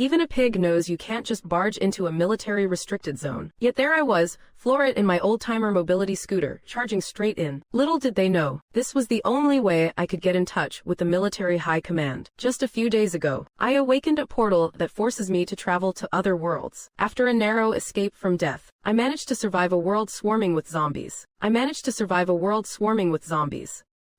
Even a pig knows you can't just barge into a military-restricted zone. Yet there I was, floor it in my old-timer mobility scooter, charging straight in. Little did they know, this was the only way I could get in touch with the military high command. Just a few days ago, I awakened a portal that forces me to travel to other worlds. After a narrow escape from death, I managed to survive a world swarming with zombies.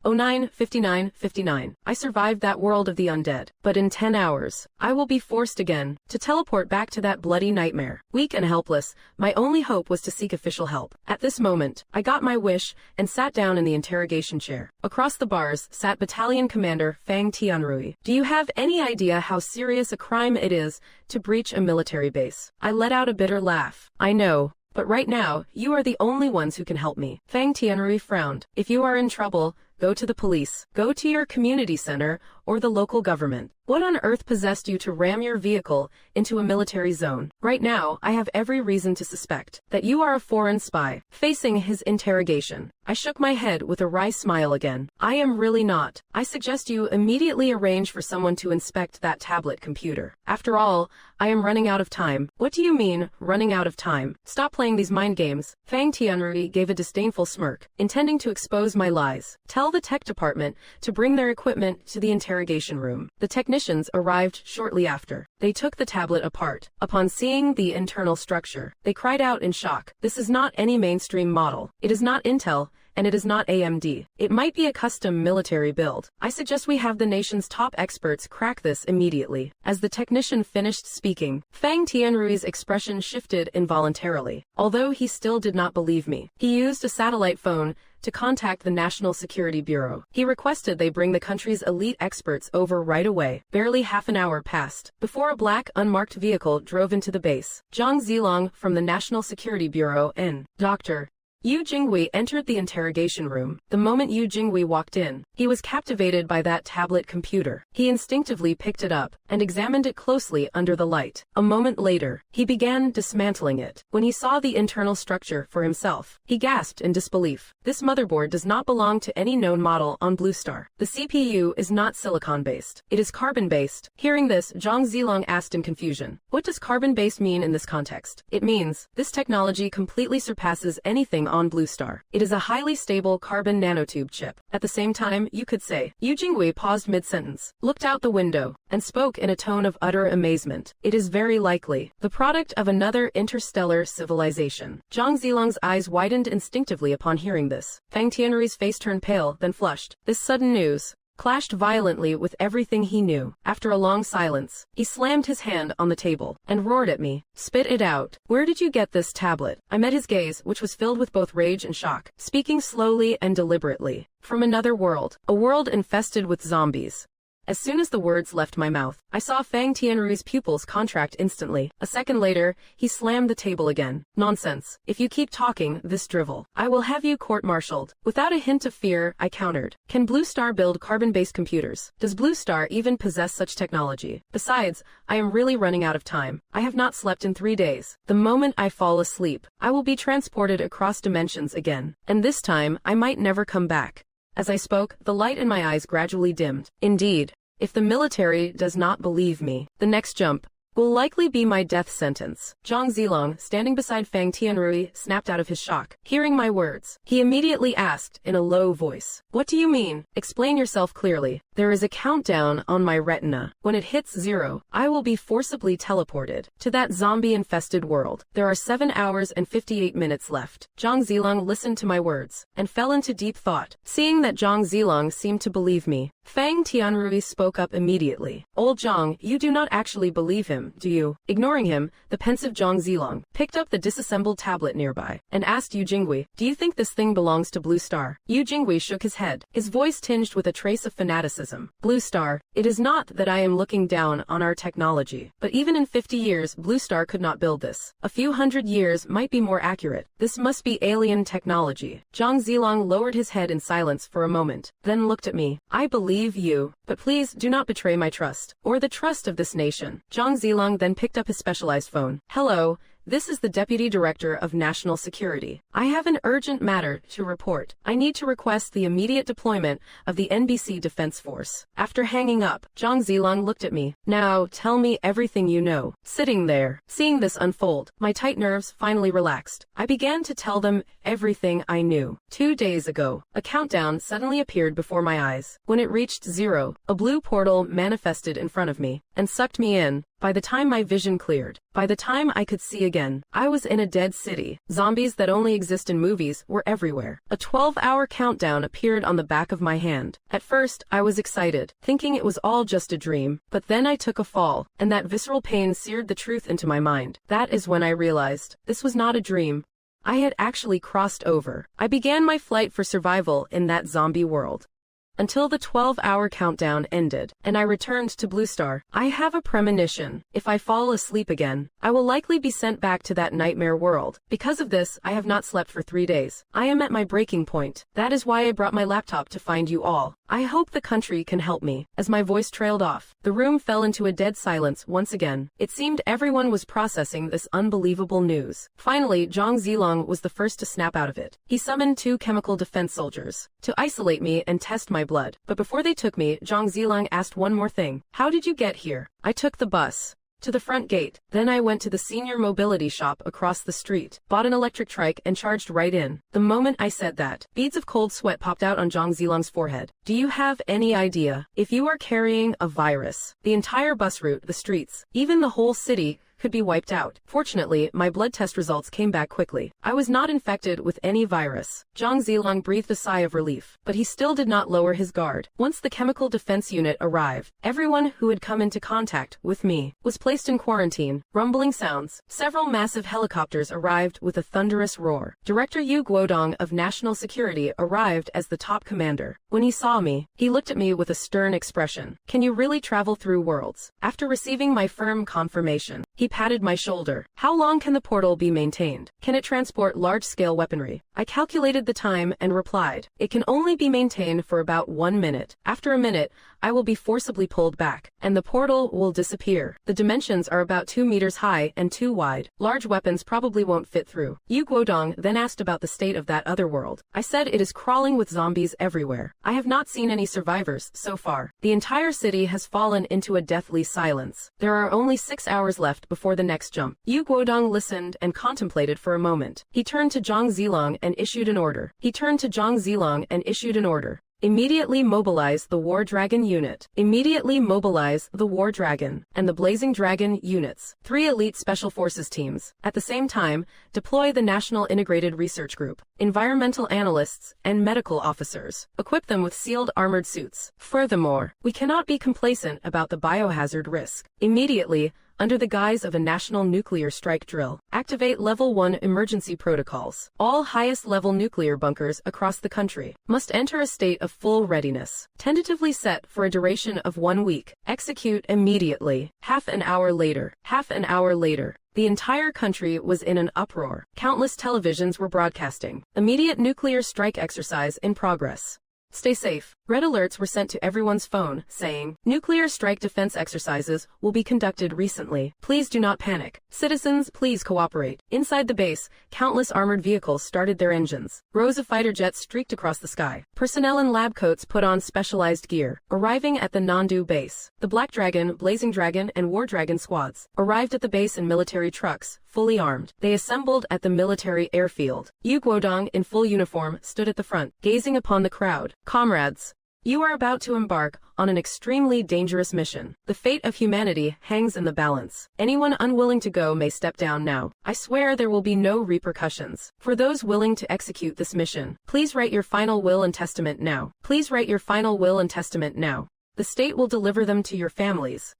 09/59/59. I survived that world of the undead. But in 10 hours, I will be forced again to teleport back to that bloody nightmare. Weak and helpless, my only hope was to seek official help. At this moment, I got my wish and sat down in the interrogation chair. Across the bars sat Battalion Commander Fang Tianrui. Do you have any idea how serious a crime it is to breach a military base? I let out a bitter laugh. I know. But right now, you are the only ones who can help me. Fang Tianrui frowned. If you are in trouble, go to the police. Go to your community center or the local government. What on earth possessed you to ram your vehicle into a military zone? Right now, I have every reason to suspect that you are a foreign spy. Facing his interrogation, I shook my head with a wry smile again. I am really not. I suggest you immediately arrange for someone to inspect that tablet computer. After all, I am running out of time. What do you mean, running out of time? Stop playing these mind games. Fang Tianrui gave a disdainful smirk, intending to expose my lies. Tell the tech department to bring their equipment to the interrogation room. The technicians arrived shortly after. They took the tablet apart. Upon seeing the internal structure, they cried out in shock. This is not any mainstream model. It is not Intel, and it is not AMD. It might be a custom military build. I suggest we have the nation's top experts crack this immediately. As the technician finished speaking, Fang Tianrui's expression shifted involuntarily. Although he still did not believe me, he used a satellite phone to contact the National Security Bureau. He requested they bring the country's elite experts over right away. Barely half an hour passed before a black, unmarked vehicle drove into the base. Zhang Zilong from the National Security Bureau and Dr. Yu Jingwei entered the interrogation room. The moment Yu Jingwei walked in, he was captivated by that tablet computer. He instinctively picked it up and examined it closely under the light. A moment later, he began dismantling it. When he saw the internal structure for himself, he gasped in disbelief. This motherboard does not belong to any known model on Blue Star. The CPU is not silicon-based. It is carbon-based. Hearing this, Zhang Zilong asked in confusion, "What does carbon-based mean in this context?" It means, this technology completely surpasses anything on Blue Star. It is a highly stable carbon nanotube chip. At the same time, you could say. Yu Jingwei paused mid-sentence, looked out the window, and spoke in a tone of utter amazement. It is very likely the product of another interstellar civilization. Zhang Zilong's eyes widened instinctively upon hearing this. Fang Tianrui's face turned pale, then flushed. This sudden news clashed violently with everything he knew. After a long silence, he slammed his hand on the table and roared at me. "Spit it out. Where did you get this tablet?" I met his gaze, which was filled with both rage and shock. Speaking slowly and deliberately, "From another world. A world infested with zombies." As soon as the words left my mouth, I saw Fang Tianrui's pupils contract instantly. A second later, he slammed the table again. "Nonsense. If you keep talking this drivel, I will have you court-martialed." Without a hint of fear, I countered. "Can Blue Star build carbon-based computers? Does Blue Star even possess such technology? Besides, I am really running out of time. I have not slept in 3 days. The moment I fall asleep, I will be transported across dimensions again. And this time, I might never come back." As I spoke, the light in my eyes gradually dimmed. Indeed, if the military does not believe me, the next jump will likely be my death sentence. Zhang Zilong, standing beside Fang Tianrui, snapped out of his shock. Hearing my words, he immediately asked in a low voice, "What do you mean? Explain yourself clearly." "There is a countdown on my retina. When it hits 0, I will be forcibly teleported to that zombie-infested world. There are 7 hours and 58 minutes left." Zhang Zilong listened to my words and fell into deep thought. Seeing that Zhang Zilong seemed to believe me, Fang Tianrui spoke up immediately. "Old Zhang, you do not actually believe him, do you?" Ignoring him, the pensive Zhang Zilong picked up the disassembled tablet nearby and asked Yu Jingwei, "Do you think this thing belongs to Blue Star?" Yu Jingwei shook his head, his voice tinged with a trace of fanaticism. "Blue Star, it is not that I am looking down on our technology, but even in 50 years, Blue Star could not build this. A few hundred years might be more accurate. This must be alien technology." Zhang Zilong lowered his head in silence for a moment, then looked at me. "I believe you, but please do not betray my trust, or the trust of this nation." Zhang Zilong then picked up his specialized phone. "Hello, This is the Deputy Director of National Security. I have an urgent matter to report. I need to request the immediate deployment of the NBC Defense Force. After hanging up, Zhang Zilong looked at me. Now, tell me everything you know. Sitting there, seeing this unfold, my tight nerves finally relaxed. I began to tell them everything I knew. 2 days ago, a countdown suddenly appeared before my eyes. When it reached 0, a blue portal manifested in front of me and sucked me in. By the time my vision cleared, by the time I could see again, I was in a dead city. Zombies that only exist in movies were everywhere. A 12-hour countdown appeared on the back of my hand. At first, I was excited, thinking it was all just a dream, but then I took a fall, and that visceral pain seared the truth into my mind. That is when I realized this was not a dream. I had actually crossed over. I began my flight for survival in that zombie world. Until the 12-hour countdown ended, and I returned to Blue Star. I have a premonition. If I fall asleep again, I will likely be sent back to that nightmare world. Because of this, I have not slept for 3 days. I am at my breaking point. That is why I brought my laptop to find you all. I hope the country can help me. As my voice trailed off, the room fell into a dead silence once again. It seemed everyone was processing this unbelievable news. Finally, Zhang Zilong was the first to snap out of it. He summoned 2 chemical defense soldiers to isolate me and test my blood. But before they took me, Zhang Zilong asked one more thing. How did you get here? I took the bus to the front gate. Then I went to the senior mobility shop across the street, bought an electric trike and charged right in. The moment I said that, beads of cold sweat popped out on Zhang Zilong's forehead. Do you have any idea? If you are carrying a virus, the entire bus route, the streets, even the whole city could be wiped out. Fortunately, my blood test results came back quickly. I was not infected with any virus. Zhang Zilong breathed a sigh of relief, but he still did not lower his guard. Once the chemical defense unit arrived, everyone who had come into contact with me was placed in quarantine. Rumbling sounds. Several massive helicopters arrived with a thunderous roar. Director Yu Guodong of National Security arrived as the top commander. When he saw me, he looked at me with a stern expression. Can you really travel through worlds? After receiving my firm confirmation, he patted my shoulder. How long can the portal be maintained? Can it transport large-scale weaponry? I calculated the time and replied, it can only be maintained for about 1 minute. After a minute, I will be forcibly pulled back, and the portal will disappear. The dimensions are about 2 meters high and 2 wide. Large weapons probably won't fit through. Yu Guodong then asked about the state of that other world. I said it is crawling with zombies everywhere. I have not seen any survivors so far. The entire city has fallen into a deathly silence. There are only 6 hours left before the next jump. Yu Guodong listened and contemplated for a moment. He turned to Zhang Zilong and issued an order. Immediately mobilize the War Dragon unit. Immediately mobilize the War Dragon and the Blazing Dragon units. 3 elite special forces teams. At the same time, deploy the National Integrated Research Group, environmental analysts, and medical officers. Equip them with sealed armored suits. Furthermore, we cannot be complacent about the biohazard risk. Immediately, under the guise of a national nuclear strike drill, activate Level 1 emergency protocols. All highest-level nuclear bunkers across the country must enter a state of full readiness, tentatively set for a duration of 1 week. Execute immediately. Half an hour later. The entire country was in an uproar. Countless televisions were broadcasting. Immediate nuclear strike exercise in progress. Stay safe. Red alerts were sent to everyone's phone, saying, nuclear strike defense exercises will be conducted recently. Please do not panic. Citizens, please cooperate. Inside the base, countless armored vehicles started their engines. Rows of fighter jets streaked across the sky. Personnel in lab coats put on specialized gear, arriving at the Nandu base. The Black Dragon, Blazing Dragon, and War Dragon squads arrived at the base in military trucks, fully armed. They assembled at the military airfield. Yu Guodong, in full uniform, stood at the front, gazing upon the crowd. Comrades, you are about to embark on an extremely dangerous mission. The fate of humanity hangs in the balance. Anyone unwilling to go may step down now. I swear there will be no repercussions. For those willing to execute this mission, please write your final will and testament now. The state will deliver them to your families.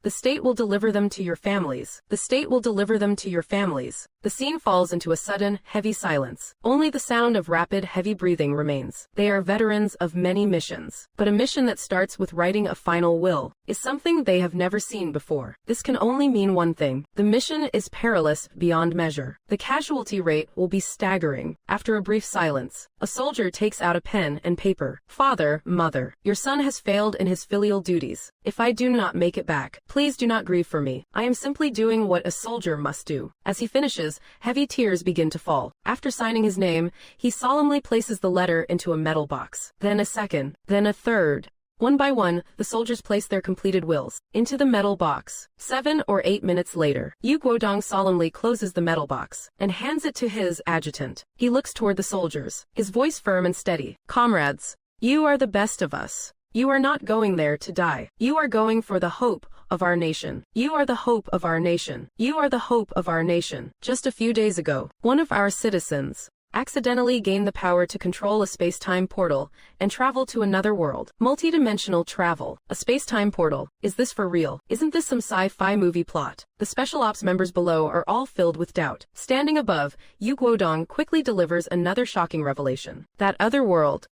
The scene falls into a sudden, heavy silence. Only the sound of rapid, heavy breathing remains. They are veterans of many missions. But a mission that starts with writing a final will is something they have never seen before. This can only mean one thing. The mission is perilous beyond measure. The casualty rate will be staggering. After a brief silence, a soldier takes out a pen and paper. Father, mother, your son has failed in his filial duties. If I do not make it back, please do not grieve for me. I am simply doing what a soldier must do. As he finishes, heavy tears begin to fall. After signing his name, he solemnly places the letter into a metal box. Then a second, then a third. One by one, the soldiers place their completed wills into the metal box. 7 or 8 minutes later, Yu Guodong solemnly closes the metal box and hands it to his adjutant. He looks toward the soldiers, his voice firm and steady. Comrades, you are the best of us. You are not going there to die. You are going for the hope of our nation. You are the hope of our nation. You are the hope of our nation. Just a few days ago, one of our citizens accidentally gained the power to control a space-time portal and travel to another world. Multidimensional travel. A space-time portal. Is this for real? Isn't this some sci-fi movie plot? The special ops members below are all filled with doubt. Standing above, Yu Guodong quickly delivers another shocking revelation. That other world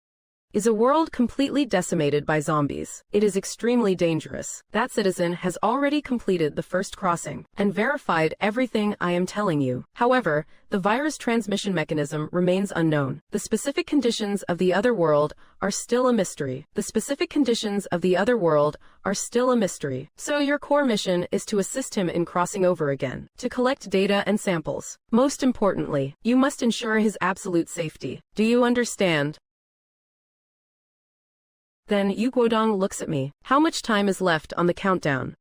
is a world completely decimated by zombies. It is extremely dangerous. That citizen has already completed the first crossing and verified everything I am telling you. However, the virus transmission mechanism remains unknown. The specific conditions of the other world are still a mystery. The specific conditions of the other world are still a mystery. So your core mission is to assist him in crossing over again, to collect data and samples. Most importantly, you must ensure his absolute safety. Do you understand? Then Yu Guodong looks at me. How much time is left on the countdown?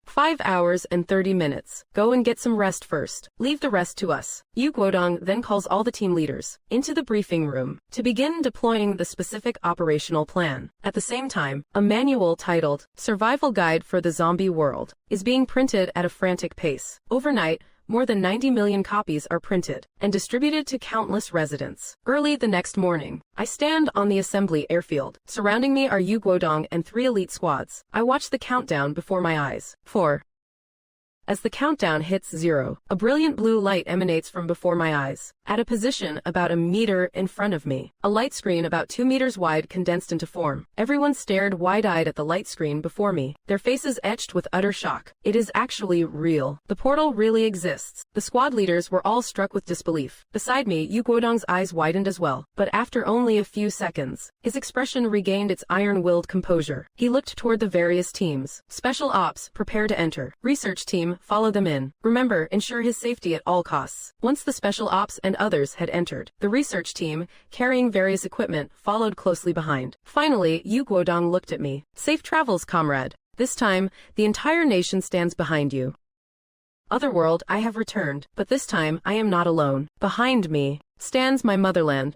5 hours and 30 minutes. Go and get some rest first. Leave the rest to us. Yu Guodong then calls all the team leaders into the briefing room to begin deploying the specific operational plan. At the same time, a manual titled Survival Guide for the Zombie World is being printed at a frantic pace. Overnight, more than 90 million copies are printed and distributed to countless residents. Early the next morning, I stand on the assembly airfield. Surrounding me are Yu Guodong and 3 elite squads. I watch the countdown before my eyes. 4. As the countdown hits 0, a brilliant blue light emanates from before my eyes. At a position about a meter in front of me, a light screen about 2 meters wide condensed into form. Everyone stared wide-eyed at the light screen before me, their faces etched with utter shock. It is actually real. The portal really exists. The squad leaders were all struck with disbelief. Beside me, Yu Guodong's eyes widened as well, but after only a few seconds, his expression regained its iron-willed composure. He looked toward the various teams. Special Ops, prepare to enter. Research team, follow them in. Remember, ensure his safety at all costs. Once the Special Ops and others had entered, the research team, carrying various equipment, followed closely behind. Finally, Yu Guodong looked at me. Safe travels, comrade. This time, the entire nation stands behind you. Otherworld, I have returned, but this time I am not alone. Behind me stands my motherland.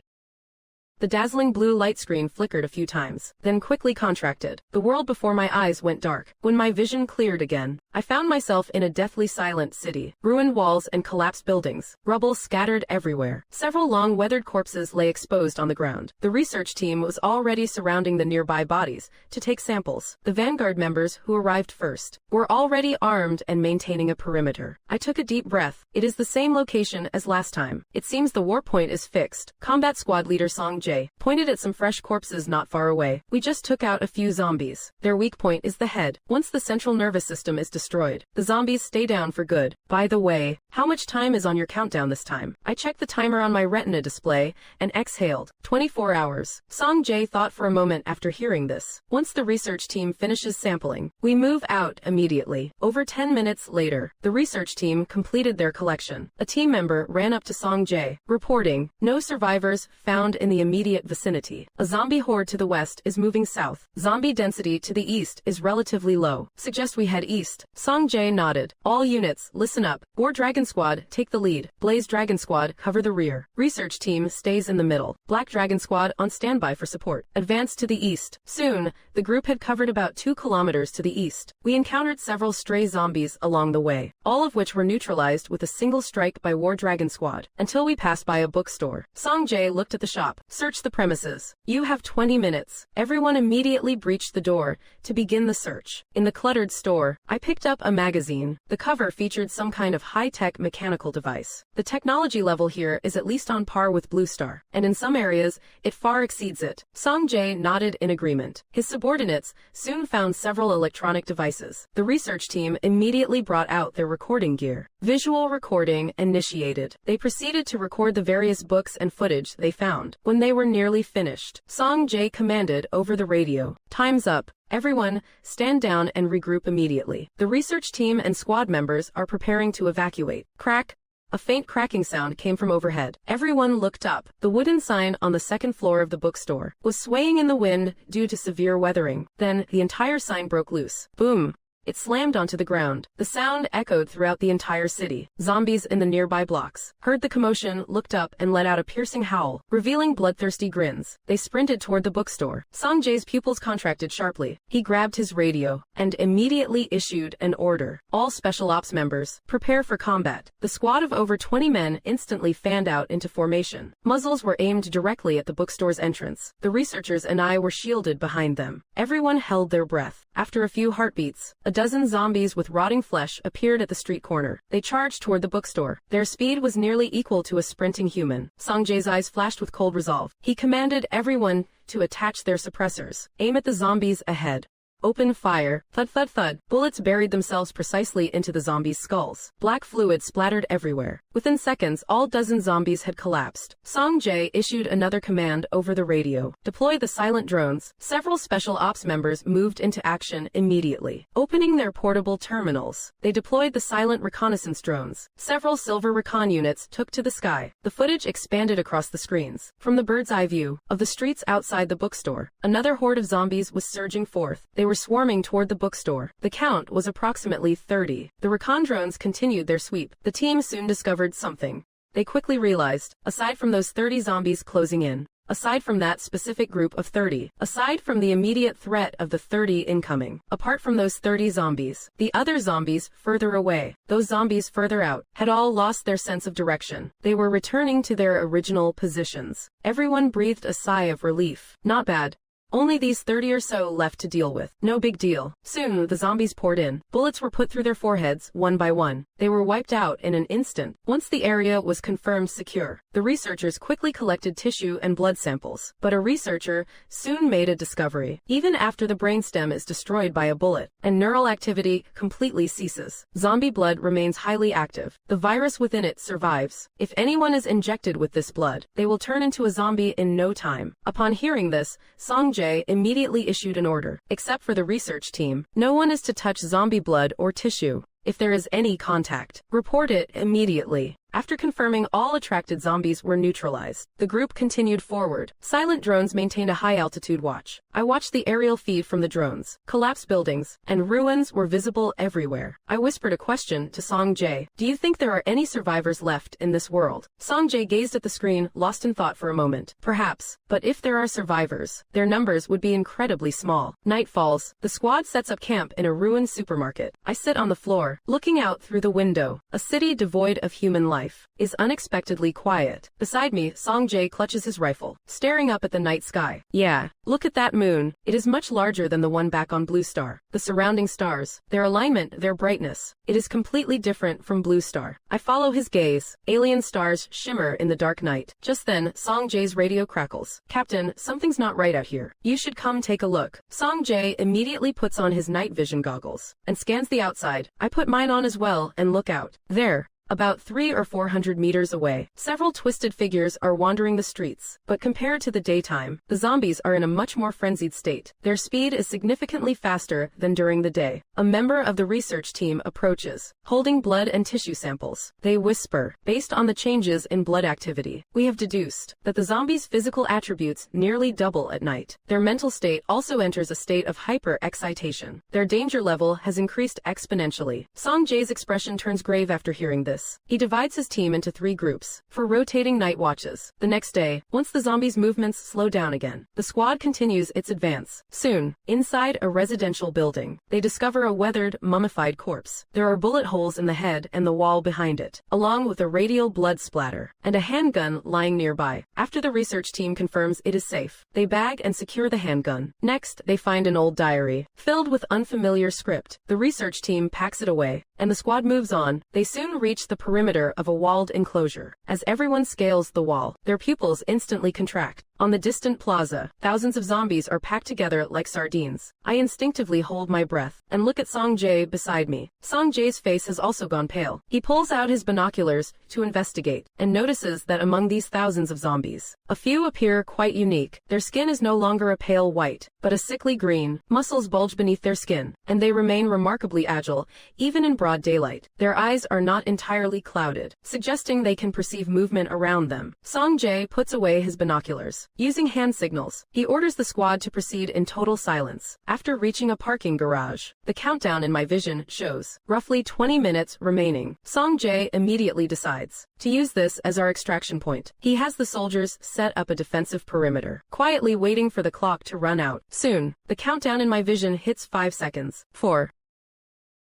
The dazzling blue light screen flickered a few times, then quickly contracted. The world before my eyes went dark. When my vision cleared again, I found myself in a deathly silent city. Ruined walls and collapsed buildings. Rubble scattered everywhere. Several long weathered corpses lay exposed on the ground. The research team was already surrounding the nearby bodies to take samples. The vanguard members, who arrived first, were already armed and maintaining a perimeter. I took a deep breath. It is the same location as last time. It seems the war point is fixed. Combat squad leader Song Jae pointed at some fresh corpses not far away. We just took out a few zombies. Their weak point is the head. Once the central nervous system is destroyed, the zombies stay down for good. By the way, how much time is on your countdown this time? I checked the timer on my retina display and exhaled. 24 hours. Song Jae thought for a moment after hearing this. Once the research team finishes sampling, we move out immediately. Over 10 minutes later, the research team completed their collection. A team member ran up to Song Jae, reporting, no survivors found in the immediate vicinity. A zombie horde to the west is moving south. Zombie density to the east is relatively low. Suggest we head east. Song Jae nodded. All units, listen up. War Dragon Squad, take the lead. Blaze Dragon Squad, cover the rear. Research team stays in the middle. Black Dragon Squad on standby for support. Advance to the east. Soon, the group had covered about 2 kilometers to the east. We encountered several stray zombies along the way, all of which were neutralized with a single strike by War Dragon Squad, until we passed by a bookstore. Song Jae looked at the shop. Search the premises. You have 20 minutes. Everyone immediately breached the door to begin the search. In the cluttered store, I picked up a magazine. The cover featured some kind of high-tech mechanical device. The technology level here is at least on par with Blue Star, and in some areas, it far exceeds it. Song Jae nodded in agreement. His subordinates soon found several electronic devices. The research team immediately brought out their recording gear. Visual recording initiated. They proceeded to record the various books and footage they found. When they were nearly finished, Song Jae commanded over the radio, "Time's up. Everyone, stand down and regroup immediately. The research team and squad members are preparing to evacuate." Crack! A faint cracking sound came from overhead. Everyone looked up. The wooden sign on the second floor of the bookstore was swaying in the wind due to severe weathering. Then, the entire sign broke loose. Boom! It slammed onto the ground. The sound echoed throughout the entire city. Zombies in the nearby blocks heard the commotion, looked up, and let out a piercing howl, revealing bloodthirsty grins. They sprinted toward the bookstore. Song Jae's pupils contracted sharply. He grabbed his radio and immediately issued an order. "All Special Ops members, prepare for combat." The squad of over 20 men instantly fanned out into formation. Muzzles were aimed directly at the bookstore's entrance. The researchers and I were shielded behind them. Everyone held their breath. After a few heartbeats, a dozen zombies with rotting flesh appeared at the street corner. They charged toward the bookstore. Their speed was nearly equal to a sprinting human. Song Jae's eyes flashed with cold resolve. He commanded everyone to attach their suppressors. "Aim at the zombies ahead. Open fire." Thud thud thud. Bullets buried themselves precisely into the zombies' skulls. Black fluid splattered everywhere. Within seconds, all dozen zombies had collapsed. Song Jae issued another command over the radio. "Deploy the silent drones." Several special ops members moved into action immediately. Opening their portable terminals, they deployed the silent reconnaissance drones. Several silver recon units took to the sky. The footage expanded across the screens. From the bird's eye view of the streets outside the bookstore, another horde of zombies was surging forth. They were swarming toward the bookstore. The count was approximately 30. The recon drones continued their sweep. The team soon discovered something. They quickly realized, aside from those 30 zombies closing in, aside from that specific group of 30, aside from the immediate threat of the 30 incoming, apart from those 30 zombies, the other zombies further away, those zombies further out, had all lost their sense of direction. They were returning to their original positions. Everyone breathed a sigh of relief. Not bad. Only these 30 or so left to deal with. No big deal. Soon, the zombies poured in. Bullets were put through their foreheads, one by one. They were wiped out in an instant. Once the area was confirmed secure, the researchers quickly collected tissue and blood samples. But a researcher soon made a discovery. Even after the brainstem is destroyed by a bullet, and neural activity completely ceases, zombie blood remains highly active. The virus within it survives. If anyone is injected with this blood, they will turn into a zombie in no time. Upon hearing this, Song Jae immediately issued an order. Except for the research team, no one is to touch zombie blood or tissue. If there is any contact, report it immediately. After confirming all attracted zombies were neutralized, the group continued forward. Silent drones maintained a high-altitude watch. I watched the aerial feed from the drones. Collapsed buildings and ruins were visible everywhere. I whispered a question to Song Jae. "Do you think there are any survivors left in this world?" Song Jae gazed at the screen, lost in thought for a moment. "Perhaps, but if there are survivors, their numbers would be incredibly small." Night falls. The squad sets up camp in a ruined supermarket. I sit on the floor, looking out through the window. A city devoid of human life is unexpectedly quiet. Beside me, Song Jae clutches his rifle, staring up at the night sky. "Yeah, look at that moon. It is much larger than the one back on Blue Star. The surrounding stars, their alignment, their brightness. It is completely different from Blue Star." I follow his gaze. Alien stars shimmer in the dark night. Just then, Song Jae's radio crackles. "Captain, something's not right out here. You should come take a look." Song Jae immediately puts on his night vision goggles and scans the outside. I put mine on as well and look out. There, about 300 or 400 meters away, several twisted figures are wandering the streets, but compared to the daytime, the zombies are in a much more frenzied state. Their speed is significantly faster than during the day. A member of the research team approaches, holding blood and tissue samples. They whisper, "Based on the changes in blood activity, we have deduced that the zombies' physical attributes nearly double at night. Their mental state also enters a state of hyper-excitation. Their danger level has increased exponentially." Song Jae's expression turns grave after hearing this. He divides his team into 3 groups for rotating night watches. The next day, once the zombies' movements slow down again, the squad continues its advance. Soon, inside a residential building, they discover a weathered, mummified corpse. There are bullet holes in the head and the wall behind it, along with a radial blood splatter, and a handgun lying nearby. After the research team confirms it is safe, they bag and secure the handgun. Next, they find an old diary, filled with unfamiliar script. The research team packs it away, and the squad moves on. They soon reach the perimeter of a walled enclosure. As everyone scales the wall, their pupils instantly contract. On the distant plaza, thousands of zombies are packed together like sardines. I instinctively hold my breath and look at Song Jae beside me. Song Jae's face has also gone pale. He pulls out his binoculars to investigate and notices that among these thousands of zombies, a few appear quite unique. Their skin is no longer a pale white, but a sickly green. Muscles bulge beneath their skin, and they remain remarkably agile, even in broad daylight. Their eyes are not entirely clouded, suggesting they can perceive movement around them. Song Jae puts away his binoculars. Using hand signals, he orders the squad to proceed in total silence. After reaching a parking garage, the countdown in my vision shows roughly 20 minutes remaining. Song Jae immediately decides to use this as our extraction point. He has the soldiers set up a defensive perimeter, quietly waiting for the clock to run out. Soon, the countdown in my vision hits 5 seconds. 4.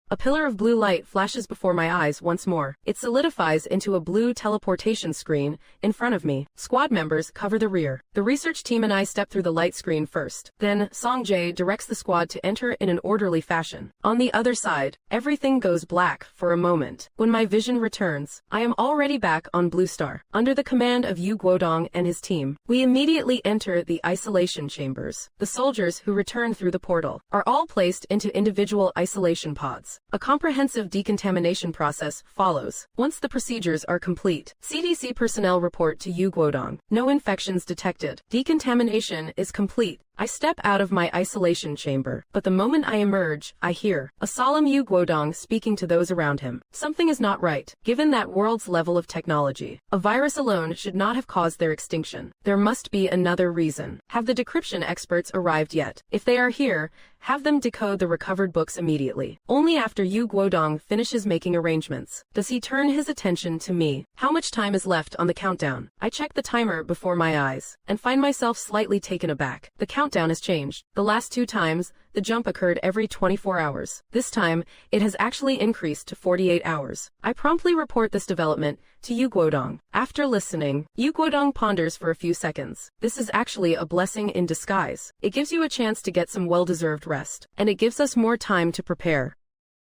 A pillar of blue light flashes before my eyes once more. It solidifies into a blue teleportation screen in front of me. Squad members cover the rear. The research team and I step through the light screen first. Then, Song Jae directs the squad to enter in an orderly fashion. On the other side, everything goes black for a moment. When my vision returns, I am already back on Blue Star. Under the command of Yu Guodong and his team, we immediately enter the isolation chambers. The soldiers who return through the portal are all placed into individual isolation pods. A comprehensive decontamination process follows. Once the procedures are complete, CDC personnel report to Yu Guodong. No infections detected. Decontamination is complete. I step out of my isolation chamber, but the moment I emerge, I hear a solemn Yu Guodong speaking to those around him. Something is not right. Given that world's level of technology, a virus alone should not have caused their extinction. There must be another reason. Have the decryption experts arrived yet? If they are here, have them decode the recovered books immediately. Only after Yu Guodong finishes making arrangements does he turn his attention to me. How much time is left on the countdown? I check the timer before my eyes and find myself slightly taken aback. The countdown has changed. The last 2 times, the jump occurred every 24 hours. This time, it has actually increased to 48 hours. I promptly report this development to Yu Guodong. After listening, Yu Guodong ponders for a few seconds. This is actually a blessing in disguise. It gives you a chance to get some well-deserved rest, and it gives us more time to prepare.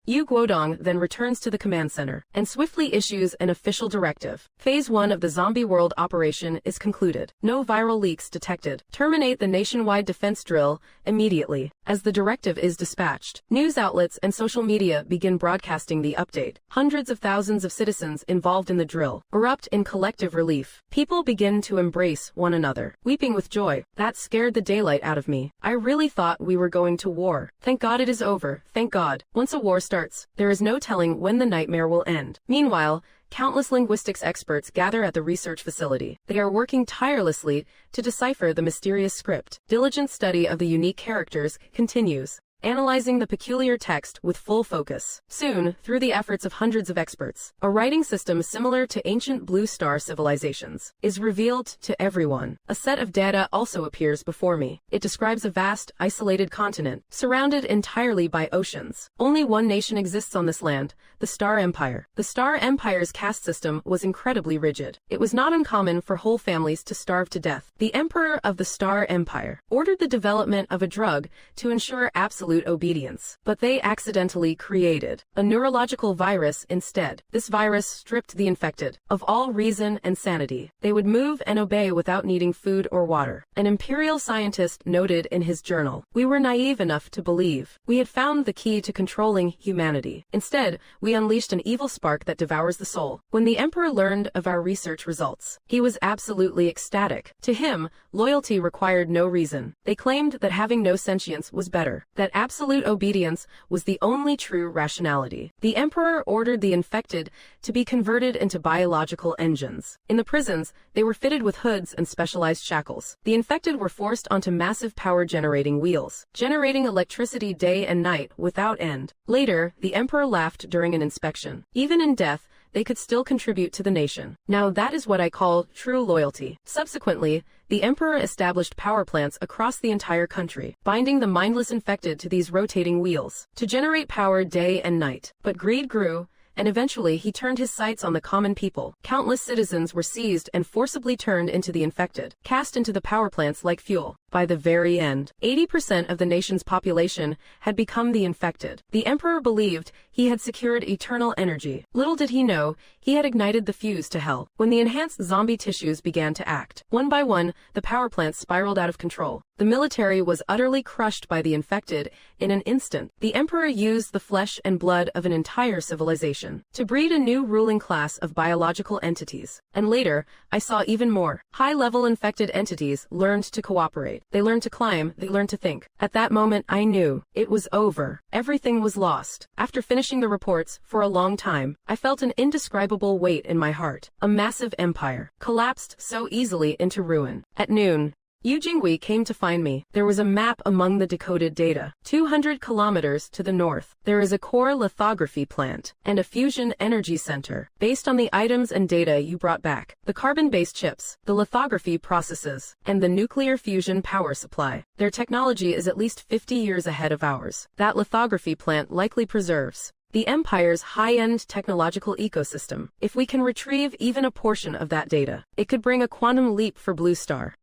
Yu Guodong then returns to the command center and swiftly issues an official directive. Phase 1 of the zombie world operation is concluded. No viral leaks detected. Terminate the nationwide defense drill immediately. As the directive is dispatched, news outlets and social media begin broadcasting the update. Hundreds of thousands of citizens involved in the drill erupt in collective relief. People begin to embrace one another, weeping with joy. That scared the daylight out of me. I really thought we were going to war. Thank God it is over. Thank God. Once a war starts, there is no telling when the nightmare will end. Meanwhile, countless linguistics experts gather at the research facility. They are working tirelessly to decipher the mysterious script. Diligent study of the unique characters continues, analyzing the peculiar text with full focus. Soon, through the efforts of hundreds of experts, a writing system similar to ancient Blue Star civilizations is revealed to everyone. A set of data also appears before me. It describes a vast, isolated continent, surrounded entirely by oceans. Only one nation exists on this land, the Star Empire. The Star Empire's caste system was incredibly rigid. It was not uncommon for whole families to starve to death. The Emperor of the Star Empire ordered the development of a drug to ensure absolute obedience, but they accidentally created a neurological virus instead. This virus stripped the infected of all reason and sanity. They would move and obey without needing food or water. An imperial scientist noted in his journal, "We were naive enough to believe we had found the key to controlling humanity. Instead, we unleashed an evil spark that devours the soul." When the emperor learned of our research results, he was absolutely ecstatic. To him, loyalty required no reason. They claimed that having no sentience was better, that absolute obedience was the only true rationality. The emperor ordered the infected to be converted into biological engines. In the prisons, they were fitted with hoods and specialized shackles. The infected were forced onto massive power-generating wheels, generating electricity day and night without end. Later, the emperor laughed during an inspection. Even in death, they could still contribute to the nation. Now that is what I call true loyalty. Subsequently, the emperor established power plants across the entire country, binding the mindless infected to these rotating wheels to generate power day and night. But greed grew, and eventually he turned his sights on the common people. Countless citizens were seized and forcibly turned into the infected, cast into the power plants like fuel. By the very end, 80% of the nation's population had become the infected. The emperor believed he had secured eternal energy. Little did he know, he had ignited the fuse to hell. When the enhanced zombie tissues began to act, one by one, the power plants spiraled out of control. The military was utterly crushed by the infected in an instant. The emperor used the flesh and blood of an entire civilization to breed a new ruling class of biological entities. And later, I saw even more. High-level infected entities learned to cooperate. They learned to climb, they learned to think. At that moment, I knew it was over. Everything was lost. After finishing the reports for a long time, I felt an indescribable weight in my heart. A massive empire collapsed so easily into ruin. At noon, Yu Jingwei came to find me. There was a map among the decoded data. 200 kilometers to the north, there is a core lithography plant and a fusion energy center. Based on the items and data you brought back, the carbon-based chips, the lithography processes, and the nuclear fusion power supply, their technology is at least 50 years ahead of ours. That lithography plant likely preserves the Empire's high-end technological ecosystem. If we can retrieve even a portion of that data, it could bring a quantum leap for Blue Star.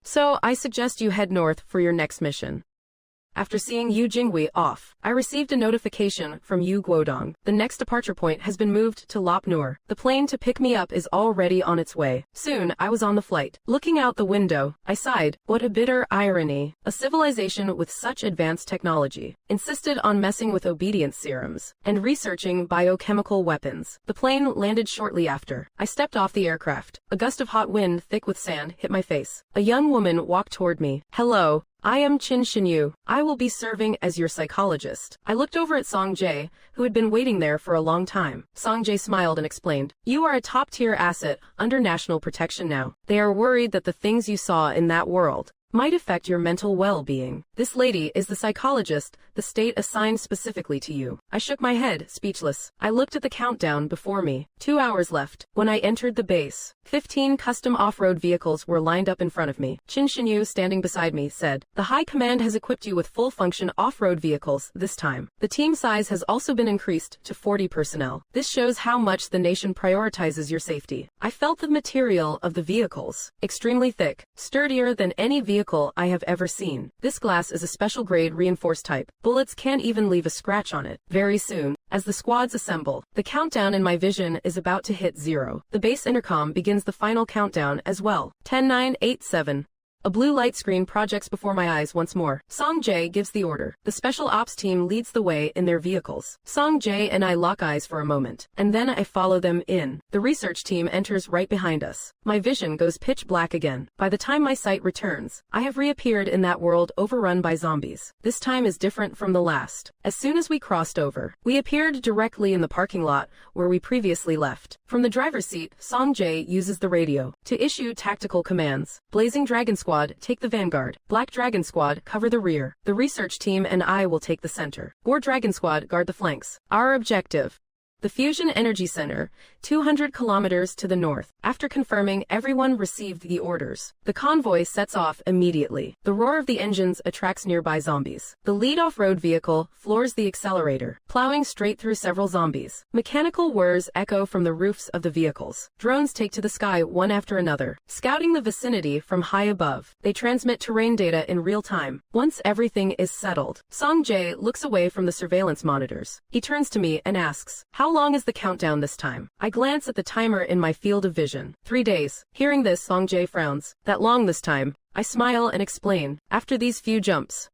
So, I suggest you head north for your next mission. After seeing Yu Jingwei off, I received a notification from Yu Guodong. The next departure point has been moved to Lop Nur. The plane to pick me up is already on its way. Soon, I was on the flight. Looking out the window, I sighed. What a bitter irony. A civilization with such advanced technology insisted on messing with obedience serums and researching biochemical weapons. The plane landed shortly after. I stepped off the aircraft. A gust of hot wind thick with sand hit my face. A young woman walked toward me. Hello. I am Qin Xinyu. I will be serving as your psychologist. I looked over at Song Jae, who had been waiting there for a long time. Song Jae smiled and explained, "You are a top-tier asset under national protection now. They are worried that the things you saw in that world might affect your mental well-being. This lady is the psychologist the state assigned specifically to you." I shook my head, speechless. I looked at the countdown before me. 2 hours left. When I entered the base, 15 custom off-road vehicles were lined up in front of me. Qin Xinyu, standing beside me, said, "The High Command has equipped you with full-function off-road vehicles this time. The team size has also been increased to 40 personnel. This shows how much the nation prioritizes your safety." I felt the material of the vehicles. Extremely thick, sturdier than any vehicle I have ever seen. This glass is a special grade reinforced type. Bullets can't even leave a scratch on it. Very soon, as the squads assemble, the countdown in my vision is about to hit 0. The base intercom begins the final countdown as well. 10, 9, 8, 7. A blue light screen projects before my eyes once more. Song Jae gives the order. The special ops team leads the way in their vehicles. Song Jae and I lock eyes for a moment, and then I follow them in. The research team enters right behind us. My vision goes pitch black again. By the time my sight returns, I have reappeared in that world overrun by zombies. This time is different from the last. As soon as we crossed over, we appeared directly in the parking lot where we previously left. From the driver's seat, Song Jae uses the radio to issue tactical commands. Blazing Dragon Squad, take the vanguard. Black Dragon Squad, cover the rear. The research team and I will take the center. War Dragon Squad, guard the flanks. Our objective: the Fusion Energy Center, 200 kilometers to the north. After confirming everyone received the orders, the convoy sets off immediately. The roar of the engines attracts nearby zombies. The lead off-road vehicle floors the accelerator, plowing straight through several zombies. Mechanical whirs echo from the roofs of the vehicles. Drones take to the sky one after another, scouting the vicinity from high above. They transmit terrain data in real time. Once everything is settled, Song Jae looks away from the surveillance monitors. He turns to me and asks, "How long is the countdown this time?" I glance at the timer in my field of vision. 3 days. Hearing this, Song Jae frowns. "That long this time?" I smile and explain. "After these few jumps,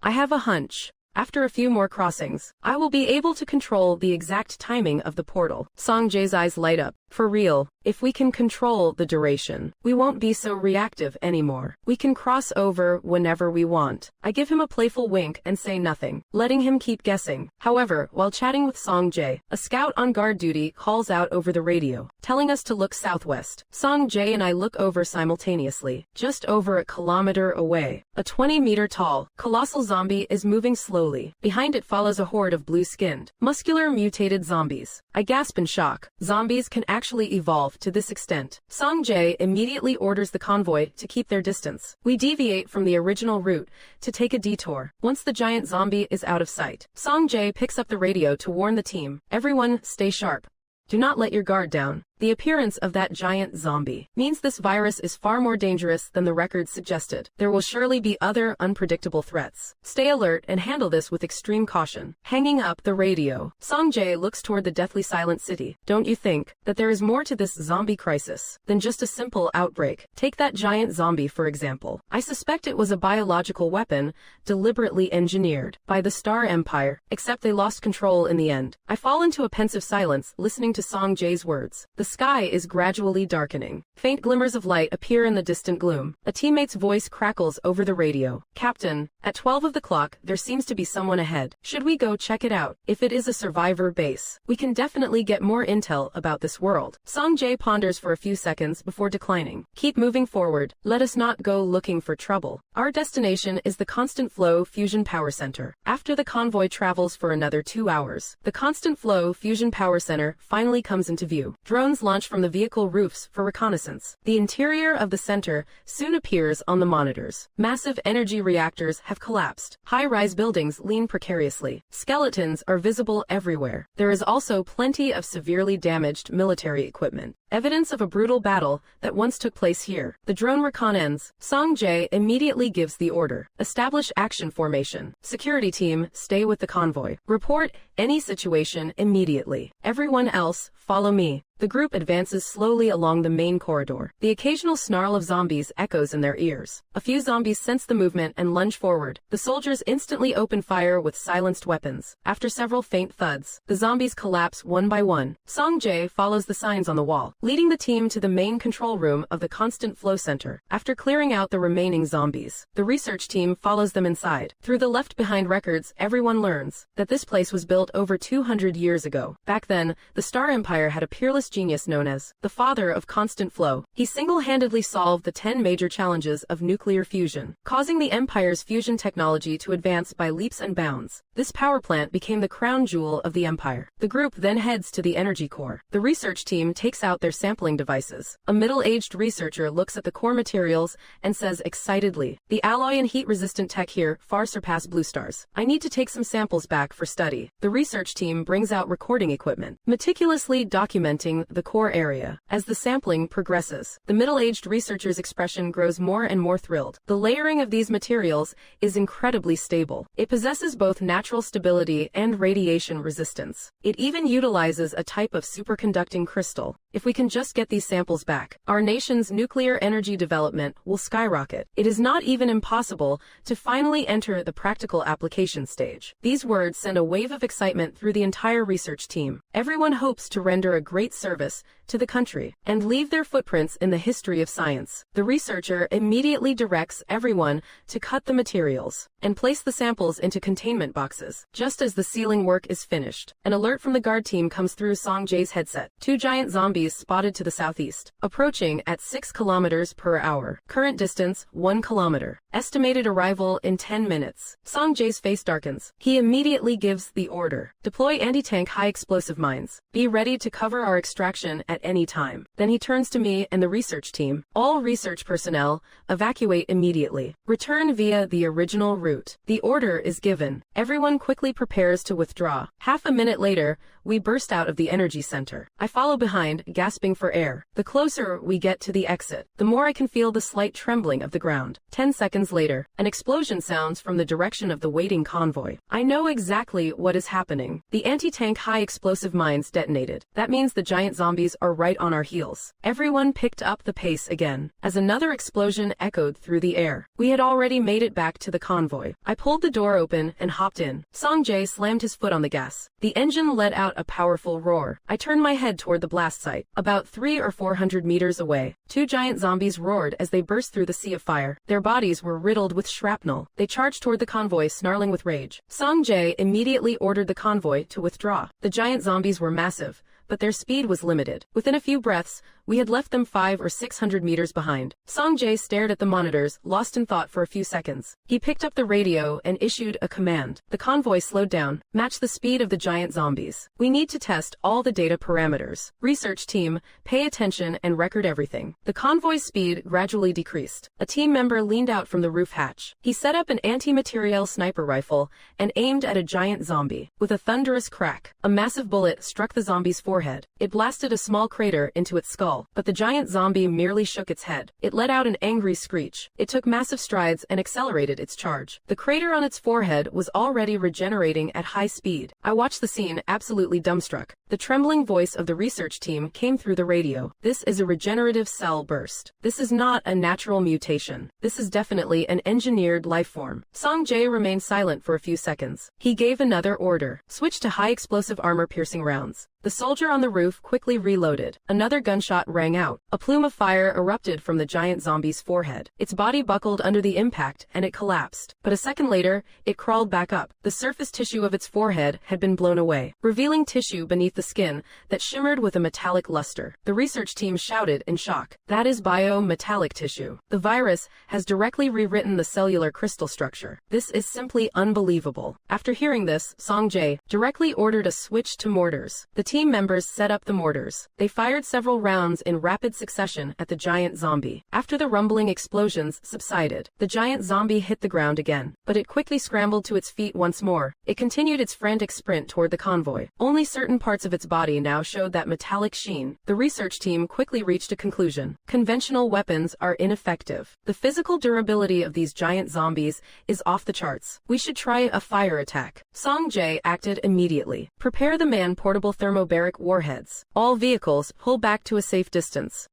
I have a hunch. After a few more crossings, I will be able to control the exact timing of the portal." Song Jae's eyes light up. "For real, if we can control the duration, we won't be so reactive anymore. We can cross over whenever we want." I give him a playful wink and say nothing, letting him keep guessing. However, while chatting with Song Jae, a scout on guard duty calls out over the radio, telling us to look southwest. Song Jae and I look over simultaneously. Just over a kilometer away, a 20-meter tall, colossal zombie is moving slowly. Behind it follows a horde of blue-skinned, muscular mutated zombies. I gasp in shock. Zombies can actually evolve to this extent. Song Jae immediately orders the convoy to keep their distance. We deviate from the original route to take a detour. Once the giant zombie is out of sight, Song Jae picks up the radio to warn the team. "Everyone, stay sharp. Do not let your guard down. The appearance of that giant zombie means this virus is far more dangerous than the records suggested. There will surely be other unpredictable threats. Stay alert and handle this with extreme caution. Hanging up the radio, Song Jae looks toward the deathly silent city. Don't you think that there is more to this zombie crisis than just a simple outbreak? Take that giant zombie, for example. I suspect it was a biological weapon deliberately engineered by the Star Empire, except they lost control in the end. I fall into a pensive silence, listening to Song Jae's words. The sky is gradually darkening. Faint glimmers of light appear in the distant gloom. A teammate's voice crackles over the radio. Captain, at 12 of the clock, there seems to be someone ahead. Should we go check it out? If it is a survivor base, we can definitely get more intel about this world. Song Jae ponders for a few seconds before declining. Keep moving forward. Let us not go looking for trouble. Our destination is the Constant Flow Fusion Power Center. After the convoy travels for another 2 hours, the Constant Flow Fusion Power Center finally comes into view. Drones launch from the vehicle roofs for reconnaissance. The interior of the center soon appears on the monitors. Massive energy reactors have collapsed. High-rise buildings lean precariously. Skeletons are visible everywhere. There is also plenty of severely damaged military equipment. Evidence of a brutal battle that once took place here. The drone recon ends. Song Jae immediately gives the order. Establish action formation. Security team, stay with the convoy. Report any situation immediately. Everyone else, follow me. The group advances slowly along the main corridor. The occasional snarl of zombies echoes in their ears. A few zombies sense the movement and lunge forward. The soldiers instantly open fire with silenced weapons. After several faint thuds, the zombies collapse one by one. Song Jae follows the signs on the wall, leading the team to the main control room of the Constant Flow Center. After clearing out the remaining zombies, the research team follows them inside. Through the left-behind records, everyone learns that this place was built over 200 years ago. Back then, the Star Empire had a peerless genius known as the father of constant flow. He single-handedly solved the 10 major challenges of nuclear fusion, causing the Empire's fusion technology to advance by leaps and bounds. This power plant became the crown jewel of the Empire. The group then heads to the energy core. The research team takes out their sampling devices. A middle-aged researcher looks at the core materials and says excitedly, "The alloy and heat-resistant tech here far surpass Blue Star's. I need to take some samples back for study." The research team brings out recording equipment, meticulously documenting the core area. As the sampling progresses, the middle-aged researcher's expression grows more and more thrilled. The layering of these materials is incredibly stable. It possesses both natural stability and radiation resistance. It even utilizes a type of superconducting crystal. If we can just get these samples back, our nation's nuclear energy development will skyrocket. It is not even impossible to finally enter the practical application stage. These words send a wave of excitement through the entire research team. Everyone hopes to render a great service to the country and leave their footprints in the history of science. The researcher immediately directs everyone to cut the materials and place the samples into containment boxes. Just as the sealing work is finished, an alert from the guard team comes through Song Jae's headset. 2 giant zombies spotted to the southeast, approaching at 6 kilometers per hour. Current distance, 1 kilometer. Estimated arrival in 10 minutes. Song Jae's face darkens. He immediately gives the order. Deploy anti-tank high-explosive mines. Be ready to cover our extraction at any time. Then he turns to me and the research team. All research personnel, evacuate immediately. Return via the original route. The order is given. Everyone quickly prepares to withdraw. Half a minute later, we burst out of the energy center. I follow behind, gasping for air. The closer we get to the exit, the more I can feel the slight trembling of the ground. 10 seconds later, an explosion sounds from the direction of the waiting convoy. I know exactly what is happening. The anti-tank high-explosive mines detonated. That means the giant zombies are right on our heels. Everyone picked up the pace again, as another explosion echoed through the air. We had already made it back to the convoy. I pulled the door open and hopped in. Song Jae slammed his foot on the gas. The engine let out a powerful roar. I turned my head toward the blast site. About 300 or 400 meters away, 2 giant zombies roared as they burst through the sea of fire. Their bodies were riddled with shrapnel. They charged toward the convoy, snarling with rage. Song Jae immediately ordered the convoy to withdraw. The giant zombies were massive, but their speed was limited. Within a few breaths, We had left them 500 or 600 meters behind. Song Jae stared at the monitors, lost in thought for a few seconds. He picked up the radio and issued a command. The convoy slowed down, matched the speed of the giant zombies. We need to test all the data parameters. Research team, pay attention and record everything. The convoy's speed gradually decreased. A team member leaned out from the roof hatch. He set up an anti-materiel sniper rifle and aimed at a giant zombie. With a thunderous crack, a massive bullet struck the zombie's forehead. It blasted a small crater into its skull, but the giant zombie merely shook its head. It let out an angry screech. It took massive strides and accelerated its charge. The crater on its forehead was already regenerating at high speed. I watched the scene, absolutely dumbstruck. The trembling voice of the research team came through the radio. This is a regenerative cell burst. This is not a natural mutation. This is definitely an engineered life form. Song Jae remained silent for a few seconds. He gave another order. Switch to high explosive armor-piercing rounds. The soldier on the roof quickly reloaded. Another gunshot rang out. A plume of fire erupted from the giant zombie's forehead. Its body buckled under the impact and it collapsed. But a second later, it crawled back up. The surface tissue of its forehead had been blown away, revealing tissue beneath the skin that shimmered with a metallic luster. The research team shouted in shock. That is biometallic tissue. The virus has directly rewritten the cellular crystal structure. This is simply unbelievable. After hearing this, Song Jae directly ordered a switch to mortars. The team members set up the mortars. They fired several rounds in rapid succession at the giant zombie. After the rumbling explosions subsided, the giant zombie hit the ground again, but it quickly scrambled to its feet once more. It continued its frantic sprint toward the convoy. Only certain parts of its body now showed that metallic sheen. The research team quickly reached a conclusion. Conventional weapons are ineffective. The physical durability of these giant zombies is off the charts. We should try a fire attack. Song Jae acted immediately. Prepare the man-portable thermobaric warheads. All vehicles pull back to a safe distance.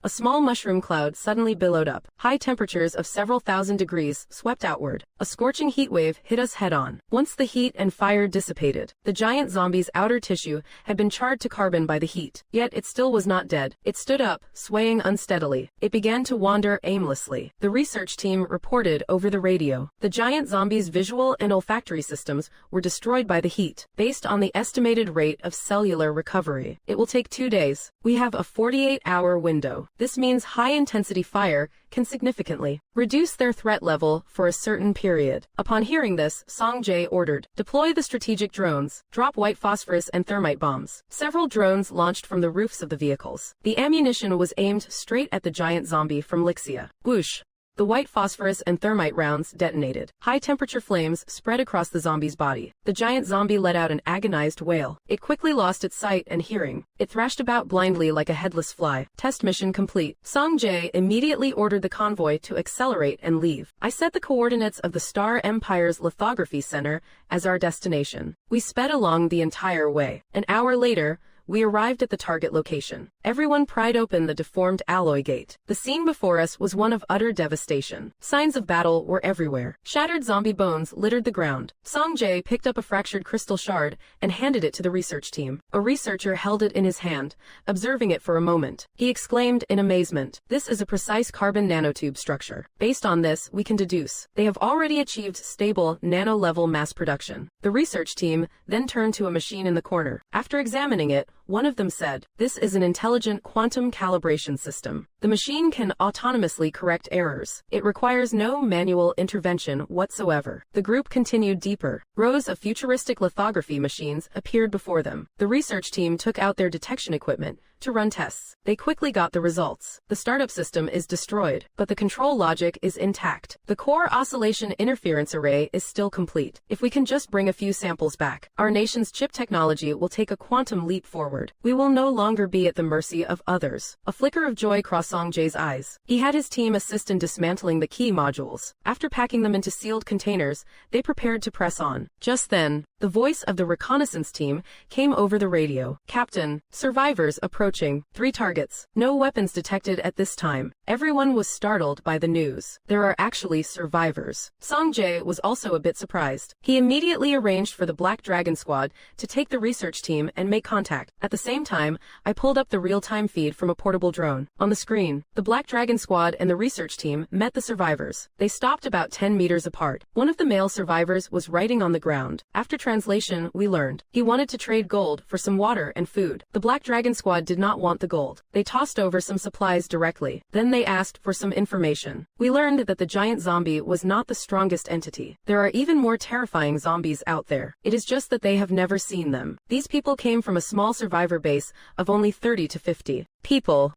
A small mushroom cloud suddenly billowed up. High temperatures of several thousand degrees swept outward. A scorching heat wave hit us head-on. Once the heat and fire dissipated, the giant zombie's outer tissue had been charred to carbon by the heat. Yet it still was not dead. It stood up, swaying unsteadily. It began to wander aimlessly. The research team reported over the radio. The giant zombie's visual and olfactory systems were destroyed by the heat. Based on the estimated rate of cellular recovery, it will take 2 days. We have a 48-hour window. This means high-intensity fire can significantly reduce their threat level for a certain period. Upon hearing this, Song Jae ordered, deploy the strategic drones, drop white phosphorus and thermite bombs. Several drones launched from the roofs of the vehicles. The ammunition was aimed straight at the giant zombie from Lixia. Whoosh! The white phosphorus and thermite rounds detonated. High-temperature flames spread across the zombie's body. The giant zombie let out an agonized wail. It quickly lost its sight and hearing. It thrashed about blindly like a headless fly. Test mission complete. Song Jae immediately ordered the convoy to accelerate and leave. I set the coordinates of the Star Empire's lithography center as our destination. We sped along the entire way. An hour later, we arrived at the target location. Everyone pried open the deformed alloy gate. The scene before us was one of utter devastation. Signs of battle were everywhere. Shattered zombie bones littered the ground. Song Jae picked up a fractured crystal shard and handed it to the research team. A researcher held it in his hand, observing it for a moment. He exclaimed in amazement, "This is a precise carbon nanotube structure. Based on this, we can deduce they have already achieved stable nano-level mass production." The research team then turned to a machine in the corner. After examining it, one of them said, "This is an intelligent quantum calibration system. The machine can autonomously correct errors. It requires no manual intervention whatsoever." The group continued deeper. Rows of futuristic lithography machines appeared before them. The research team took out their detection equipment to run tests. They quickly got the results. The startup system is destroyed, but the control logic is intact. The core oscillation interference array is still complete. If we can just bring a few samples back, our nation's chip technology will take a quantum leap forward. We will no longer be at the mercy of others. A flicker of joy crossed Song Jae's eyes. He had his team assist in dismantling the key modules. After packing them into sealed containers, they prepared to press on. Just then, the voice of the reconnaissance team came over the radio. "Captain, survivors approach approaching. 3 targets. No weapons detected at this time. Everyone was startled by the news. There are actually survivors. Song Jae was also a bit surprised. He immediately arranged for the Black Dragon Squad to take the research team and make contact. At the same time, I pulled up the real-time feed from a portable drone. On the screen, the Black Dragon Squad and the research team met the survivors. They stopped about 10 meters apart. One of the male survivors was writing on the ground. After translation, we learned he wanted to trade gold for some water and food. The Black Dragon Squad did not want the gold. They tossed over some supplies directly. Then they asked for some information. We learned that the giant zombie was not the strongest entity. There are even more terrifying zombies out there. It is just that they have never seen them. These people came from a small survivor base of only 30 to 50 people.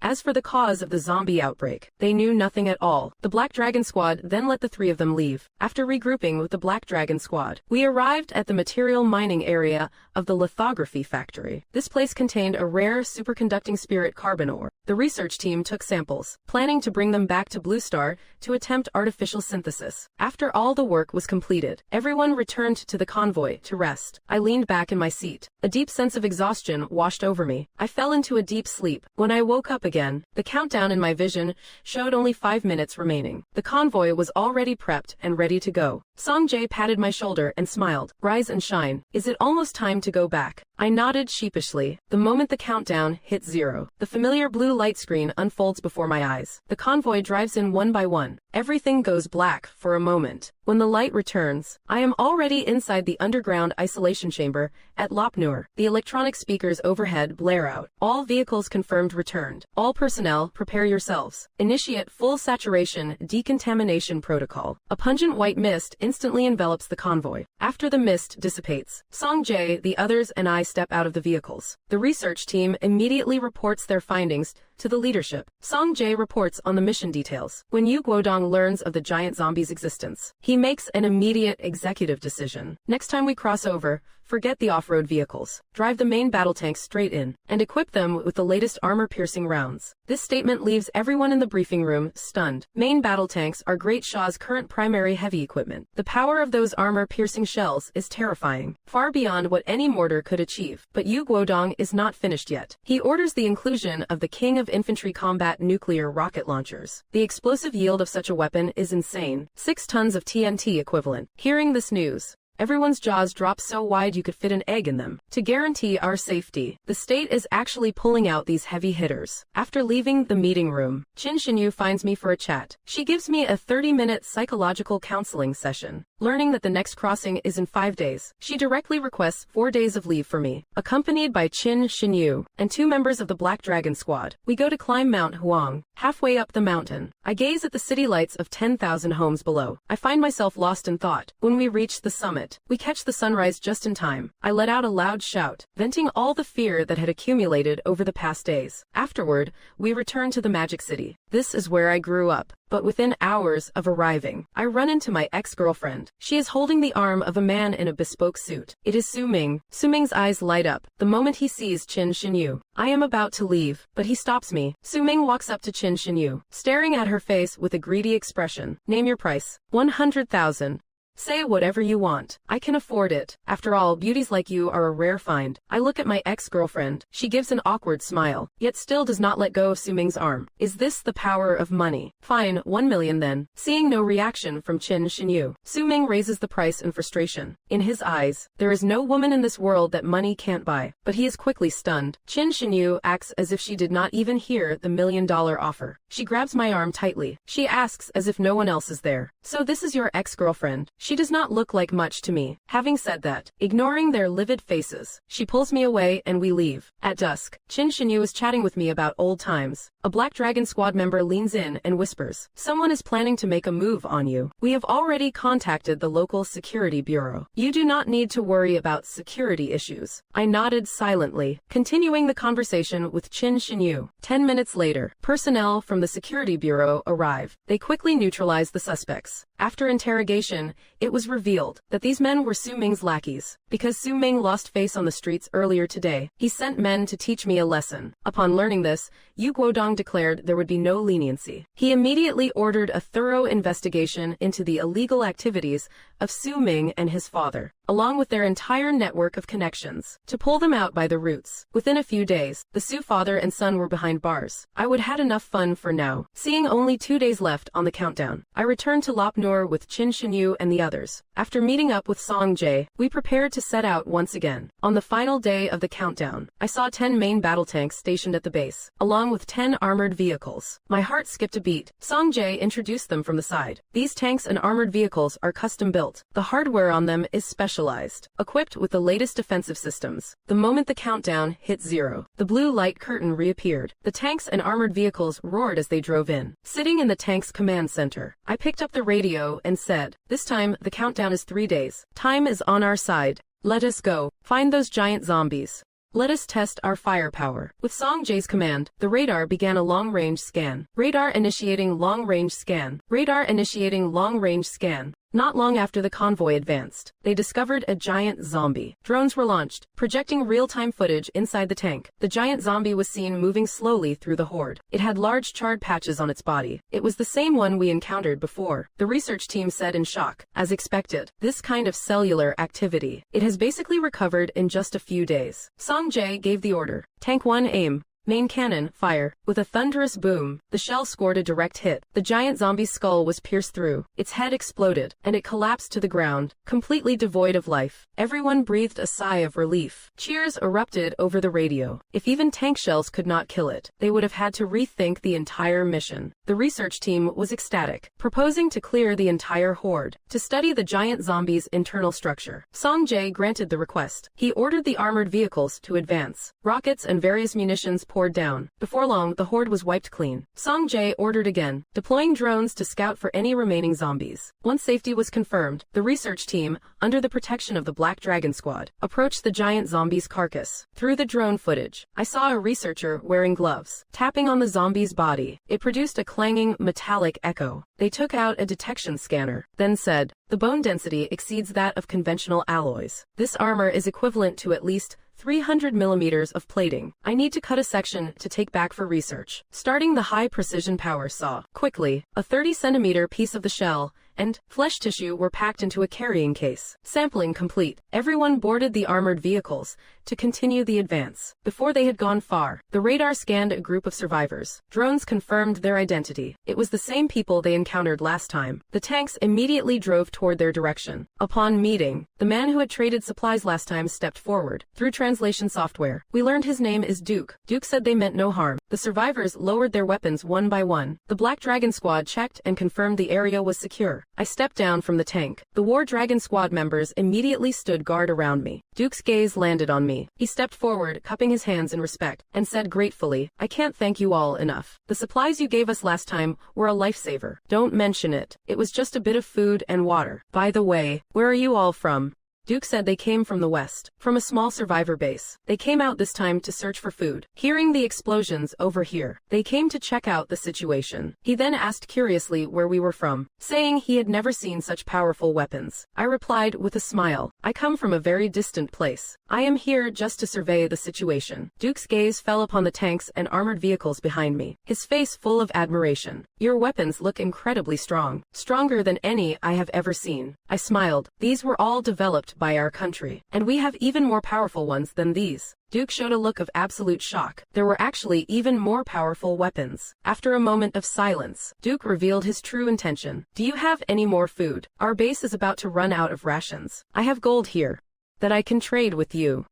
As for the cause of the zombie outbreak, they knew nothing at all. The Black Dragon Squad then let the 3 of them leave. After regrouping with the Black Dragon Squad, we arrived at the material mining area of the lithography factory. This place contained a rare superconducting spirit carbon ore. The research team took samples, planning to bring them back to Blue Star to attempt artificial synthesis. After all the work was completed, everyone returned to the convoy to rest. I leaned back in my seat. A deep sense of exhaustion washed over me. I fell into a deep sleep. When I woke up again, the countdown in my vision showed only 5 minutes remaining. The convoy was already prepped and ready to go. Song Jae patted my shoulder and smiled. Rise and shine. Is it almost time to go back? I nodded sheepishly. The moment the countdown hit 0, the familiar blue light screen unfolds before my eyes. The convoy drives in one by one. Everything goes black for a moment. When the light returns, I am already inside the underground isolation chamber at Lopnur. The electronic speakers overhead blare out. All vehicles confirmed returned. All personnel, prepare yourselves. Initiate full saturation decontamination protocol. A pungent white mist instantly envelops the convoy. After the mist dissipates, Song Jae, the others, and I step out of the vehicles. The research team immediately reports their findings to the leadership. Song Jae reports on the mission details. When Yu Guodong learns of the giant zombie's existence, he makes an immediate executive decision. Next time we cross over, forget the off-road vehicles. Drive the main battle tanks straight in, and equip them with the latest armor-piercing rounds. This statement leaves everyone in the briefing room stunned. Main battle tanks are Great Shah's current primary heavy equipment. The power of those armor-piercing shells is terrifying, far beyond what any mortar could achieve. But Yu Guodong is not finished yet. He orders the inclusion of the King of Infantry combat nuclear rocket launchers. The explosive yield of such a weapon is insane. 6 tons of TNT equivalent. Hearing this news, everyone's jaws drop so wide you could fit an egg in them. To guarantee our safety, the state is actually pulling out these heavy hitters. After leaving the meeting room, Qin Xinyu finds me for a chat. She gives me a 30-minute psychological counseling session. Learning that the next crossing is in 5 days, she directly requests 4 days of leave for me. Accompanied by Qin Xinyu and 2 members of the Black Dragon Squad, we go to climb Mount Huang. Halfway up the mountain, I gaze at the city lights of 10,000 homes below. I find myself lost in thought. When we reach the summit, we catch the sunrise just in time. I let out a loud shout, venting all the fear that had accumulated over the past days. Afterward, we return to the Magic City. This is where I grew up. But within hours of arriving, I run into my ex-girlfriend. She is holding the arm of a man in a bespoke suit. It is Su Ming. Su Ming's eyes light up the moment he sees Qin Xinyu. I am about to leave, but he stops me. Su Ming walks up to Qin Xinyu, staring at her face with a greedy expression. Name your price. 100,000. Say whatever you want. I can afford it. After all, beauties like you are a rare find. I look at my ex-girlfriend. She gives an awkward smile, yet still does not let go of Su Ming's arm. Is this the power of money? Fine, 1 million then. Seeing no reaction from Qin Xinyu, Su Ming raises the price in frustration. In his eyes, there is no woman in this world that money can't buy. But he is quickly stunned. Qin Xinyu acts as if she did not even hear the $1 million offer. She grabs my arm tightly. She asks as if no one else is there. So this is your ex-girlfriend? She does not look like much to me. Having said that, ignoring their livid faces, she pulls me away and we leave. At dusk, Qin Xinyu is chatting with me about old times. A Black Dragon Squad member leans in and whispers, "Someone is planning to make a move on you. We have already contacted the local security bureau. You do not need to worry about security issues." I nodded silently, continuing the conversation with Qin Xinyu. 10 minutes later, personnel from the security bureau arrive. They quickly neutralize the suspects. After interrogation, it was revealed that these men were Su Ming's lackeys. Because Su Ming lost face on the streets earlier today, he sent men to teach me a lesson. Upon learning this, Yu Guodong declared there would be no leniency. He immediately ordered a thorough investigation into the illegal activities of Su Ming and his father. along with their entire network of connections, to pull them out by the roots. Within a few days, the Su father and son were behind bars. I would had enough fun for now. Seeing only 2 days left on the countdown, I returned to Lop Nur with Chin Shinyu and the others. After meeting up with Song Jae, we prepared to set out once again. On the final day of the countdown, I saw 10 main battle tanks stationed at the base, along with 10 armored vehicles. My heart skipped a beat. Song Jae introduced them from the side. These tanks and armored vehicles are custom built. The hardware on them is specialized, equipped with the latest defensive systems. The moment the countdown hit 0, the blue light curtain reappeared. The tanks and armored vehicles roared as they drove in. Sitting in the tank's command center, I picked up the radio and said, "This time, the countdown is 3 days. Time is on our side. Let us go. Find those giant zombies. Let us test our firepower." With Song Jae's command, the radar began a long-range scan. Radar initiating long-range scan. Radar initiating long-range scan. Not long after the convoy advanced, they discovered a giant zombie. Drones were launched, projecting real-time footage inside the tank. The giant zombie was seen moving slowly through the horde. It had large charred patches on its body. It was the same one we encountered before, the research team said in shock. As expected, this kind of cellular activity, it has basically recovered in just a few days. Song Jae gave the order. Tank 1 aim. Main cannon, fire. With a thunderous boom, the shell scored a direct hit. The giant zombie's skull was pierced through, its head exploded, and it collapsed to the ground, completely devoid of life. Everyone breathed a sigh of relief. Cheers erupted over the radio. If even tank shells could not kill it, they would have had to rethink the entire mission. The research team was ecstatic, proposing to clear the entire horde, to study the giant zombie's internal structure. Song Jae granted the request. He ordered the armored vehicles to advance. Rockets and various munitions poured down. Before long, the horde was wiped clean. Song Jae ordered again, deploying drones to scout for any remaining zombies. Once safety was confirmed, the research team, under the protection of the Black Dragon Squad, approached the giant zombie's carcass. Through the drone footage, I saw a researcher wearing gloves, tapping on the zombie's body. It produced a clanging, metallic echo. They took out a detection scanner, then said, "The bone density exceeds that of conventional alloys. This armor is equivalent to at least 300 millimeters of plating. I need to cut a section to take back for research." Starting the high-precision power saw. Quickly, a 30-centimeter piece of the shell and flesh tissue were packed into a carrying case. Sampling complete, everyone boarded the armored vehicles to continue the advance. Before they had gone far, the radar scanned a group of survivors. Drones confirmed their identity. It was the same people they encountered last time. The tanks immediately drove toward their direction. Upon meeting, the man who had traded supplies last time stepped forward. Through translation software, we learned his name is Duke. Duke said they meant no harm. The survivors lowered their weapons one by one. The Black Dragon Squad checked and confirmed the area was secure. I stepped down from the tank. The War Dragon Squad members immediately stood guard around me. Duke's gaze landed on me. He stepped forward, cupping his hands in respect, and said gratefully, "I can't thank you all enough. The supplies you gave us last time were a lifesaver. Don't mention it. It was just a bit of food and water. By the way, where are you all from?" Duke said they came from the west, from a small survivor base. They came out this time to search for food. Hearing the explosions over here, they came to check out the situation. He then asked curiously where we were from, saying he had never seen such powerful weapons. I replied with a smile, "I come from a very distant place. I am here just to survey the situation." Duke's gaze fell upon the tanks and armored vehicles behind me, his face full of admiration. "Your weapons look incredibly strong, stronger than any I have ever seen." I smiled. These were all developed by our country, and we have even more powerful ones than these. Duke showed a look of absolute shock. There were actually even more powerful weapons. After a moment of silence, Duke revealed his true intention. "Do you have any more food? Our base is about to run out of rations. I have gold here that I can trade with you."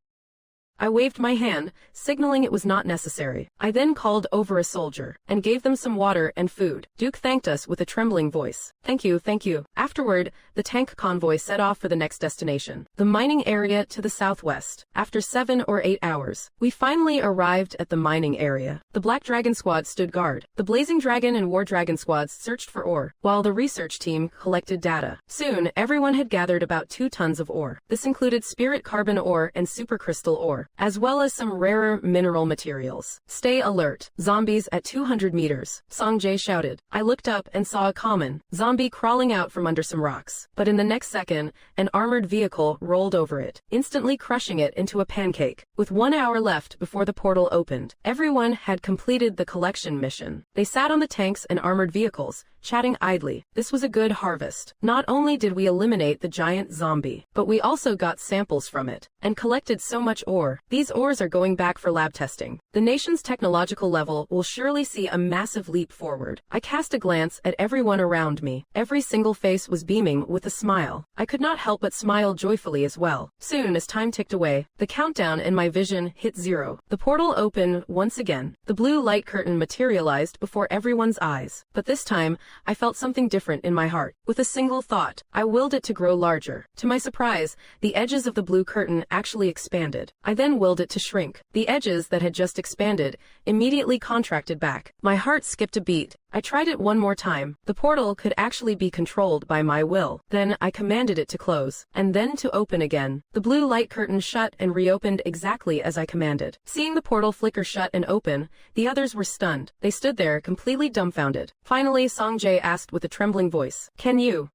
I waved my hand, signaling it was not necessary. I then called over a soldier and gave them some water and food. Duke thanked us with a trembling voice. Thank you, thank you." Afterward, the tank convoy set off for the next destination, the mining area to the southwest. After 7 or 8 hours, we finally arrived at the mining area. The Black Dragon Squad stood guard. The Blazing Dragon and War Dragon Squads searched for ore, while the research team collected data. Soon, everyone had gathered about 2 tons of ore. This included spirit carbon ore and supercrystal ore, as well as some rarer mineral materials. "Stay alert. Zombies at 200 meters, Song Jae shouted. I looked up and saw a common zombie crawling out from under some rocks. But in the next second, an armored vehicle rolled over it, instantly crushing it into a pancake. With 1 hour left before the portal opened, everyone had completed the collection mission. They sat on the tanks and armored vehicles, chatting idly. This was a good harvest. Not only did we eliminate the giant zombie, but we also got samples from it and collected so much ore. These ores are going back for lab testing. The nation's technological level will surely see a massive leap forward. I cast a glance at everyone around me. Every single face was beaming with a smile. I could not help but smile joyfully as well. Soon, as time ticked away, the countdown in my vision hit 0. The portal opened once again. The blue light curtain materialized before everyone's eyes. But this time, I felt something different in my heart. With a single thought, I willed it to grow larger. To my surprise, the edges of the blue curtain actually expanded. I then willed it to shrink. The edges that had just expanded immediately contracted back. My heart skipped a beat. I tried it one more time. The portal could actually be controlled by my will. Then I commanded it to close, and then to open again. The blue light curtain shut and reopened exactly as I commanded. Seeing the portal flicker shut and open, the others were stunned. They stood there completely dumbfounded. Finally, Song-jae asked with a trembling voice, Can you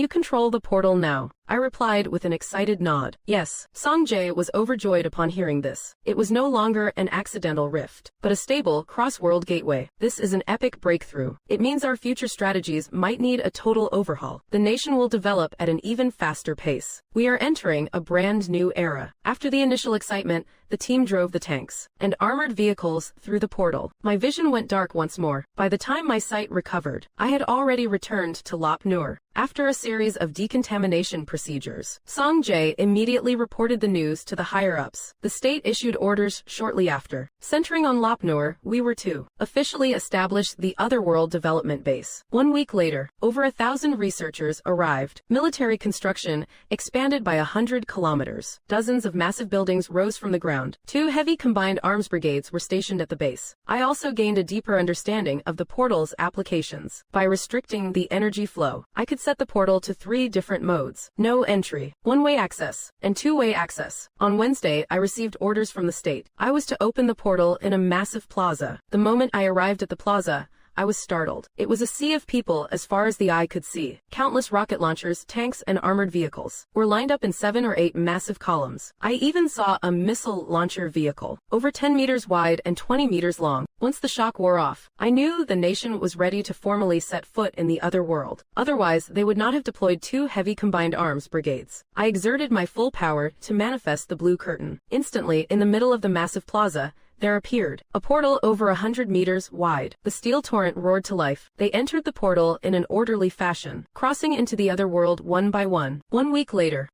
control the portal now? I replied with an excited nod. Yes. Song-jae was overjoyed upon hearing this. It was no longer an accidental rift, but a stable, cross-world gateway. This is an epic breakthrough. It means our future strategies might need a total overhaul. The nation will develop at an even faster pace. We are entering a brand new era. After the initial excitement, the team drove the tanks and armored vehicles through the portal. My vision went dark once more. By the time my sight recovered, I had already returned to Lop Nur. After a series of decontamination procedures, Song-jae immediately reported the news to the higher-ups. The state issued orders shortly after. Centering on Lop Nur, we were to officially establish the Otherworld Development Base. 1 week later, over 1,000 researchers arrived. Military construction expanded by 100 kilometers. Dozens of massive buildings rose from the ground. 2 heavy combined arms brigades were stationed at the base. I also gained a deeper understanding of the portal's applications. By restricting the energy flow, I could set the portal to 3 different modes: no entry, one-way access, and two-way access. On Wednesday, I received orders from the state. I was to open the portal in a massive plaza. The moment I arrived at the plaza, I was startled. It was a sea of people as far as the eye could see. Countless rocket launchers, tanks, and armored vehicles were lined up in 7 or 8 massive columns. I even saw a missile launcher vehicle, over 10 meters wide and 20 meters long. Once the shock wore off, I knew the nation was ready to formally set foot in the other world. Otherwise, they would not have deployed 2 heavy combined arms brigades. I exerted my full power to manifest the blue curtain. Instantly, in the middle of the massive plaza, there appeared a portal over 100 meters wide. The steel torrent roared to life. They entered the portal in an orderly fashion, crossing into the other world one by one. 1 week later,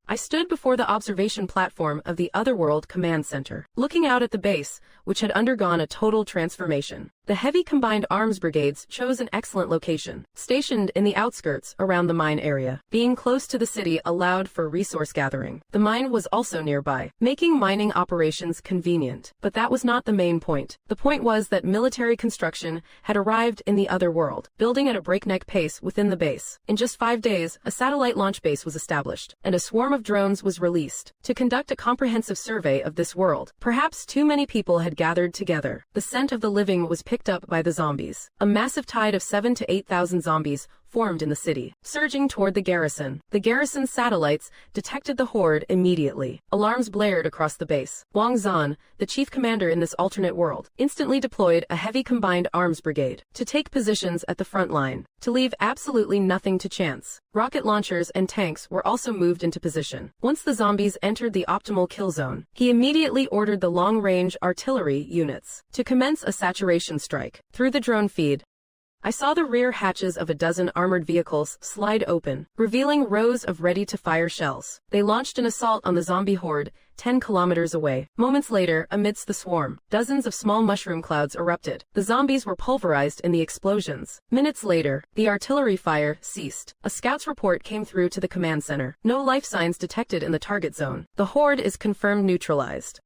I stood before the observation platform of the Otherworld Command Center, looking out at the base, which had undergone a total transformation. The heavy combined arms brigades chose an excellent location, stationed in the outskirts around the mine area. Being close to the city allowed for resource gathering. The mine was also nearby, making mining operations convenient. But that was not the main point. The point was that military construction had arrived in the other world, building at a breakneck pace within the base. In just 5 days, a satellite launch base was established, and a swarm of drones was released to conduct a comprehensive survey of this world. Perhaps too many people had gathered together. The scent of the living was picked up by the zombies. A massive tide of 7,000 to 8,000 zombies formed in the city, surging toward the garrison. The garrison's satellites detected the horde immediately. Alarms blared across the base. Wang Zan, the chief commander in this alternate world, instantly deployed a heavy combined arms brigade to take positions at the front line, to leave absolutely nothing to chance. Rocket launchers and tanks were also moved into position. Once the zombies entered the optimal kill zone, he immediately ordered the long-range artillery units to commence a saturation strike. Through the drone feed, I saw the rear hatches of a dozen armored vehicles slide open, revealing rows of ready-to-fire shells. They launched an assault on the zombie horde 10 kilometers away. Moments later, amidst the swarm, dozens of small mushroom clouds erupted. The zombies were pulverized in the explosions. Minutes later, the artillery fire ceased. A scout's report came through to the command center. No life signs detected in the target zone. The horde is confirmed neutralized.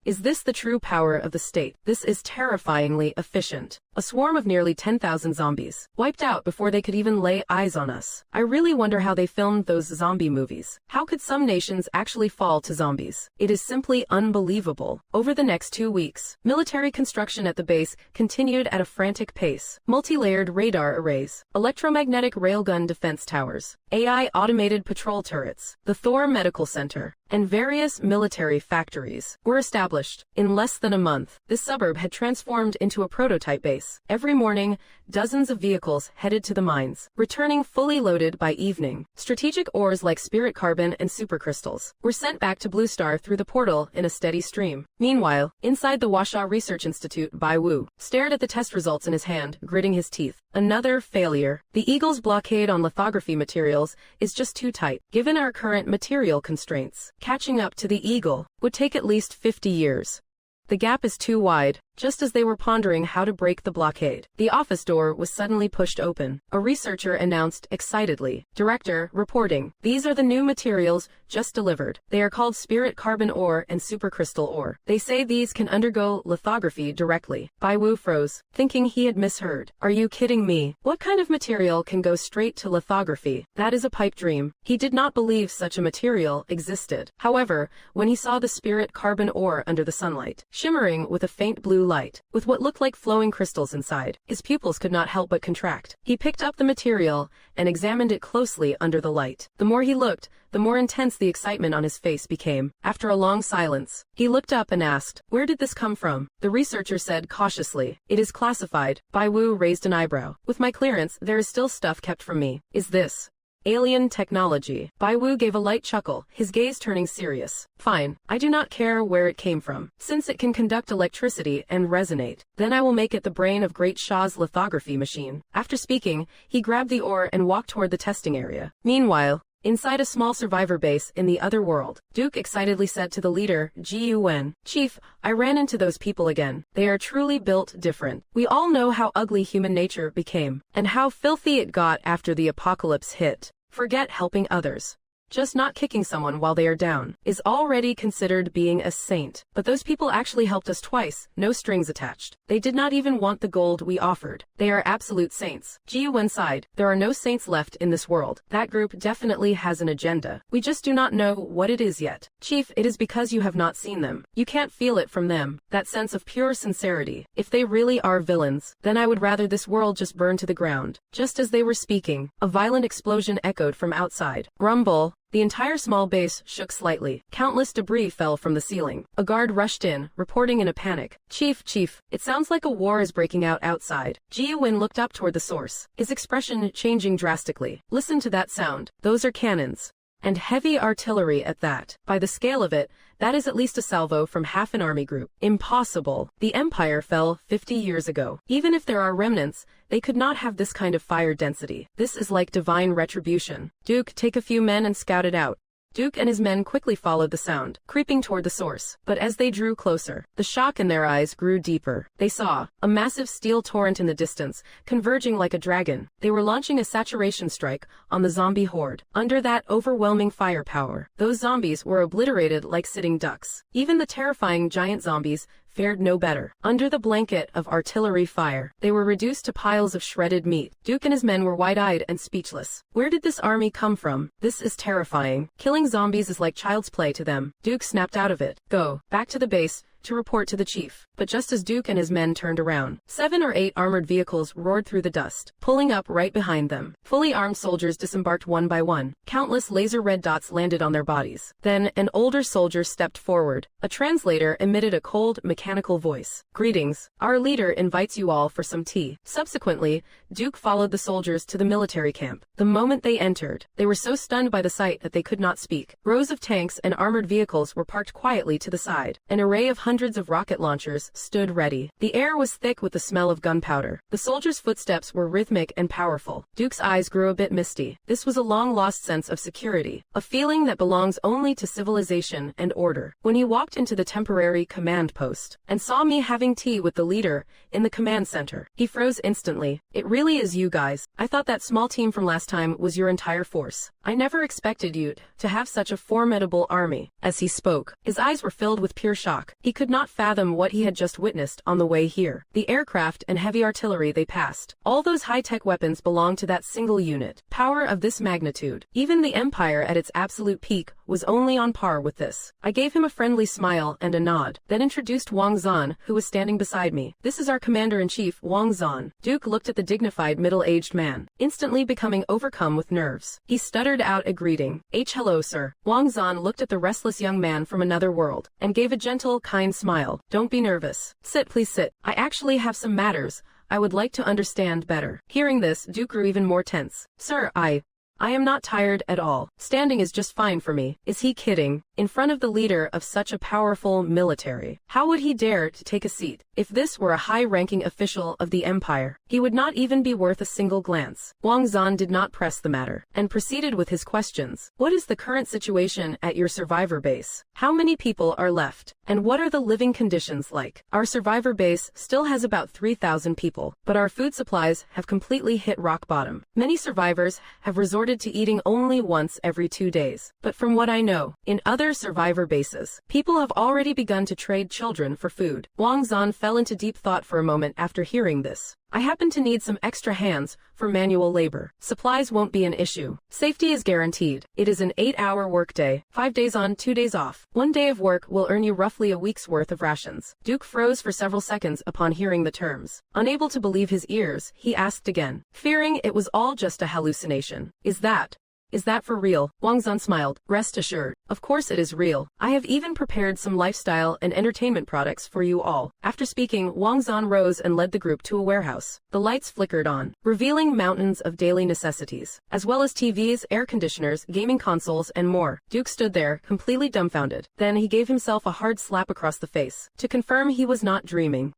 Is this the true power of the state? This is terrifyingly efficient. A swarm of nearly 10,000 zombies, wiped out before they could even lay eyes on us. I really wonder how they filmed those zombie movies. How could some nations actually fall to zombies? It is simply unbelievable. Over the next 2 weeks, military construction at the base continued at a frantic pace. Multi-layered radar arrays, electromagnetic railgun defense towers, AI automated patrol turrets, the Thor Medical Center, and various military factories were established. In less than a month, this suburb had transformed into a prototype base. Every morning, dozens of vehicles headed to the mines, returning fully loaded by evening. Strategic ores like spirit carbon and supercrystals were sent back to Blue Star through the portal in a steady stream. Meanwhile, inside the Huasha Research Institute, Bai Wu stared at the test results in his hand, gritting his teeth. Another failure. The Eagle's blockade on lithography materials is just too tight. Given our current material constraints, catching up to the Eagle would take at least 50 years. The gap is too wide. Just as they were pondering how to break the blockade, the office door was suddenly pushed open. A researcher announced excitedly, "Director, reporting. These are the new materials just delivered. They are called spirit carbon ore and supercrystal ore. They say these can undergo lithography directly." Bai Wu froze, thinking he had misheard. "Are you kidding me? What kind of material can go straight to lithography? That is a pipe dream." He did not believe such a material existed. However, when he saw the spirit carbon ore under the sunlight, shimmering with a faint blue light, with what looked like flowing crystals inside, his pupils could not help but contract. He picked up the material and examined it closely under the light. The more he looked, the more intense the excitement on his face became. After a long silence, he looked up and asked, "Where did this come from?" The researcher said cautiously, "It is classified." Bai Wu raised an eyebrow. "With my clearance, there is still stuff kept from me. Is this alien technology?" Bai Wu gave a light chuckle, his gaze turning serious. "Fine, I do not care where it came from. Since it can conduct electricity and resonate, then I will make it the brain of Great Shah's lithography machine." After speaking, he grabbed the ore and walked toward the testing area. Meanwhile, inside a small survivor base in the other world, Duke excitedly said to the leader, Ji Yuwen, "Chief, I ran into those people again. They are truly built different. We all know how ugly human nature became, and how filthy it got after the apocalypse hit. Forget helping others. Just not kicking someone while they are down is already considered being a saint. But those people actually helped us twice, no strings attached. They did not even want the gold we offered. They are absolute saints." Ji Yuwen sighed. "There are no saints left in this world. That group definitely has an agenda. We just do not know what it is yet. Chief, it is because you have not seen them. You can't feel it from them, that sense of pure sincerity. If they really are villains, then I would rather this world just burn to the ground." Just as they were speaking, a violent explosion echoed from outside. Rumble. The entire small base shook slightly. Countless debris fell from the ceiling. A guard rushed in, reporting in a panic. Chief, it sounds like a war is breaking out outside." Ji Yuwen looked up toward the source, his expression changing drastically. "Listen to that sound. Those are cannons. And heavy artillery at that. By the scale of it, that is at least a salvo from half an army group. Impossible. The Empire fell 50 years ago. Even if there are remnants, they could not have this kind of fire density. This is like divine retribution. Duke, take a few men and scout it out." Duke and his men quickly followed the sound, creeping toward the source. But as they drew closer, the shock in their eyes grew deeper. They saw a massive steel torrent in the distance, converging like a dragon. They were launching a saturation strike on the zombie horde. Under that overwhelming firepower, those zombies were obliterated like sitting ducks. Even the terrifying giant zombies fared no better. Under the blanket of artillery fire, they were reduced to piles of shredded meat. Duke and his men were wide-eyed and speechless. Where did this army come from? This is terrifying. Killing zombies is like child's play to them. Duke snapped out of it. "Go back to the base to report to the chief." But just as Duke and his men turned around, 7 or 8 armored vehicles roared through the dust, pulling up right behind them. Fully armed soldiers disembarked one by one. Countless laser-red dots landed on their bodies. Then, an older soldier stepped forward. A translator emitted a cold, mechanical voice. "Greetings. Our leader invites you all for some tea." Subsequently, Duke followed the soldiers to the military camp. The moment they entered, they were so stunned by the sight that they could not speak. Rows of tanks and armored vehicles were parked quietly to the side. An array of hundreds of rocket launchers stood ready. The air was thick with the smell of gunpowder. The soldiers' footsteps were rhythmic and powerful. Duke's eyes grew a bit misty. This was a long-lost sense of security, a feeling that belongs only to civilization and order. When he walked into the temporary command post and saw me having tea with the leader in the command center, he froze instantly. "It really is you guys. I thought that small team from last time was your entire force. I never expected you to have such a formidable army." As he spoke, his eyes were filled with pure shock. He could could not fathom what he had just witnessed on the way here. The aircraft and heavy artillery they passed. All those high-tech weapons belonged to that single unit. Power of this magnitude. Even the Empire at its absolute peak was only on par with this. I gave him a friendly smile and a nod, then introduced Wang Zan, who was standing beside me. This is our Commander-in-Chief, Wang Zan. Duke looked at the dignified middle-aged man, instantly becoming overcome with nerves. He stuttered out a greeting. Hello, sir. Wang Zan looked at the restless young man from another world, and gave a gentle, kind smile. Don't be nervous. Sit, please sit. I actually have some matters I would like to understand better. Hearing this, Duke grew even more tense. Sir, I am not tired at all. Standing is just fine for me. Is he kidding? In front of the leader of such a powerful military, how would he dare to take a seat? If this were a high-ranking official of the Empire, he would not even be worth a single glance. Wang Zan did not press the matter, and proceeded with his questions. What is the current situation at your survivor base? How many people are left? And what are the living conditions like? Our survivor base still has about 3,000 people, but our food supplies have completely hit rock bottom. Many survivors have resorted to eating only once every 2 days. But from what I know, in other survivor bases, people have already begun to trade children for food. Wang Zan fell into deep thought for a moment after hearing this. I happen to need some extra hands for manual labor. Supplies won't be an issue. Safety is guaranteed. It is an 8-hour workday, 5 days on, 2 days off. 1 day of work will earn you roughly a week's worth of rations. Duke froze for several seconds upon hearing the terms. Unable to believe his ears, he asked again, fearing it was all just a hallucination. Is that for real? Wang Zan smiled. Rest assured. Of course it is real. I have even prepared some lifestyle and entertainment products for you all. After speaking, Wang Zan rose and led the group to a warehouse. The lights flickered on, revealing mountains of daily necessities, as well as TVs, air conditioners, gaming consoles, and more. Duke stood there, completely dumbfounded. Then he gave himself a hard slap across the face, to confirm he was not dreaming.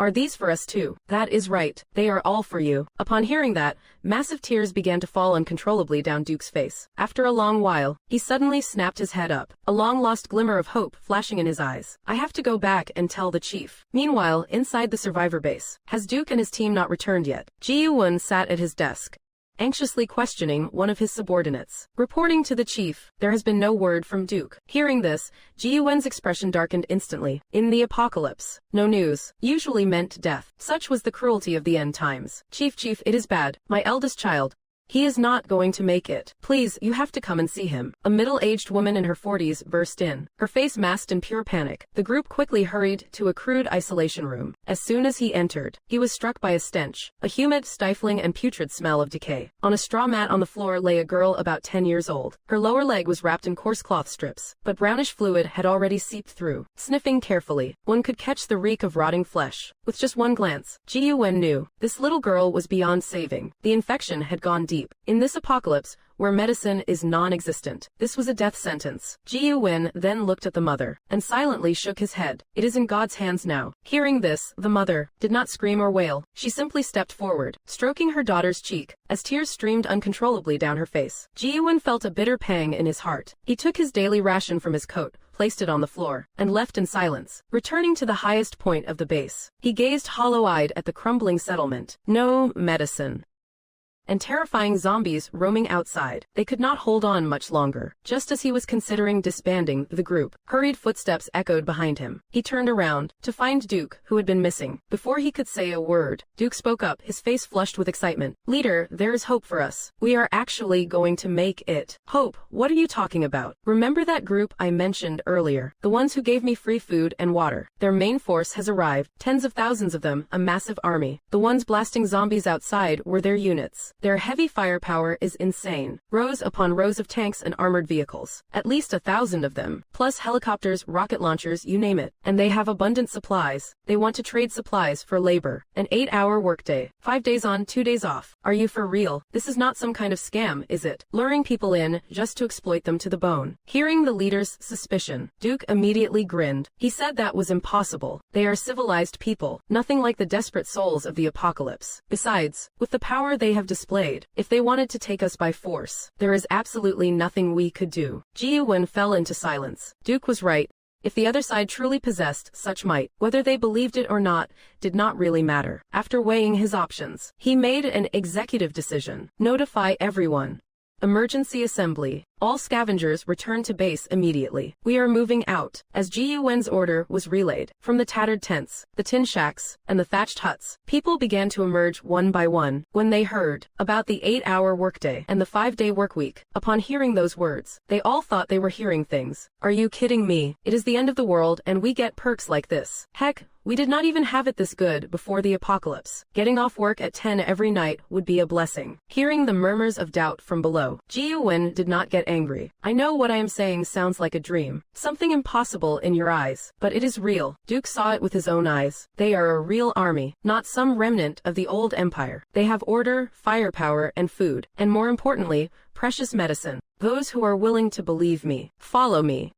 Are these for us too? That is right. They are all for you. Upon hearing that, massive tears began to fall uncontrollably down Duke's face. After a long while, he suddenly snapped his head up, a long-lost glimmer of hope flashing in his eyes. I have to go back and tell the chief. Meanwhile, inside the survivor base, has Duke and his team not returned yet? Ji Yuwen sat at his desk, anxiously questioning one of his subordinates. Reporting to the chief, there has been no word from Duke. Hearing this, Ji Yuwen's expression darkened instantly. In the apocalypse, no news usually meant death. Such was the cruelty of the end times. Chief, it is bad. My eldest child. He is not going to make it. Please, you have to come and see him. A middle-aged woman in her 40s burst in, her face masked in pure panic. The group quickly hurried to a crude isolation room. As soon as he entered, he was struck by a stench, a humid, stifling, and putrid smell of decay. On a straw mat on the floor lay a girl about 10 years old. Her lower leg was wrapped in coarse cloth strips, but brownish fluid had already seeped through. Sniffing carefully, one could catch the reek of rotting flesh. With just one glance, Ji Yuwen knew this little girl was beyond saving. The infection had gone deep. In this apocalypse, where medicine is non-existent, this was a death sentence. Ji Yuwen then looked at the mother, and silently shook his head. It is in God's hands now. Hearing this, the mother did not scream or wail. She simply stepped forward, stroking her daughter's cheek, as tears streamed uncontrollably down her face. Ji Yuwen felt a bitter pang in his heart. He took his daily ration from his coat, placed it on the floor, and left in silence. Returning to the highest point of the base, he gazed hollow-eyed at the crumbling settlement. No medicine, and terrifying zombies roaming outside. They could not hold on much longer. Just as he was considering disbanding the group, hurried footsteps echoed behind him. He turned around to find Duke, who had been missing. Before he could say a word, Duke spoke up, his face flushed with excitement. Leader, there is hope for us. We are actually going to make it. Hope? What are you talking about? Remember that group I mentioned earlier? The ones who gave me free food and water. Their main force has arrived. Tens of thousands of them, a massive army. The ones blasting zombies outside were their units. Their heavy firepower is insane. Rows upon rows of tanks and armored vehicles. At least 1,000 of them. Plus helicopters, rocket launchers, you name it. And they have abundant supplies. They want to trade supplies for labor. An 8-hour workday. 5 days on, 2 days off. Are you for real? This is not some kind of scam, is it? Luring people in just to exploit them to the bone. Hearing the leader's suspicion, Duke immediately grinned. He said that was impossible. They are civilized people. Nothing like the desperate souls of the apocalypse. Besides, with the power they have displayed, if they wanted to take us by force, there is absolutely nothing we could do. Ji Yuwen fell into silence. Duke was right. If the other side truly possessed such might, whether they believed it or not, did not really matter. After weighing his options, he made an executive decision. Notify everyone. Emergency assembly. All scavengers returned to base immediately. We are moving out, as Ji Yuwen's order was relayed. From the tattered tents, the tin shacks, and the thatched huts, people began to emerge one by one. When they heard about the 8-hour workday and the 5-day workweek, upon hearing those words, they all thought they were hearing things. Are you kidding me? It is the end of the world and we get perks like this. Heck, we did not even have it this good before the apocalypse. Getting off work at 10 every night would be a blessing. Hearing the murmurs of doubt from below, Ji Yuwen did not get angry. I know what I am saying sounds like a dream, something impossible in your eyes, but it is real. Duke saw it with his own eyes. They are a real army, not some remnant of the old empire. They have order, firepower, and food, and more importantly, precious medicine. Those who are willing to believe me, follow me.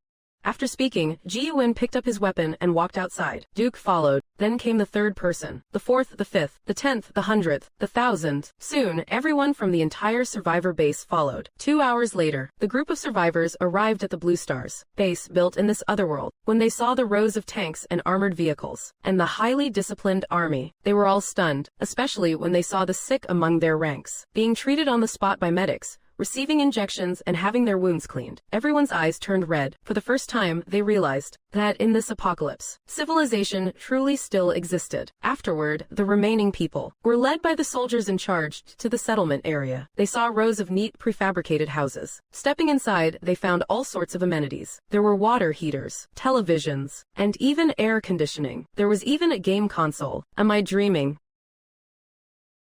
After speaking, Ji Yuwen picked up his weapon and walked outside. Duke followed. Then came the third person, the fourth, the fifth, the 10th, the 100th, the 1000th. Soon, everyone from the entire survivor base followed. 2 hours later, the group of survivors arrived at the Blue Stars base built in this other world. When they saw the rows of tanks and armored vehicles, and the highly disciplined army, they were all stunned, especially when they saw the sick among their ranks, being treated on the spot by medics, receiving injections and having their wounds cleaned. Everyone's eyes turned red. For the first time, they realized that in this apocalypse, civilization truly still existed. Afterward, the remaining people were led by the soldiers in charge to the settlement area. They saw rows of neat prefabricated houses. Stepping inside, they found all sorts of amenities. There were water heaters, televisions, and even air conditioning. There was even a game console. Am I dreaming?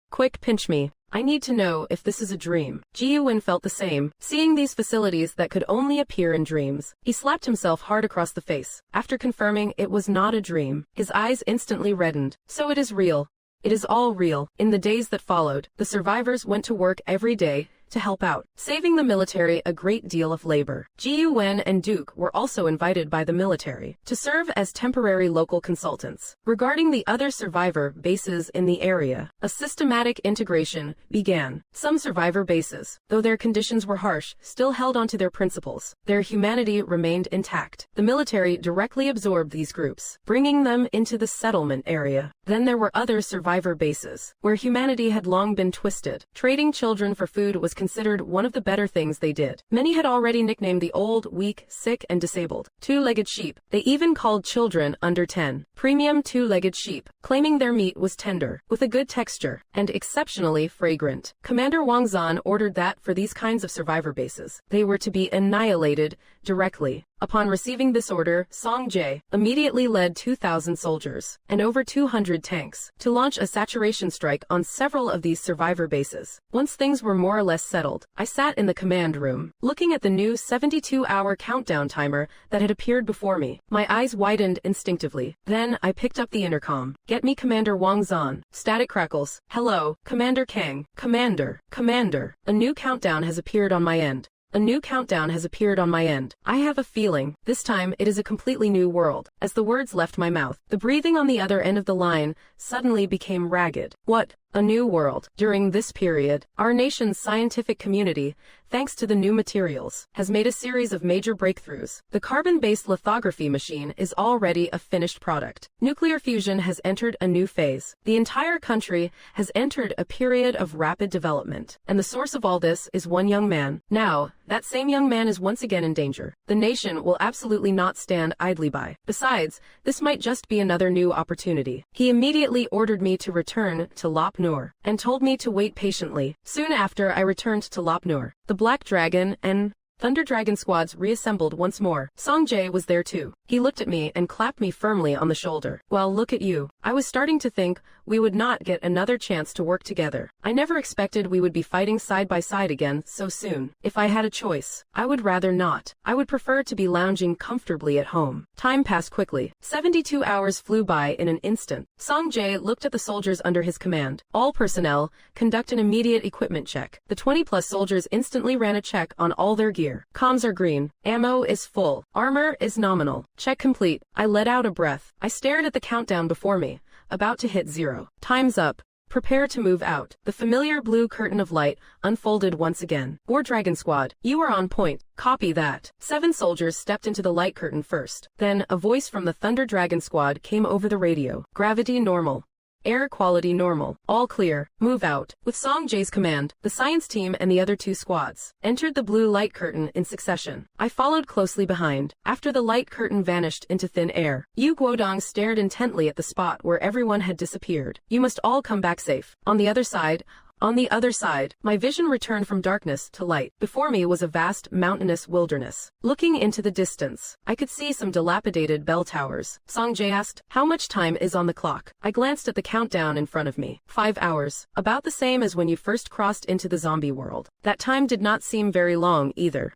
Quick, pinch me. I need to know if this is a dream. Ji Yuwen felt the same, seeing these facilities that could only appear in dreams. He slapped himself hard across the face. After confirming it was not a dream, his eyes instantly reddened. So it is real. It is all real. In the days that followed, the survivors went to work every day to help out, saving the military a great deal of labor. Ji Yuwen and Duke were also invited by the military to serve as temporary local consultants. Regarding the other survivor bases in the area, a systematic integration began. Some survivor bases, though their conditions were harsh, still held onto their principles. Their humanity remained intact. The military directly absorbed these groups, bringing them into the settlement area. Then there were other survivor bases, where humanity had long been twisted. Trading children for food was considered one of the better things they did. Many had already nicknamed the old, weak, sick, and disabled two-legged sheep. They even called children under 10 premium two-legged sheep, claiming their meat was tender, with a good texture, and exceptionally fragrant. Commander Wang Zan ordered that for these kinds of survivor bases, they were to be annihilated directly. Upon receiving this order, Song Jae immediately led 2,000 soldiers and over 200 tanks to launch a saturation strike on several of these survivor bases. Once things were more or less settled, I sat in the command room, looking at the new 72-hour countdown timer that had appeared before me. My eyes widened instinctively. Then I picked up the intercom. Get me Commander Wang Zan. Static crackles. Hello, Commander Kang. Commander. A new countdown has appeared on my end. A new countdown has appeared on my end. I have a feeling, this time it is a completely new world. As the words left my mouth, the breathing on the other end of the line suddenly became ragged. What? A new world. During this period, our nation's scientific community, thanks to the new materials, has made a series of major breakthroughs. The carbon-based lithography machine is already a finished product. Nuclear fusion has entered a new phase. The entire country has entered a period of rapid development. And the source of all this is one young man. Now, that same young man is once again in danger. The nation will absolutely not stand idly by. Besides, this might just be another new opportunity. He immediately ordered me to return to Lop Nur, and told me to wait patiently. Soon after I returned to Lop Nur, the Black Dragon and Thunder Dragon squads reassembled once more. Song Jae was there too. He looked at me and clapped me firmly on the shoulder. Well, look at you. I was starting to think we would not get another chance to work together. I never expected we would be fighting side by side again so soon. If I had a choice, I would rather not. I would prefer to be lounging comfortably at home. Time passed quickly. 72 hours flew by in an instant. Song Jae looked at the soldiers under his command. All personnel, conduct an immediate equipment check. The 20-plus soldiers instantly ran a check on all their gear. Comms are green. Ammo is full. Armor is nominal. Check complete. I let out a breath. I stared at the countdown before me, about to hit 0. Time's up. Prepare to move out. The familiar blue curtain of light unfolded once again. War Dragon Squad, you are on point. Copy that. 7 soldiers stepped into the light curtain first. Then, a voice from the Thunder Dragon Squad came over the radio. Gravity normal. Air quality normal. All clear. Move out. With Song Jae's command, the science team and the other two squads entered the blue light curtain in succession. I followed closely behind. After the light curtain vanished into thin air, Yu Guodong stared intently at the spot where everyone had disappeared. You must all come back safe. On the other side, my vision returned from darkness to light. Before me was a vast, mountainous wilderness. Looking into the distance, I could see some dilapidated bell towers. Song Jae asked, "How much time is on the clock?" I glanced at the countdown in front of me. 5 hours. About the same as when you first crossed into the zombie world. That time did not seem very long either.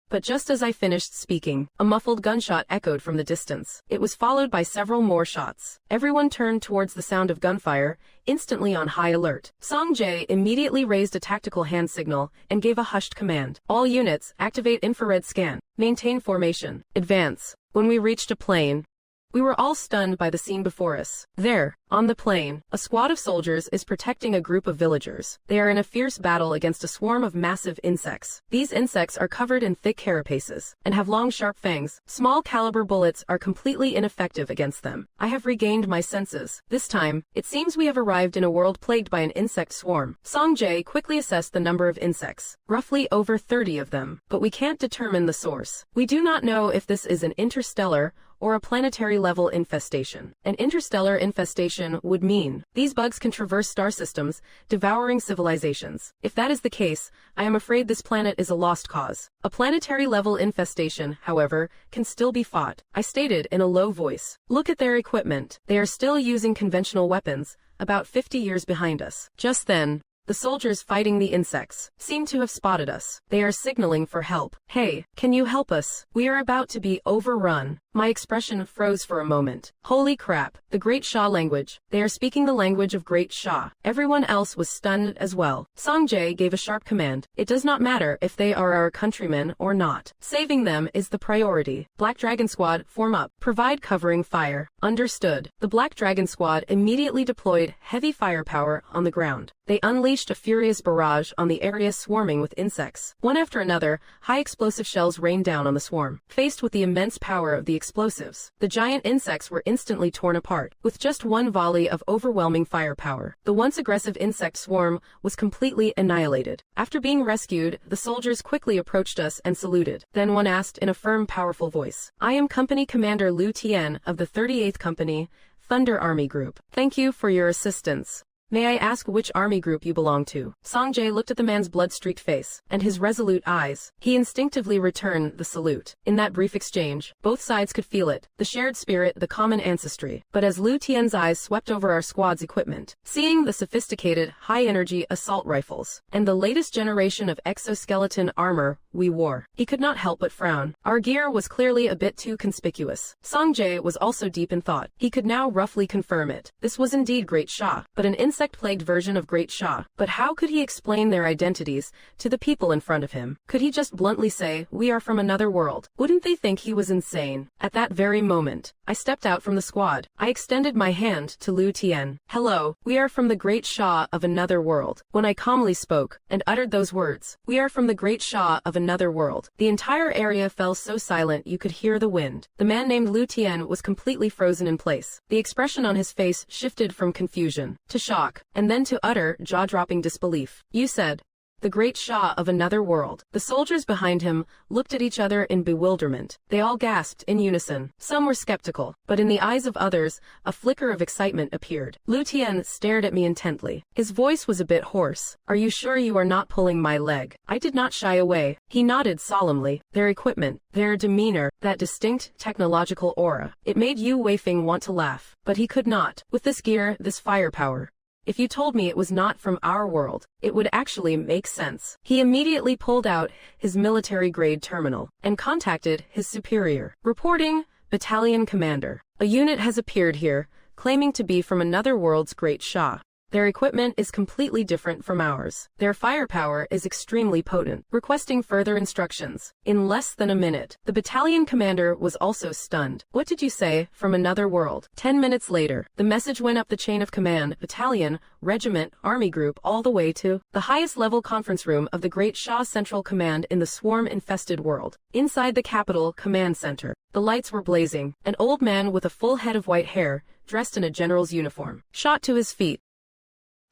But just as I finished speaking, a muffled gunshot echoed from the distance. It was followed by several more shots. Everyone turned towards the sound of gunfire, instantly on high alert. Song Jae immediately raised a tactical hand signal and gave a hushed command. All units, activate infrared scan. Maintain formation. Advance. When we reached a plain, we were all stunned by the scene before us. There, on the plain, a squad of soldiers is protecting a group of villagers. They are in a fierce battle against a swarm of massive insects. These insects are covered in thick carapaces and have long sharp fangs. Small caliber bullets are completely ineffective against them. I have regained my senses. This time, it seems we have arrived in a world plagued by an insect swarm. Song Jae quickly assessed the number of insects. Roughly over 30 of them. But we can't determine the source. We do not know if this is an interstellar or a planetary-level infestation. An interstellar infestation would mean these bugs can traverse star systems, devouring civilizations. If that is the case, I am afraid this planet is a lost cause. A planetary-level infestation, however, can still be fought. I stated in a low voice. Look at their equipment. They are still using conventional weapons, about 50 years behind us. Just then, the soldiers fighting the insects seem to have spotted us. They are signaling for help. Hey, can you help us? We are about to be overrun. My expression froze for a moment. Holy crap, the Great Sha language. They are speaking the language of Great Sha. Everyone else was stunned as well. Song Jae gave a sharp command. It does not matter if they are our countrymen or not. Saving them is the priority. Black Dragon Squad, form up. Provide covering fire. Understood. The Black Dragon Squad immediately deployed heavy firepower on the ground. They unleashed a furious barrage on the area swarming with insects. One after another, high explosive shells rained down on the swarm. Faced with the immense power of the explosives, the giant insects were instantly torn apart. With just one volley of overwhelming firepower, the once aggressive insect swarm was completely annihilated. After being rescued, the soldiers quickly approached us and saluted. Then one asked in a firm, powerful voice, "I am Company Commander Liu Tian of the 38th Company, Thunder Army Group. Thank you for your assistance. May I ask which army group you belong to?" Song Jae looked at the man's blood-streaked face and his resolute eyes. He instinctively returned the salute. In that brief exchange, both sides could feel it, the shared spirit, the common ancestry. But as Liu Tian's eyes swept over our squad's equipment, seeing the sophisticated, high-energy assault rifles and the latest generation of exoskeleton armor we wore, he could not help but frown. Our gear was clearly a bit too conspicuous. Song Jae was also deep in thought. He could now roughly confirm it. This was indeed Great Sha, but an insect-plagued version of Great Sha. But how could he explain their identities to the people in front of him? Could he just bluntly say, "We are from another world"? Wouldn't they think he was insane? At that very moment, I stepped out from the squad. I extended my hand to Liu Tian. "Hello, we are from the Great Sha of another world." When I calmly spoke and uttered those words, "We are from the Great Sha of another world," the entire area fell so silent you could hear the wind. The man named Liu Tian was completely frozen in place. The expression on his face shifted from confusion to shock, and then to utter, jaw-dropping disbelief. "You said, the Great Sha of another world." The soldiers behind him looked at each other in bewilderment. They all gasped in unison. Some were skeptical, but in the eyes of others, a flicker of excitement appeared. Liu Tian stared at me intently. His voice was a bit hoarse. "Are you sure you are not pulling my leg?" I did not shy away. He nodded solemnly. Their equipment, their demeanor, that distinct technological aura. It made Yu Weifeng want to laugh, but he could not. With this gear, this firepower, if you told me it was not from our world, it would actually make sense. He immediately pulled out his military-grade terminal and contacted his superior. "Reporting, Battalion Commander. A unit has appeared here, claiming to be from another world's Great Sha. Their equipment is completely different from ours. Their firepower is extremely potent, requesting further instructions. In less than a minute, the battalion commander was also stunned. What did you say? From another world. 10 minutes later, the message went up the chain of command, battalion, regiment, army group, all the way to the highest level conference room of the Great Shah Central Command in the swarm-infested world. Inside the capital command center, the lights were blazing. An old man with a full head of white hair, dressed in a general's uniform, shot to his feet.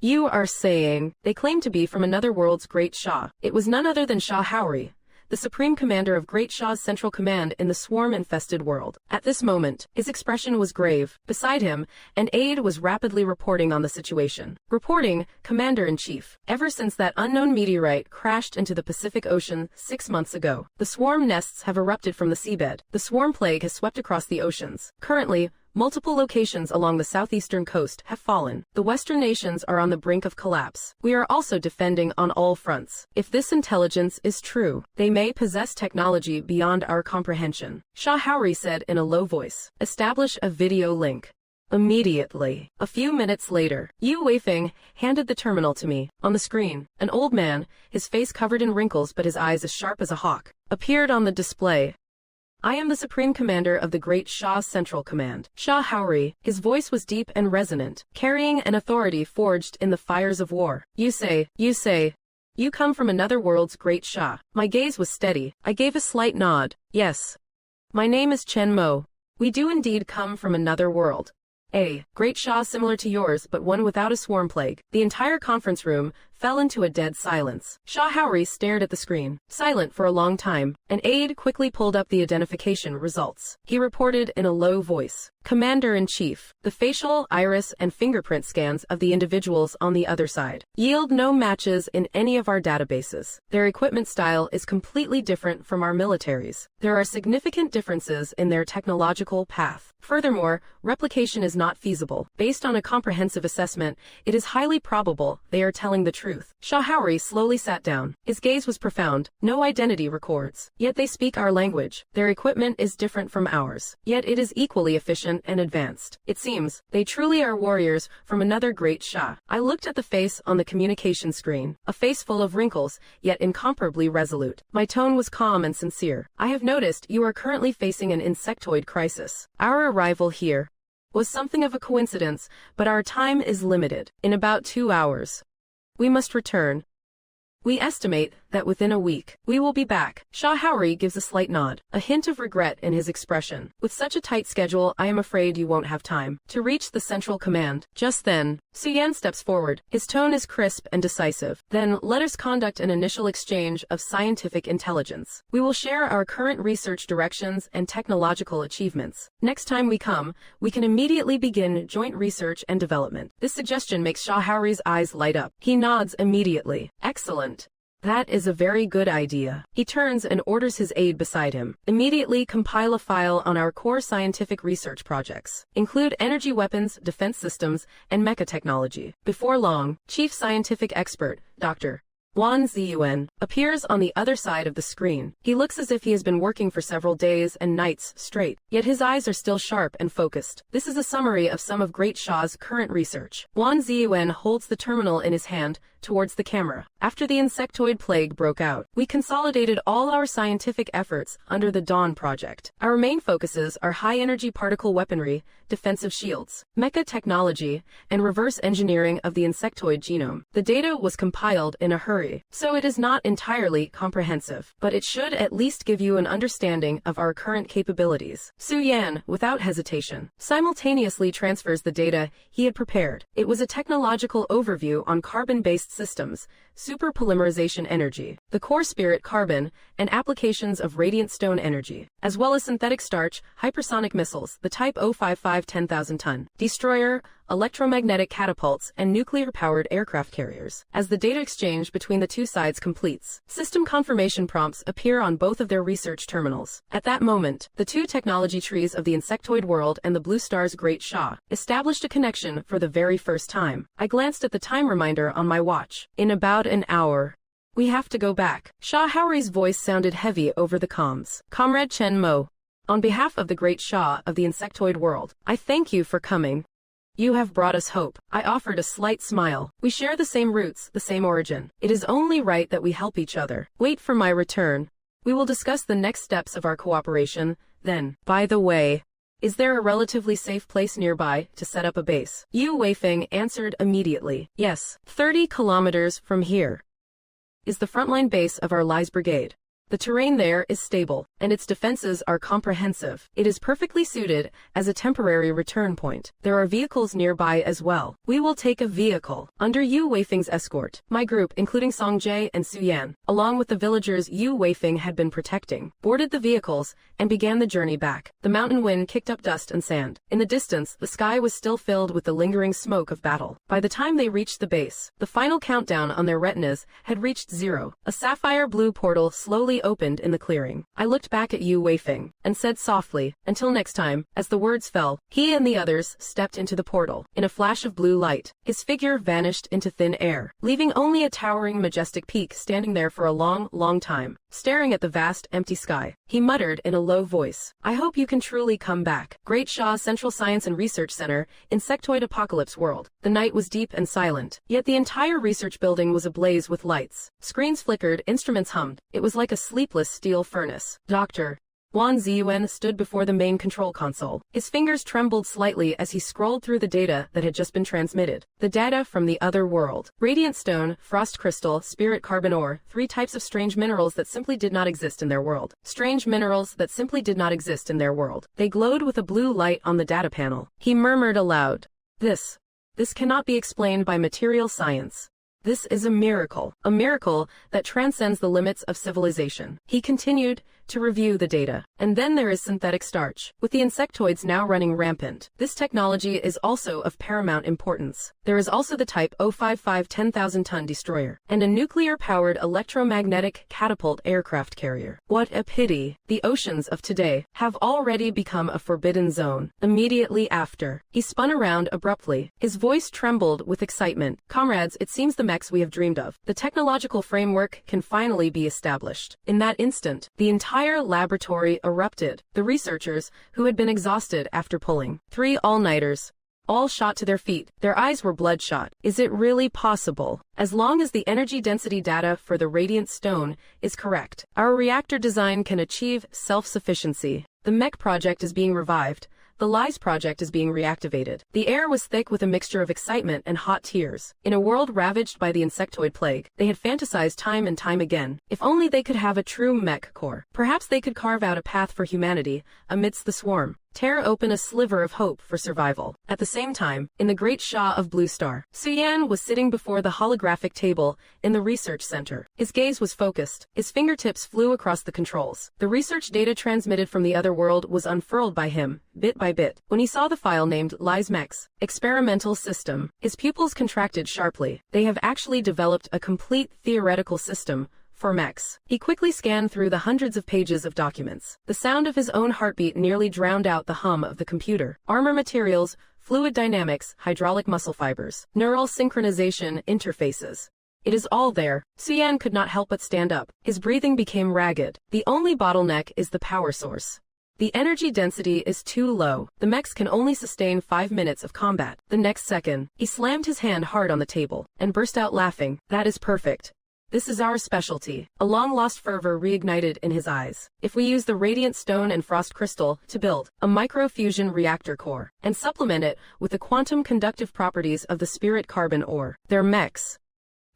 You are saying, they claimed to be from another world's Great Shah. It was none other than Shah Houri, the supreme commander of Great Shah's Central Command in the swarm-infested world. At this moment, his expression was grave. Beside him, an aide was rapidly reporting on the situation. Reporting, Commander-in-Chief. Ever since that unknown meteorite crashed into the Pacific Ocean 6 months ago, the swarm nests have erupted from the seabed. The swarm plague has swept across the oceans. Currently, multiple locations along the southeastern coast have fallen. The Western nations are on the brink of collapse. We are also defending on all fronts. If this intelligence is true, they may possess technology beyond our comprehension. Shah Houri said in a low voice. Establish a video link. Immediately. A few minutes later, Yu Weifeng handed the terminal to me. On the screen, an old man, his face covered in wrinkles but his eyes as sharp as a hawk, appeared on the display. I am the Supreme Commander of the Great Shah Central Command. Shah Houri. His voice was deep and resonant, carrying an authority forged in the fires of war. You come from another world's Great Shah. My gaze was steady. I gave a slight nod. Yes. My name is Chen Mo. We do indeed come from another world. A Great Shah similar to yours, but one without a swarm plague. The entire conference room fell into a dead silence. Shah Houri stared at the screen, silent for a long time. An aide quickly pulled up the identification results. He reported in a low voice. Commander-in-Chief, the facial, iris, and fingerprint scans of the individuals on the other side yield no matches in any of our databases. Their equipment style is completely different from our militaries. There are significant differences in their technological path. Furthermore, replication is not feasible. Based on a comprehensive assessment, it is highly probable they are telling the truth. Shah Houri slowly sat down. His gaze was profound. No identity records. Yet they speak our language. Their equipment is different from ours. Yet it is equally efficient and advanced. It seems they truly are warriors from another Great Shah. I looked at the face on the communication screen. A face full of wrinkles, yet incomparably resolute. My tone was calm and sincere. I have noticed you are currently facing an insectoid crisis. Our arrival here was something of a coincidence, but our time is limited. In about 2 hours, we must return. We estimate that within a week, we will be back. Shah Houri gives a slight nod, a hint of regret in his expression. With such a tight schedule, I am afraid you won't have time to reach the Central Command. Just then, Su Yan steps forward. His tone is crisp and decisive. Then, let us conduct an initial exchange of scientific intelligence. We will share our current research directions and technological achievements. Next time we come, we can immediately begin joint research and development. This suggestion makes Shah Houri's eyes light up. He nods immediately. Excellent. That is a very good idea. He turns and orders his aide beside him. Immediately compile a file on our core scientific research projects. Include energy weapons, defense systems, and mecha technology. Before long, Chief Scientific Expert, Dr. Wan Ziyuan, appears on the other side of the screen. He looks as if he has been working for several days and nights straight, yet his eyes are still sharp and focused. This is a summary of some of Great Shah's current research. Wan Ziyuan holds the terminal in his hand towards the camera. After the insectoid plague broke out, we consolidated all our scientific efforts under the Dawn Project. Our main focuses are high-energy particle weaponry, defensive shields, mecha technology, and reverse engineering of the insectoid genome. The data was compiled in a hurry, so it is not entirely comprehensive, but it should at least give you an understanding of our current capabilities. Su Yan, without hesitation, simultaneously transfers the data he had prepared. It was a technological overview on carbon-based systems, superpolymerization energy, the core spirit carbon, and applications of radiant stone energy, as well as synthetic starch, hypersonic missiles, the Type 055 10,000-ton destroyer, electromagnetic catapults, and nuclear-powered aircraft carriers. As the data exchange between the two sides completes, system confirmation prompts appear on both of their research terminals. At that moment, the two technology trees of the insectoid world and the Blue Star's Great Shah established a connection for the very first time. I glanced at the time reminder on my watch. In about an hour, we have to go back. Shah Houri's voice sounded heavy over the comms. Comrade Chen Mo, on behalf of the Great Shah of the insectoid world, I thank you for coming. You have brought us hope. I offered a slight smile. We share the same roots, the same origin. It is only right that we help each other. Wait for my return. We will discuss the next steps of our cooperation, then. By the way, is there a relatively safe place nearby to set up a base? Yu Weifeng answered immediately. Yes, 30 kilometers from here is the frontline base of our Lies Brigade. The terrain there is stable, and its defenses are comprehensive. It is perfectly suited as a temporary return point. There are vehicles nearby as well. We will take a vehicle under Yu Weifeng's escort. My group, including Song Jie and Su Yan, along with the villagers Yu Weifeng had been protecting, boarded the vehicles and began the journey back. The mountain wind kicked up dust and sand. In the distance, the sky was still filled with the lingering smoke of battle. By the time they reached the base, the final countdown on their retinas had reached 0. A sapphire blue portal slowly opened in the clearing. I looked back at Yu Weifeng and said softly, "Until next time." As the words fell, he and the others stepped into the portal. In a flash of blue light, his figure vanished into thin air, leaving only a towering, majestic peak standing there for a long, long time, staring at the vast, empty sky. He muttered in a low voice, "I hope you can truly come back." Great Shah's Central Science and Research Center, Insectoid Apocalypse World. The night was deep and silent, yet the entire research building was ablaze with lights. Screens flickered, instruments hummed. It was like a sleepless steel furnace. Dr. Wang Ziyuan stood before the main control console. His fingers trembled slightly as he scrolled through the data that had just been transmitted. The data from the other world. Radiant stone, frost crystal, spirit carbon ore, 3 types of strange minerals that simply did not exist in their world. Strange minerals that simply did not exist in their world. They glowed with a blue light on the data panel. He murmured aloud, This cannot be explained by material science. This is a miracle that transcends the limits of civilization." He continued to review the data. And then there is synthetic starch. With the insectoids now running rampant, this technology is also of paramount importance. There is also the Type 055 10,000-ton destroyer, and a nuclear-powered electromagnetic catapult aircraft carrier. What a pity. The oceans of today have already become a forbidden zone. Immediately after, he spun around abruptly. His voice trembled with excitement. "Comrades, it seems the mechs we have dreamed of. The technological framework can finally be established." In that instant, the entire laboratory erupted. The researchers, who had been exhausted after pulling 3 all-nighters, all shot to their feet. Their eyes were bloodshot. Is it really possible? As long as the energy density data for the radiant stone is correct, our reactor design can achieve self-sufficiency. The mech project is being revived. The Lies project is being reactivated. The air was thick with a mixture of excitement and hot tears. In a world ravaged by the insectoid plague, they had fantasized time and time again. If only they could have a true mech core. Perhaps they could carve out a path for humanity amidst the swarm. Tear open a sliver of hope for survival. At the same time, in the Great Shah of Blue Star, Su Yan was sitting before the holographic table in the research center. His gaze was focused. His fingertips flew across the controls. The research data transmitted from the other world was unfurled by him, bit by bit. When he saw the file named Lies Mechs, Experimental System, his pupils contracted sharply. They have actually developed a complete theoretical system for mechs. He quickly scanned through the hundreds of pages of documents. The sound of his own heartbeat nearly drowned out the hum of the computer. Armor materials, fluid dynamics, hydraulic muscle fibers, neural synchronization, interfaces. It is all there. Su Yan could not help but stand up. His breathing became ragged. The only bottleneck is the power source. The energy density is too low. The mechs can only sustain 5 minutes of combat. The next second, he slammed his hand hard on the table and burst out laughing. "That is perfect. This is our specialty." A long-lost fervor reignited in his eyes. "If we use the radiant stone and frost crystal to build a microfusion reactor core and supplement it with the quantum conductive properties of the spirit carbon ore, their mechs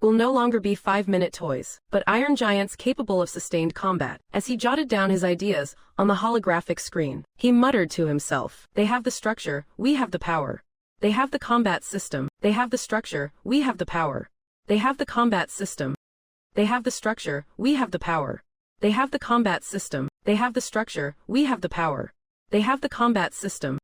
will no longer be 5-minute toys, but iron giants capable of sustained combat." As he jotted down his ideas on the holographic screen, he muttered to himself, "They have the structure, we have the power. They have the combat system. They have the structure, we have the power. They have the combat system. They have the structure, we have the power. They have the combat system. They have the structure, we have the power. They have the combat system.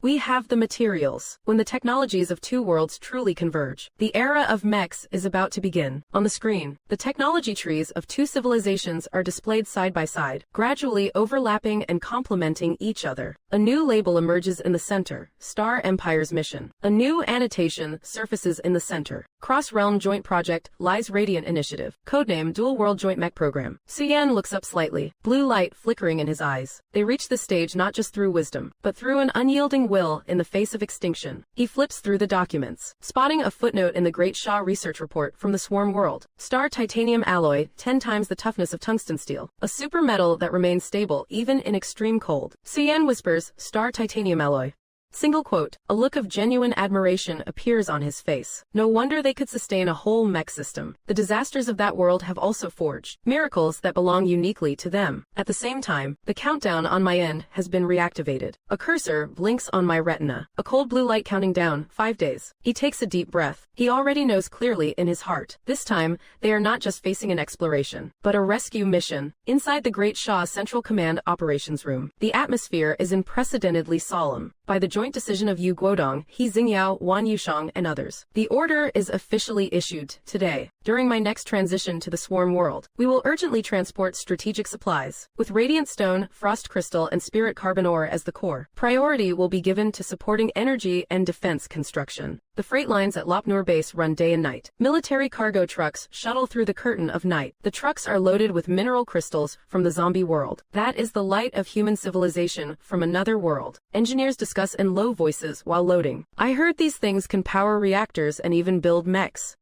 We have the materials." When the technologies of 2 worlds truly converge, the era of mechs is about to begin. On the screen, the technology trees of 2 civilizations are displayed side by side, gradually overlapping and complementing each other. A new label emerges in the center, Star Empire's mission. A new annotation surfaces in the center. Cross-Realm Joint Project, Lies Radiant Initiative. Codename Dual World Joint Mech Program. Suyan looks up slightly, blue light flickering in his eyes. They reach this stage not just through wisdom, but through an unyielding will in the face of extinction. He flips through the documents, spotting a footnote in the Great Shaw research report from the Swarm world. Star titanium alloy, 10 times the toughness of tungsten steel. A super metal that remains stable even in extreme cold. Suyan whispers, Star titanium alloy. Single quote. A look of genuine admiration appears on his face. No wonder they could sustain a whole mech system. The disasters of that world have also forged miracles that belong uniquely to them. At the same time, the countdown on my end has been reactivated. A cursor blinks on my retina. A cold blue light counting down, 5 days. He takes a deep breath. He already knows clearly in his heart. This time, they are not just facing an exploration, but a rescue mission. Inside the Great Shaw Central Command Operations Room, the atmosphere is unprecedentedly solemn. By the joint decision of Yu Guodong, He Xingyao, Wan Yushang, and others, the order is officially issued today. During my next transition to the Swarm world, we will urgently transport strategic supplies. With Radiant Stone, Frost Crystal, and Spirit Carbon Ore as the core, priority will be given to supporting energy and defense construction. The freight lines at Lopnur Base run day and night. Military cargo trucks shuttle through the curtain of night. The trucks are loaded with mineral crystals from the zombie world. That is the light of human civilization from another world. Engineers discuss in low voices while loading. I heard these things can power reactors and even build mechs.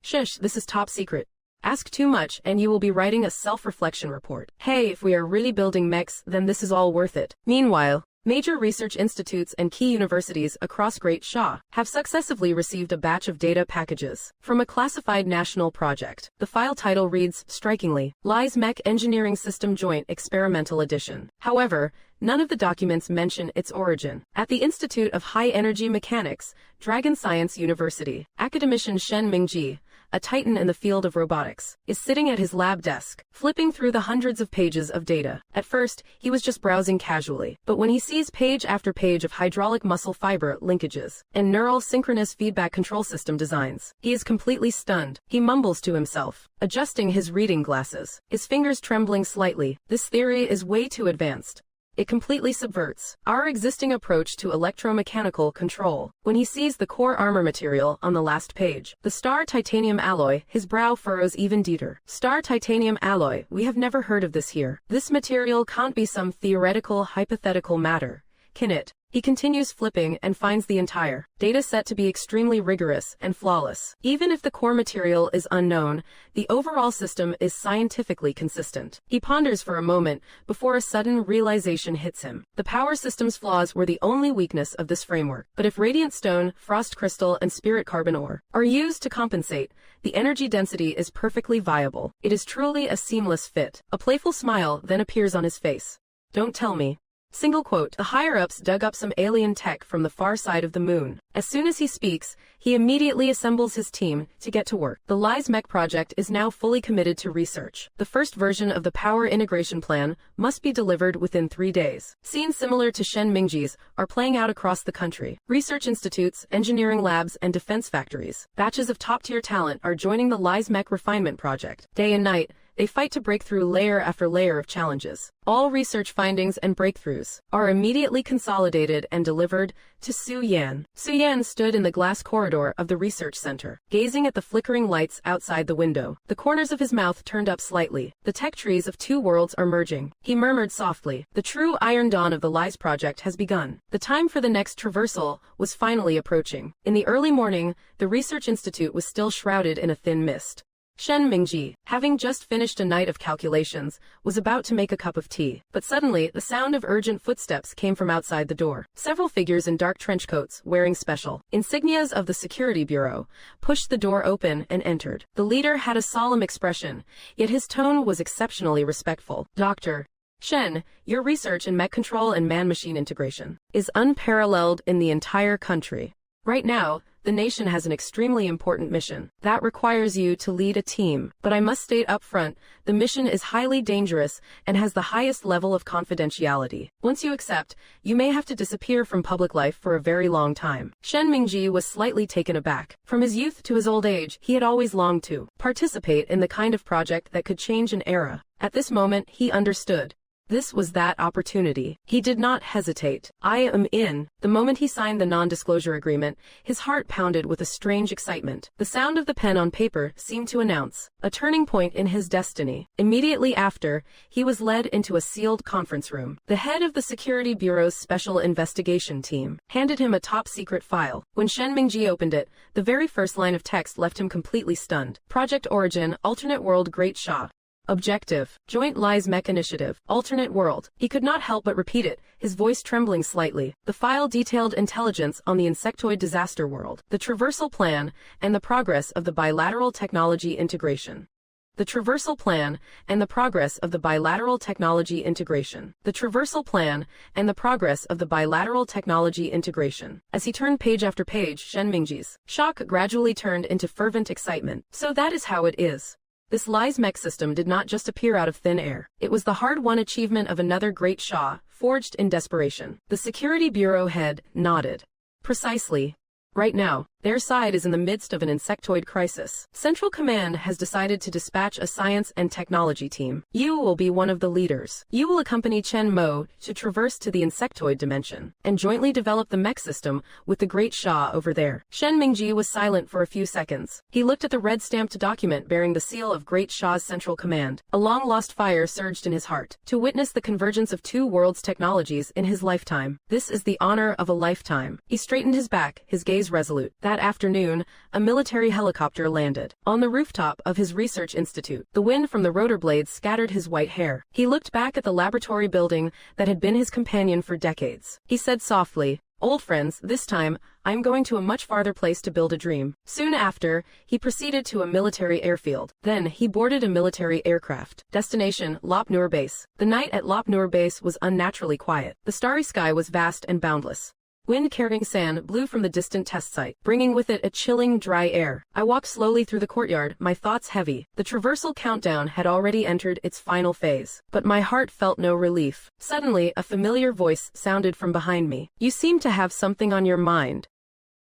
Shush, this is top secret. Ask too much and you will be writing a self-reflection report. Hey, if we are really building mechs, then this is all worth it. Meanwhile, major research institutes and key universities across Great Shaw have successively received a batch of data packages from a classified national project. The file title reads, strikingly, Lies Mech Engineering System Joint Experimental Edition. However, none of the documents mention its origin. At the Institute of High Energy Mechanics, Dragon Science University, academician Shen Mingji, a titan in the field of robotics, is sitting at his lab desk, flipping through the hundreds of pages of data. At first, he was just browsing casually, but when he sees page after page of hydraulic muscle fiber linkages and neural synchronous feedback control system designs, he is completely stunned. He mumbles to himself, adjusting his reading glasses, his fingers trembling slightly. This theory is way too advanced. It completely subverts our existing approach to electromechanical control. When he sees the core armor material on the last page, the Star Titanium alloy, his brow furrows even deeper. Star Titanium alloy, we have never heard of this here. This material can't be some theoretical, hypothetical matter, can it? He continues flipping and finds the entire data set to be extremely rigorous and flawless. Even if the core material is unknown, the overall system is scientifically consistent. He ponders for a moment before a sudden realization hits him. The power system's flaws were the only weakness of this framework. But if Radiant Stone, Frost Crystal, and Spirit Carbon Ore are used to compensate, the energy density is perfectly viable. It is truly a seamless fit. A playful smile then appears on his face. Don't tell me. Single quote. The higher-ups dug up some alien tech from the far side of the moon. As soon as he speaks, he immediately assembles his team to get to work. The Lies Mech project is now fully committed to research. The first version of the power integration plan must be delivered within 3 days. Scenes similar to Shen Mingji's are playing out across the country. Research institutes, engineering labs, and defense factories. Batches of top-tier talent are joining the Lies Mech refinement project. Day and night, they fight to break through layer after layer of challenges. All research findings and breakthroughs are immediately consolidated and delivered to Su Yan. Su Yan stood in the glass corridor of the research center, gazing at the flickering lights outside the window. The corners of his mouth turned up slightly. The tech trees of two worlds are merging. He murmured softly, the true iron dawn of the Lies project has begun. The time for the next traversal was finally approaching. In the early morning, the research institute was still shrouded in a thin mist. Shen Mingji, having just finished a night of calculations, was about to make a cup of tea. But suddenly, the sound of urgent footsteps came from outside the door. Several figures in dark trench coats, wearing special insignias of the Security Bureau, pushed the door open and entered. The leader had a solemn expression, yet his tone was exceptionally respectful. Dr. Shen, your research in mech control and man-machine integration is unparalleled in the entire country. Right now, the nation has an extremely important mission that requires you to lead a team. But I must state up front, the mission is highly dangerous and has the highest level of confidentiality. Once you accept, you may have to disappear from public life for a very long time. Shen Mingji was slightly taken aback. From his youth to his old age, he had always longed to participate in the kind of project that could change an era. At this moment, he understood. This was that opportunity. He did not hesitate. I am in. The moment he signed the non-disclosure agreement, his heart pounded with a strange excitement. The sound of the pen on paper seemed to announce a turning point in his destiny. Immediately after, he was led into a sealed conference room. The head of the Security Bureau's Special Investigation Team handed him a top-secret file. When Shen Mingji opened it, the very first line of text left him completely stunned. Project Origin, Alternate World Great Shah. Objective, Joint Lies Mech Initiative, Alternate World. He could not help but repeat it, his voice trembling slightly. The file detailed intelligence on the insectoid disaster world, the traversal plan, and the progress of the bilateral technology integration. The traversal plan and the progress of the bilateral technology integration. The traversal plan and the progress of the bilateral technology integration. As he turned page after page, Shen Mingji's shock gradually turned into fervent excitement. So that is how it is. This Lies mech system did not just appear out of thin air. It was the hard-won achievement of another great Shah, forged in desperation. The Security Bureau head nodded. Precisely. Right now, their side is in the midst of an insectoid crisis. Central Command has decided to dispatch a science and technology team. You will be one of the leaders. You will accompany Chen Mo to traverse to the insectoid dimension and jointly develop the mech system with the Great Shah over there. Shen Mingji was silent for a few seconds. He looked at the red-stamped document bearing the seal of Great Shah's Central Command. A long-lost fire surged in his heart. To witness the convergence of two worlds' technologies in his lifetime. This is the honor of a lifetime. He straightened his back, his gaze resolute. That afternoon, a military helicopter landed on the rooftop of his research institute. The wind from the rotor blades scattered his white hair. He looked back at the laboratory building that had been his companion for decades. He said softly, "Old friends, this time, I am going to a much farther place to build a dream." Soon after, he proceeded to a military airfield. Then, he boarded a military aircraft. Destination, Lop Nur Base. The night at Lop Nur Base was unnaturally quiet. The starry sky was vast and boundless. Wind-carrying sand blew from the distant test site, bringing with it a chilling, dry air. I walked slowly through the courtyard, my thoughts heavy. The traversal countdown had already entered its final phase. But my heart felt no relief. Suddenly, a familiar voice sounded from behind me. "You seem to have something on your mind."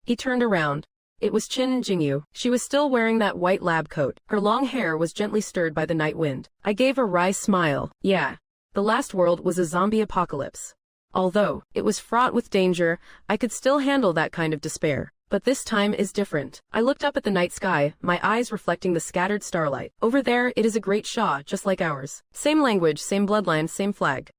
He turned around. It was Qin Jingyu. She was still wearing that white lab coat. Her long hair was gently stirred by the night wind. I gave a wry smile. Yeah. The last world was a zombie apocalypse. Although it was fraught with danger, I could still handle that kind of despair. But this time is different. I looked up at the night sky, my eyes reflecting the scattered starlight. Over there, it is a great Shah, just like ours. Same language, same bloodline, same flag.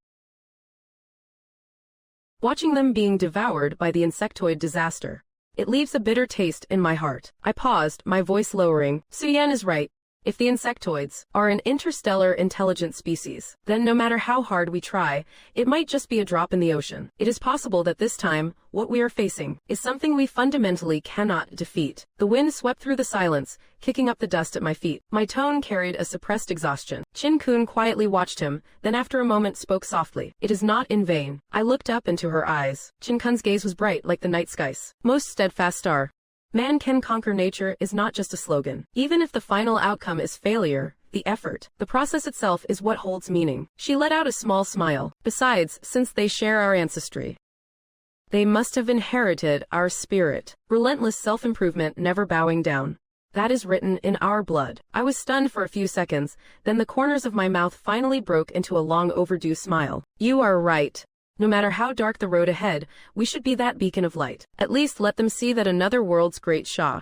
Watching them being devoured by the insectoid disaster. It leaves a bitter taste in my heart. I paused, my voice lowering. Su Yan is right. If the insectoids are an interstellar intelligent species, then no matter how hard we try, it might just be a drop in the ocean. It is possible that this time, what we are facing is something we fundamentally cannot defeat. The wind swept through the silence, kicking up the dust at my feet. My tone carried a suppressed exhaustion. Qin Kun quietly watched him, then after a moment spoke softly. "It is not in vain." I looked up into her eyes. Qin Kun's gaze was bright like the night sky's most steadfast star. Man can conquer nature is not just a slogan. Even if the final outcome is failure, the effort, the process itself is what holds meaning. She let out a small smile. Besides, since they share our ancestry, they must have inherited our spirit. Relentless self-improvement, never bowing down. That is written in our blood. I was stunned for a few seconds, then the corners of my mouth finally broke into a long overdue smile. You are right. No matter how dark the road ahead, we should be that beacon of light. At least let them see that another world's great Shah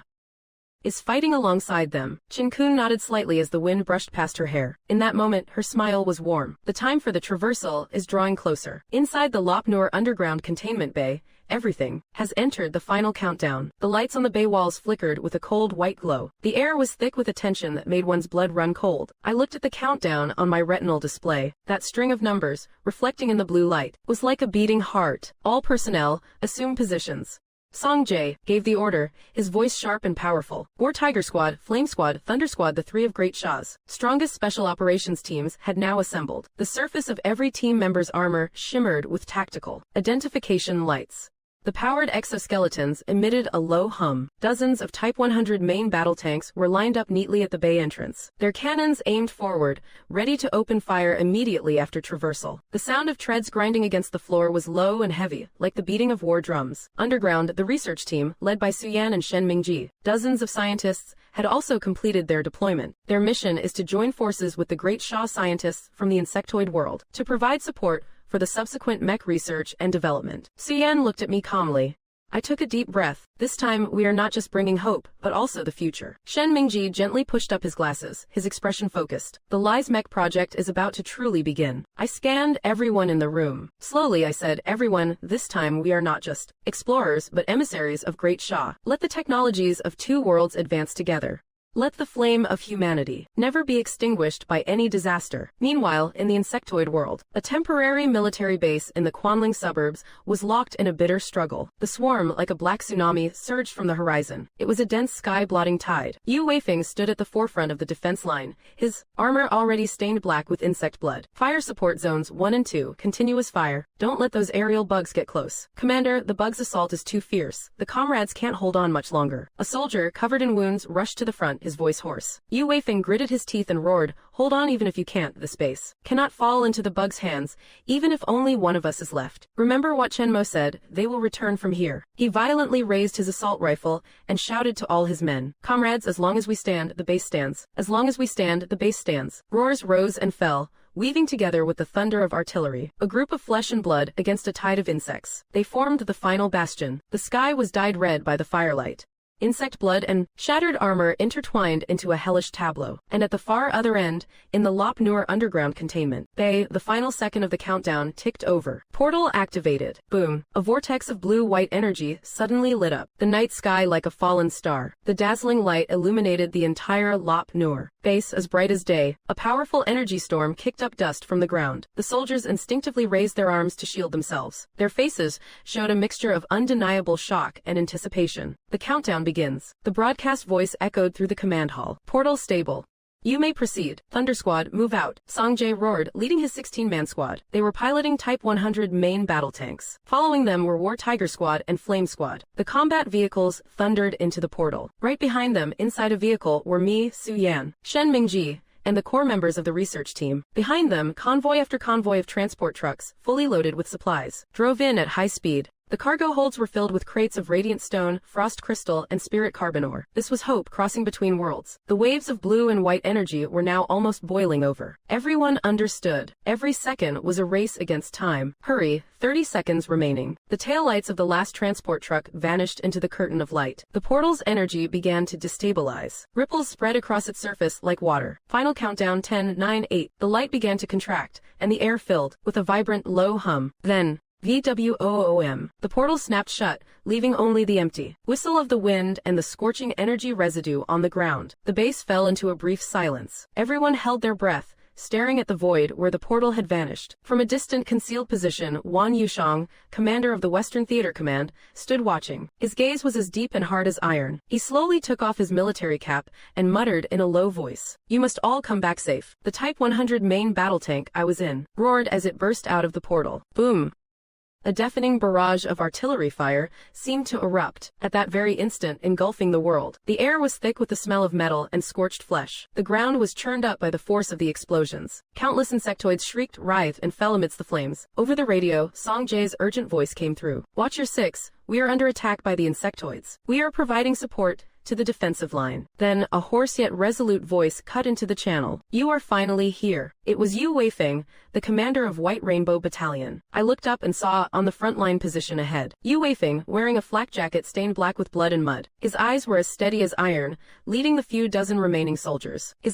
is fighting alongside them. Qin Kun nodded slightly as the wind brushed past her hair. In that moment, her smile was warm. The time for the traversal is drawing closer. Inside the Lop Nur underground containment bay, everything has entered the final countdown. The lights on the bay walls flickered with a cold white glow. The air was thick with a tension that made one's blood run cold. I looked at the countdown on my retinal display. That string of numbers, reflecting in the blue light, was like a beating heart. All personnel, assume positions. Song Jae gave the order, his voice sharp and powerful. War Tiger Squad, Flame Squad, Thunder Squad, the three of Great Shah's strongest special operations teams had now assembled. The surface of every team member's armor shimmered with tactical identification lights. The powered exoskeletons emitted a low hum. Dozens of Type 100 main battle tanks were lined up neatly at the bay entrance, their cannons aimed forward, ready to open fire immediately after traversal. The sound of treads grinding against the floor was low and heavy, like the beating of war drums. Underground, the research team, led by Suyan and Shen Mingji, dozens of scientists, had also completed their deployment. Their mission is to join forces with the great Shaw scientists from the insectoid world, to provide support for the subsequent mech research and development. Suyan looked at me calmly. I took a deep breath. This time, we are not just bringing hope, but also the future. Shen Mingji gently pushed up his glasses, his expression focused. The Lies Mech project is about to truly begin. I scanned everyone in the room. Slowly, I said, everyone, this time we are not just explorers, but emissaries of Great Shah. Let the technologies of two worlds advance together. Let the flame of humanity never be extinguished by any disaster. Meanwhile, in the insectoid world, a temporary military base in the Quanling suburbs was locked in a bitter struggle. The swarm, like a black tsunami, surged from the horizon. It was a dense sky-blotting tide. Yu Weifeng stood at the forefront of the defense line, his armor already stained black with insect blood. Fire support zones 1 and 2, continuous fire. Don't let those aerial bugs get close. Commander, the bugs' assault is too fierce. The comrades can't hold on much longer. A soldier, covered in wounds, rushed to the front, his voice hoarse. Yu Weifeng gritted his teeth and roared, hold on even if you can't, the space cannot fall into the bug's hands, even if only one of us is left. Remember what Chen Mo said, they will return from here. He violently raised his assault rifle and shouted to all his men, comrades, as long as we stand, the base stands. As long as we stand, the base stands. Roars rose and fell, weaving together with the thunder of artillery, a group of flesh and blood against a tide of insects. They formed the final bastion. The sky was dyed red by the firelight. Insect blood and shattered armor intertwined into a hellish tableau. And at the far other end, in the Lop Nur underground containment bay, the final second of the countdown ticked over. Portal activated. Boom. A vortex of blue-white energy suddenly lit up the night sky like a fallen star. The dazzling light illuminated the entire Lop Nur base as bright as day. A powerful energy storm kicked up dust from the ground. The soldiers instinctively raised their arms to shield themselves. Their faces showed a mixture of undeniable shock and anticipation. The countdown begins. The broadcast voice echoed through the command hall. Portal stable. You may proceed. Thunder Squad, move out. Song Jae roared, leading his 16-man squad. They were piloting Type 100 main battle tanks. Following them were War Tiger Squad and Flame Squad. The combat vehicles thundered into the portal. Right behind them, inside a vehicle, were me, Su Yan, Shen Mingji, and the core members of the research team. Behind them, convoy after convoy of transport trucks, fully loaded with supplies, drove in at high speed. The cargo holds were filled with crates of radiant stone, frost crystal, and spirit carbon ore. This was hope crossing between worlds. The waves of blue and white energy were now almost boiling over. Everyone understood. Every second was a race against time. Hurry, 30 seconds remaining. The taillights of the last transport truck vanished into the curtain of light. The portal's energy began to destabilize. Ripples spread across its surface like water. Final countdown 10, 9, 8. The light began to contract, and the air filled with a vibrant, low hum. Then, VWOOM. The portal snapped shut, leaving only the empty whistle of the wind and the scorching energy residue on the ground. The base fell into a brief silence. Everyone held their breath, staring at the void where the portal had vanished. From a distant concealed position, Wan Yushang, commander of the Western Theater Command, stood watching. His gaze was as deep and hard as iron. He slowly took off his military cap and muttered in a low voice, "You must all come back safe." The Type 100 main battle tank I was in roared as it burst out of the portal. Boom! A deafening barrage of artillery fire seemed to erupt, at that very instant engulfing the world. The air was thick with the smell of metal and scorched flesh. The ground was churned up by the force of the explosions. Countless insectoids shrieked, writhed, and fell amidst the flames. Over the radio, Song Jae's urgent voice came through. "Watcher 6, we are under attack by the insectoids. We are providing support to the defensive line." Then a hoarse yet resolute voice cut into the channel. "You are finally here." It was Yu Weifeng, the commander of White Rainbow Battalion. I looked up and saw, on the front line position ahead, Yu Weifeng, wearing a flak jacket stained black with blood and mud. His eyes were as steady as iron, leading the few dozen remaining soldiers. They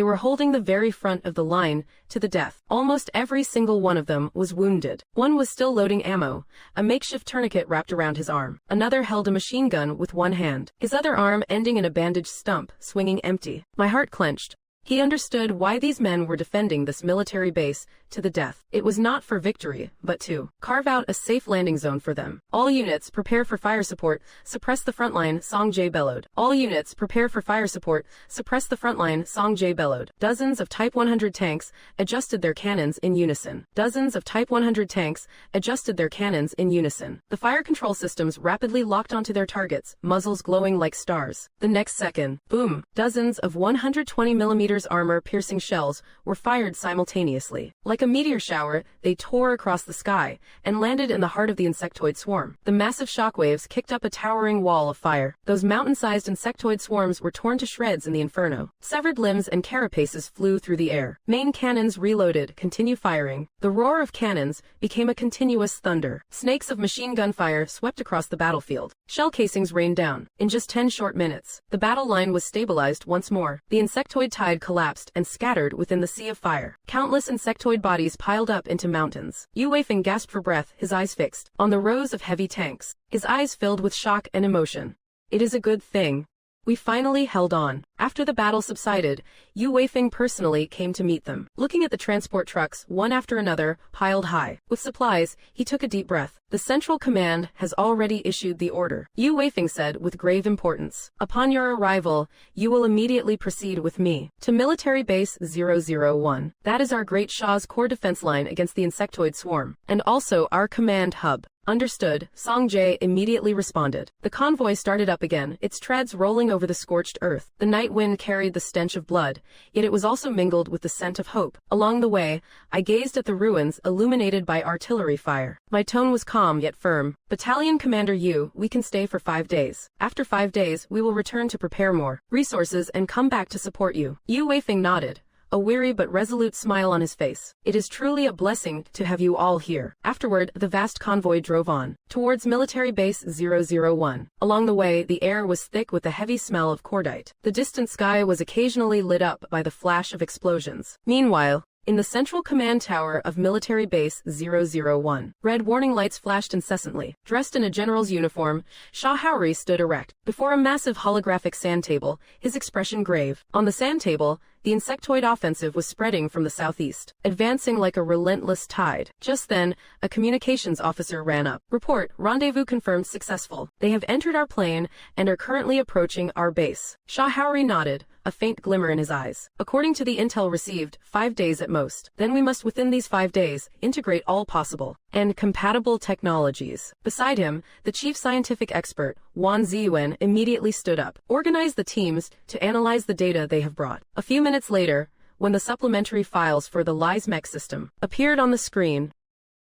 were holding the very front of the line, to the death. Almost every single one of them was wounded. One was still loading ammo, a makeshift tourniquet wrapped around his arm. Another held a machine gun with one hand, his other arm ending in a bandaged stump, swinging empty. My heart clenched. He understood why these men were defending this military base to the death. It was not for victory, but to carve out a safe landing zone for them. All units prepare for fire support, suppress the front line, Song Jae bellowed. All units prepare for fire support, suppress the front line, Song Jae bellowed. Dozens of Type 100 tanks adjusted their cannons in unison. Dozens of Type 100 tanks adjusted their cannons in unison. The fire control systems rapidly locked onto their targets, muzzles glowing like stars. The next second, boom, dozens of 120mm armor-piercing shells were fired simultaneously. Like a meteor shower, they tore across the sky and landed in the heart of the insectoid swarm. The massive shockwaves kicked up a towering wall of fire. Those mountain-sized insectoid swarms were torn to shreds in the inferno. Severed limbs and carapaces flew through the air. Main cannons reloaded, continue firing. The roar of cannons became a continuous thunder. Snakes of machine gun fire swept across the battlefield. Shell casings rained down. In just 10 short minutes, the battle line was stabilized once more. The insectoid tide collapsed and scattered within the sea of fire. Countless insectoid bodies piled up into mountains. Yu Weifeng gasped for breath, his eyes fixed on the rows of heavy tanks. His eyes filled with shock and emotion. It is a good thing. We finally held on. After the battle subsided, Yu Weifeng personally came to meet them. Looking at the transport trucks, one after another, piled high with supplies, he took a deep breath. The Central Command has already issued the order, Yu Weifeng said with grave importance. Upon your arrival, you will immediately proceed with me to Military Base 001. That is our Great Shah's core defense line against the insectoid swarm, and also our command hub. Understood, Song Jae immediately responded. The convoy started up again, its treads rolling over the scorched earth. The night wind carried the stench of blood, yet it was also mingled with the scent of hope. Along the way, I gazed at the ruins illuminated by artillery fire. My tone was calm yet firm. Battalion Commander Yu, we can stay for 5 days. After 5 days, we will return to prepare more resources and come back to support you. Yu Weifeng nodded, a weary but resolute smile on his face. It is truly a blessing to have you all here. Afterward, the vast convoy drove on towards Military Base 001. Along the way, the air was thick with the heavy smell of cordite. The distant sky was occasionally lit up by the flash of explosions. Meanwhile, in the central command tower of Military Base 001, red warning lights flashed incessantly. Dressed in a general's uniform, Shah Haori stood erect before a massive holographic sand table, his expression grave. On the sand table, the insectoid offensive was spreading from the southeast, advancing like a relentless tide. Just then, a communications officer ran up. Report, rendezvous confirmed successful. They have entered our plane and are currently approaching our base. Shah Haori nodded, a faint glimmer in his eyes. According to the intel received, 5 days at most. Then we must within these 5 days, integrate all possible and compatible technologies. Beside him, the chief scientific expert, Wan Ziyuan, immediately stood up. Organize the teams to analyze the data they have brought. A few minutes later, when the supplementary files for the LISMEC system appeared on the screen,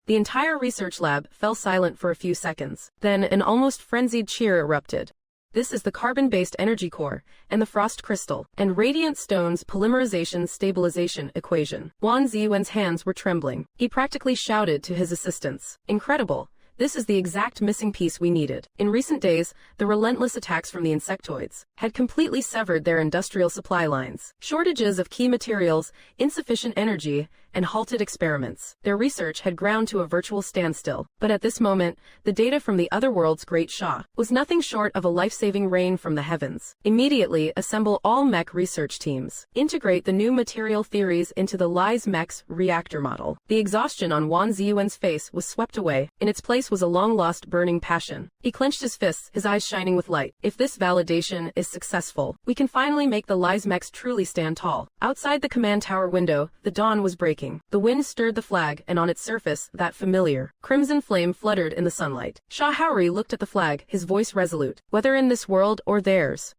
the entire research lab fell silent for a few seconds. Then an almost frenzied cheer erupted. This is the carbon-based energy core, and the frost crystal, and radiant stone's polymerization stabilization equation. Wan Ziyuan's hands were trembling. He practically shouted to his assistants. Incredible. This is the exact missing piece we needed. In recent days, the relentless attacks from the insectoids had completely severed their industrial supply lines. Shortages of key materials, insufficient energy, and halted experiments. Their research had ground to a virtual standstill. But at this moment, the data from the other world's Great Shah was nothing short of a life-saving rain from the heavens. Immediately assemble all mech research teams. Integrate the new material theories into the LISMEC's reactor model. The exhaustion on Wan Ziyuan's face was swept away. In its place was a long-lost burning passion. He clenched his fists, his eyes shining with light. If this validation is successful, we can finally make the LISMECs truly stand tall. Outside the command tower window, the dawn was breaking. The wind stirred the flag, and on its surface, that familiar crimson flame fluttered in the sunlight. Shah Haori looked at the flag, his voice resolute. Whether in this world or theirs,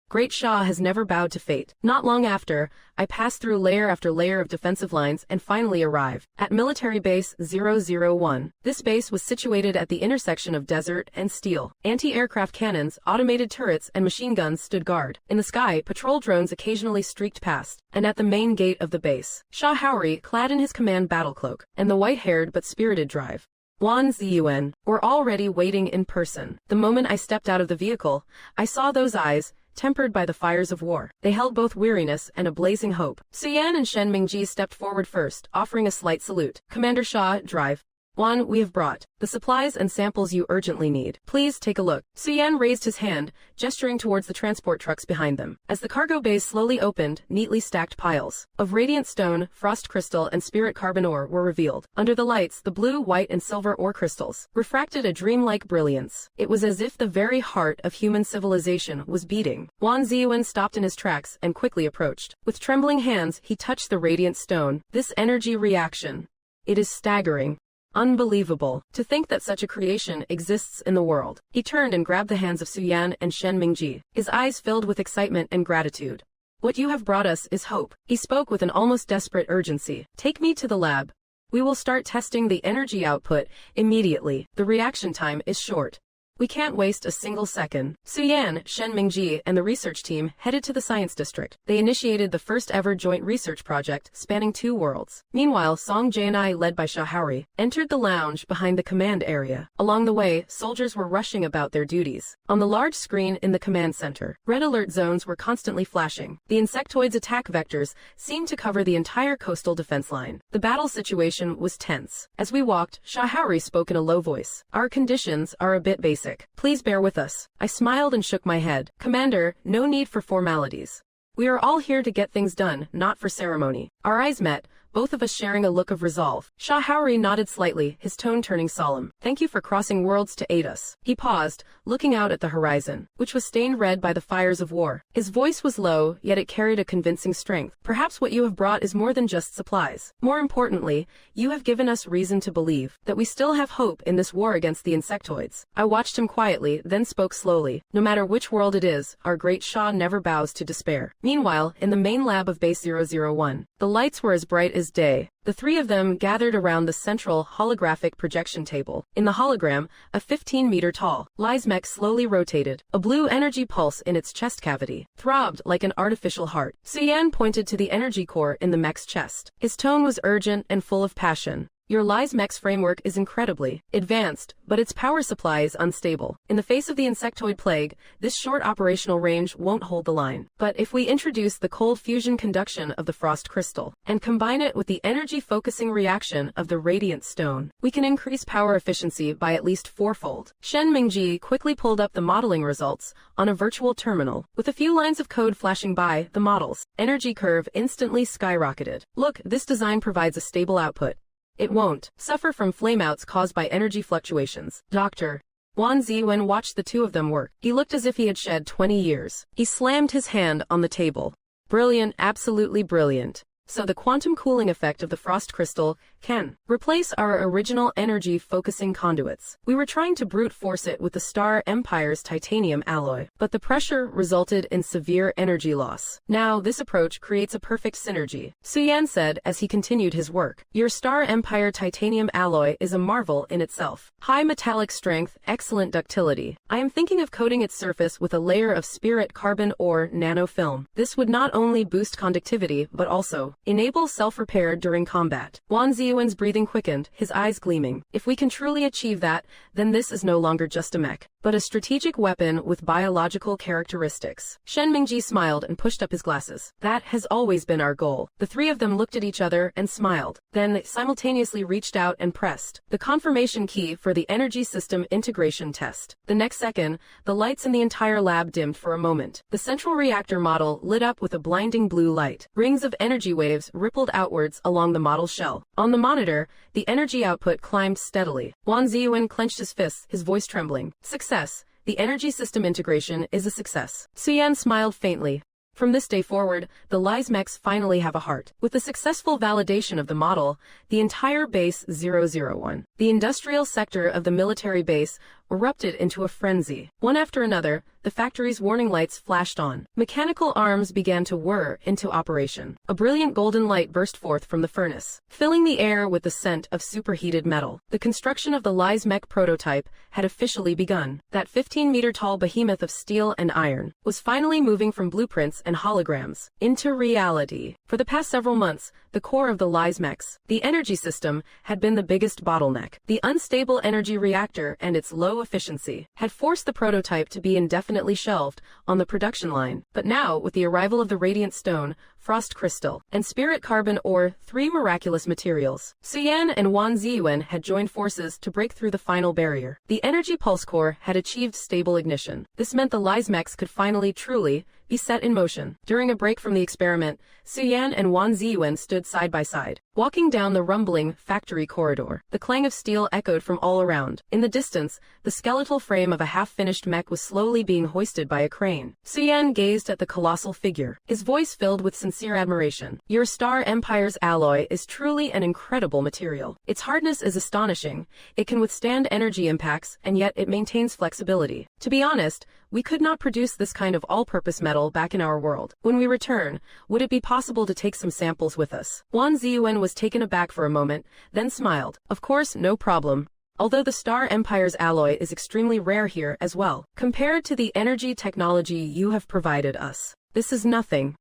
Great Shah has never bowed to fate. Not long after, I passed through layer after layer of defensive lines and finally arrived at Military Base 001. This base was situated at the intersection of desert and steel. Anti-aircraft cannons, automated turrets, and machine guns stood guard. In the sky, patrol drones occasionally streaked past. And at the main gate of the base, Shah Haori, clad in his command battle cloak, and the white-haired but spirited drive, Wan Ziyuan, were already waiting in person. The moment I stepped out of the vehicle, I saw those eyes, tempered by the fires of war. They held both weariness and a blazing hope. Suyan and Shen Mingji stepped forward first, offering a slight salute. Commander Shah, drive. Juan, we have brought the supplies and samples you urgently need. Please take a look. Suyan raised his hand, gesturing towards the transport trucks behind them. As the cargo bays slowly opened, neatly stacked piles of radiant stone, frost crystal, and spirit carbon ore were revealed. Under the lights, the blue, white, and silver ore crystals refracted a dreamlike brilliance. It was as if the very heart of human civilization was beating. Wan Ziyuan stopped in his tracks and quickly approached. With trembling hands, he touched the radiant stone. This energy reaction. It is staggering. Unbelievable. To think that such a creation exists in the world. He turned and grabbed the hands of Suyan and Shen Mingji, his eyes filled with excitement and gratitude. What you have brought us is hope. He spoke with an almost desperate urgency. Take me to the lab. We will start testing the energy output immediately. The reaction time is short. We can't waste a single second. Suyan, Shen Mingji, and the research team headed to the science district. They initiated the first ever joint research project spanning 2 worlds. Meanwhile, Song Jianai, led by Shahauri, entered the lounge behind the command area. Along the way, soldiers were rushing about their duties. On the large screen in the command center, red alert zones were constantly flashing. The insectoids' attack vectors seemed to cover the entire coastal defense line. The battle situation was tense. As we walked, Shahauri spoke in a low voice. Our conditions are a bit basic. Please bear with us. I smiled and shook my head. Commander, no need for formalities. We are all here to get things done, not for ceremony. Our eyes met, both of us sharing a look of resolve. Shahauri nodded slightly, his tone turning solemn. Thank you for crossing worlds to aid us. He paused, looking out at the horizon, which was stained red by the fires of war. His voice was low, yet it carried a convincing strength. Perhaps what you have brought is more than just supplies. More importantly, you have given us reason to believe that we still have hope in this war against the insectoids. I watched him quietly, then spoke slowly. No matter which world it is, our great Shah never bows to despair. Meanwhile, in the main lab of Base 001, the lights were as bright as day. The 3 of them gathered around the central holographic projection table. In the hologram, a 15-meter-tall Lies mech slowly rotated. A blue energy pulse in its chest cavity throbbed like an artificial heart. Suyan pointed to the energy core in the mech's chest. His tone was urgent and full of passion. Your Lies mech's framework is incredibly advanced, but its power supply is unstable. In the face of the insectoid plague, this short operational range won't hold the line. But if we introduce the cold fusion conduction of the frost crystal and combine it with the energy focusing reaction of the radiant stone, we can increase power efficiency by at least 4-fold. Shen Mingji quickly pulled up the modeling results on a virtual terminal. With a few lines of code flashing by, the model's energy curve instantly skyrocketed. Look, this design provides a stable output. It won't suffer from flameouts caused by energy fluctuations. Dr. Wan Ziyuan watched the 2 of them work. He looked as if he had shed 20 years. He slammed his hand on the table. Brilliant, absolutely brilliant. So the quantum cooling effect of the frost crystal can replace our original energy focusing conduits. We were trying to brute force it with the Star Empire's titanium alloy, but the pressure resulted in severe energy loss. Now, this approach creates a perfect synergy, Suyan said as he continued his work. Your Star Empire titanium alloy is a marvel in itself. High metallic strength, excellent ductility. I am thinking of coating its surface with a layer of spirit carbon or nanofilm. This would not only boost conductivity, but also enable self-repair during combat. Wan Ziyuan's breathing quickened, his eyes gleaming. If we can truly achieve that, then this is no longer just a mech, but a strategic weapon with biological characteristics. Shen Mingji smiled and pushed up his glasses. That has always been our goal. The 3 of them looked at each other and smiled, then simultaneously reached out and pressed the confirmation key for the energy system integration test. The next second, the lights in the entire lab dimmed for a moment. The central reactor model lit up with a blinding blue light. Rings of energy waves rippled outwards along the model shell. On the monitor, the energy output climbed steadily. Wan Ziyuan clenched his fists, his voice trembling. Success. The energy system integration is a success. Suyan smiled faintly. From this day forward, the Lies mechs finally have a heart. With the successful validation of the model, the entire Base 001, the industrial sector of the military base, erupted into a frenzy. One after another, the factory's warning lights flashed on. Mechanical arms began to whir into operation. A brilliant golden light burst forth from the furnace, filling the air with the scent of superheated metal. The construction of the Lies mech prototype had officially begun. That 15-meter-tall behemoth of steel and iron was finally moving from blueprints and holograms into reality. For the past several months, the the core of the Lysmex. The energy system had been the biggest bottleneck. The unstable energy reactor and its low efficiency had forced the prototype to be indefinitely shelved on the production line. But now, with the arrival of the radiant stone, frost crystal, and spirit carbon ore, three miraculous materials, Suyan and Wan Ziyuan had joined forces to break through the final barrier. The energy pulse core had achieved stable ignition. This meant the Lysmex could finally, truly, be set in motion. During a break from the experiment, Suyan and Wan Ziyuan stood side by side, walking down the rumbling factory corridor. The clang of steel echoed from all around. In the distance, the skeletal frame of a half-finished mech was slowly being hoisted by a crane. Suyan gazed at the colossal figure, his voice filled with sincere admiration. Your Star Empire's alloy is truly an incredible material. Its hardness is astonishing. It can withstand energy impacts, and yet it maintains flexibility. To be honest, we could not produce this kind of all-purpose metal back in our world. When we return, would it be possible to take some samples with us? Wan Ziyuan was taken aback for a moment, then smiled. Of course, no problem. Although the Star Empire's alloy is extremely rare here as well. Compared to the energy technology you have provided us, this is nothing.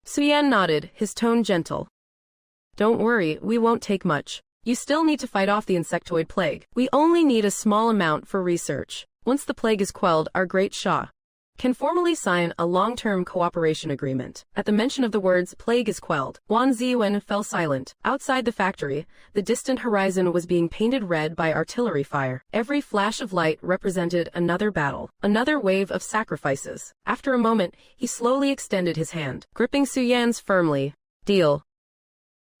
Suyan nodded, his tone gentle. Don't worry, we won't take much. You still need to fight off the insectoid plague. We only need a small amount for research. Once the plague is quelled, our great Shah can formally sign a long-term cooperation agreement. At the mention of the words plague is quelled, Wan Ziyuan fell silent. Outside the factory, the distant horizon was being painted red by artillery fire. Every flash of light represented another battle, another wave of sacrifices. After a moment, he slowly extended his hand, gripping Suyan's firmly. Deal.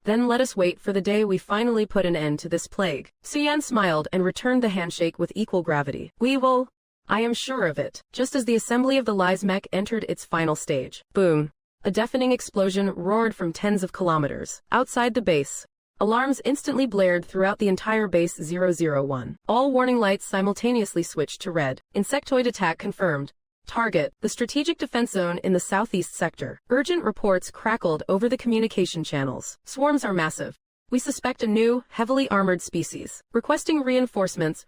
Then let us wait for the day we finally put an end to this plague. Suyan smiled and returned the handshake with equal gravity. We will. I am sure of it. Just as the assembly of the Lysmech entered its final stage. Boom. A deafening explosion roared from tens of kilometers. Outside the base, alarms instantly blared throughout the entire base 001. All warning lights simultaneously switched to red. Insectoid attack confirmed. Target, the strategic defense zone in the southeast sector. Urgent reports crackled over the communication channels. Swarms are massive. We suspect a new, heavily armored species. Requesting reinforcements.